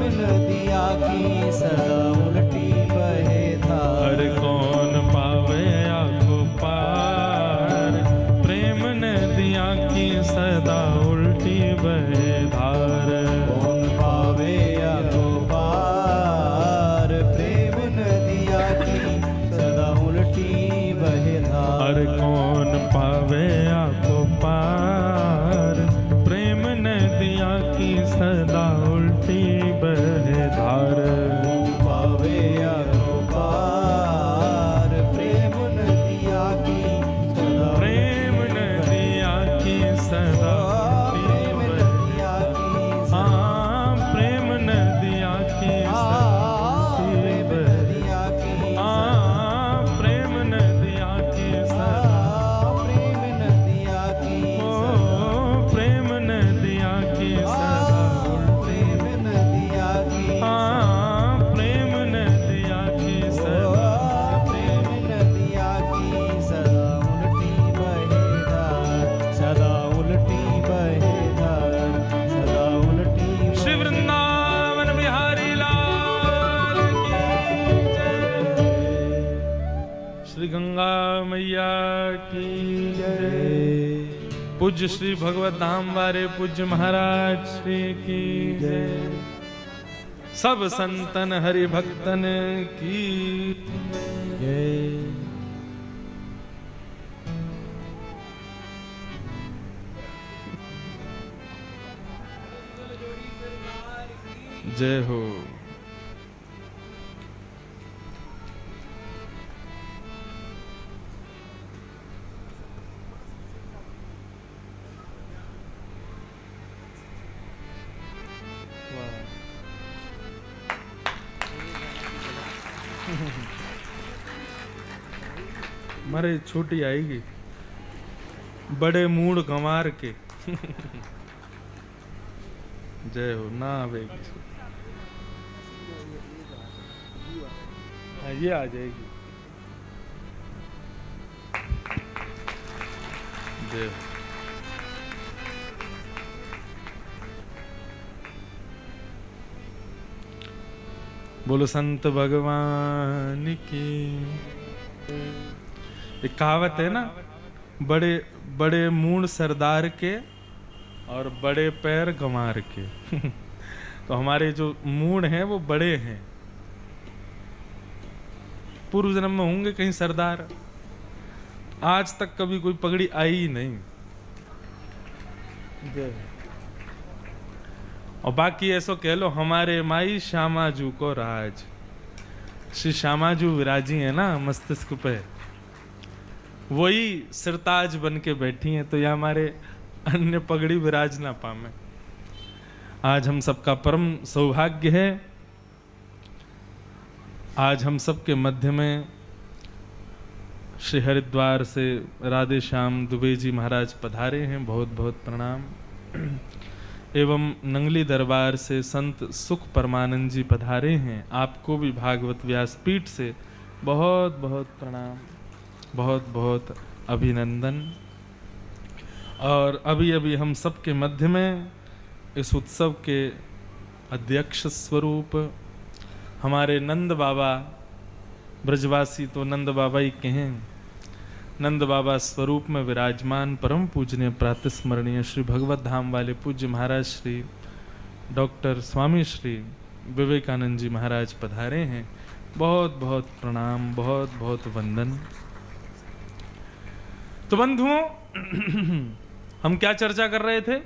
की जय। पूज्य श्री भगवत धाम वाले पूज्य महाराज श्री की जय। सब संतन हरि भक्तन की
जय।
जय हो। मारे छोटी आएगी बड़े मूड गंवार के। जय हो ना आवेगी। हाँ, ये आ जाएगी। जय हो। बोलो संत भगवान की। एक कहावत है ना, बड़े बड़े मूड सरदार के और बड़े पैर गंवार के। तो हमारे जो मूड हैं वो बड़े हैं। पूर्व जन्म में होंगे कहीं सरदार, आज तक कभी कोई पगड़ी आई ही नहीं। और बाकी ऐसो कह लो हमारे माई श्यामाजू को राज। श्री श्यामाजू विराजी है ना मस्तिष्क पे, वही सिरताज बन के बैठी हैं, तो ये हमारे अन्य पगड़ी विराज ना पामे। आज हम सबका परम सौभाग्य है, आज हम सबके मध्य में श्री हरिद्वार से राधे श्याम दुबे जी महाराज पधारे हैं, बहुत बहुत प्रणाम। एवं नंगली दरबार से संत सुख परमानंद जी पधारे हैं, आपको भी भागवत व्यासपीठ से बहुत बहुत प्रणाम, बहुत बहुत अभिनंदन। और अभी अभी हम सबके मध्य में इस उत्सव के अध्यक्ष स्वरूप हमारे नंद बाबा, ब्रजवासी तो नंद बाबा ही कहें, नंद बाबा स्वरूप में विराजमान परम पूजनीय प्रातस्मरणीय श्री भगवत धाम वाले पूज्य महाराज श्री डॉक्टर स्वामी श्री विवेकानंद जी महाराज पधारे हैं। बहुत बहुत प्रणाम, बहुत बहुत वंदन। तो बंधुओं, हम क्या चर्चा कर रहे थे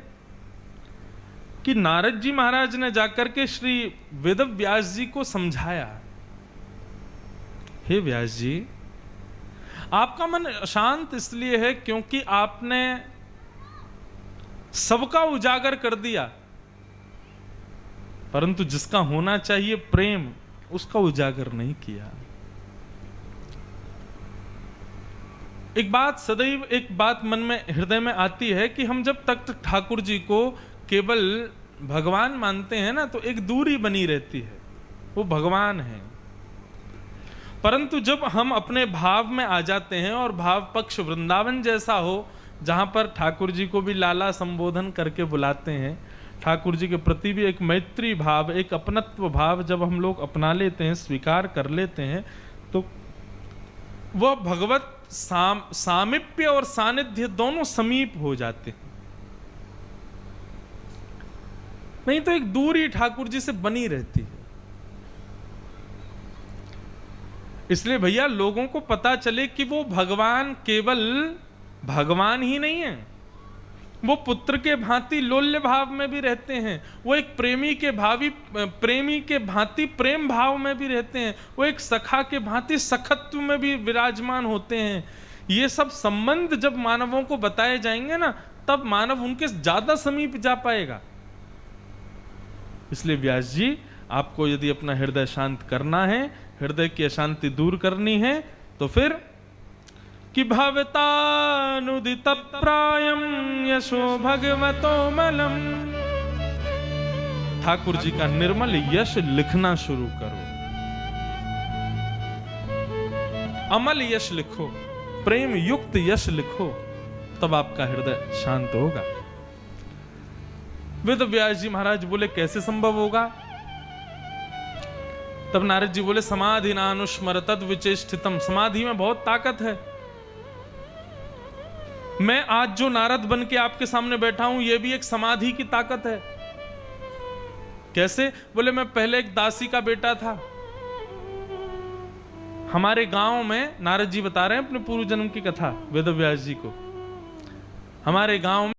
कि नारद जी महाराज ने जाकर के श्री वेद व्यास जी को समझाया, हे व्यास जी, आपका मन शांत इसलिए है क्योंकि आपने सबका उजागर कर दिया, परंतु जिसका होना चाहिए प्रेम, उसका उजागर नहीं किया। एक बात सदैव एक बात मन में हृदय में आती है कि हम जब तक ठाकुर जी को केवल भगवान मानते हैं ना, तो एक दूरी बनी रहती है, वो भगवान है। परंतु जब हम अपने भाव में आ जाते हैं और भाव पक्ष वृंदावन जैसा हो, जहां पर ठाकुर जी को भी लाला संबोधन करके बुलाते हैं, ठाकुर जी के प्रति भी एक मैत्री भाव, एक अपनत्व भाव जब हम लोग अपना लेते हैं, स्वीकार कर लेते हैं, तो वह भगवत सामिप्य और सानिध्य दोनों समीप हो जाते हैं। नहीं तो एक दूरी ठाकुर जी से बनी रहती है। इसलिए भैया लोगों को पता चले कि वो भगवान केवल भगवान ही नहीं है, वो पुत्र के भांति लोल्य भाव में भी रहते हैं, वो एक प्रेमी के भांति प्रेम भाव में भी रहते हैं, वो एक सखा के भांति सखत्व में भी विराजमान होते हैं। ये सब संबंध जब मानवों को बताए जाएंगे ना, तब मानव उनके ज्यादा समीप जा पाएगा। इसलिए व्यास जी, आपको यदि अपना हृदय शांत करना है, हृदय की अशांति दूर करनी है, तो फिर कि भवतानुदित प्रायम यशो भगवतो मलम, ठाकुर जी का निर्मल यश लिखना शुरू करो। अमल यश लिखो, प्रेम युक्त यश लिखो, तब आपका हृदय शांत होगा। वेद व्यास जी महाराज बोले कैसे संभव होगा? तब नारद जी बोले समाधि नानुस्मर तद विचेष्टितम, समाधि में बहुत ताकत है। मैं आज जो नारद बन के आपके सामने बैठा हूं, यह भी एक समाधि की ताकत है। कैसे? बोले मैं पहले एक दासी का बेटा था। हमारे गांव में, नारद जी बता रहे हैं अपने पूर्व जन्म की कथा वेदव्यास जी को, हमारे गांव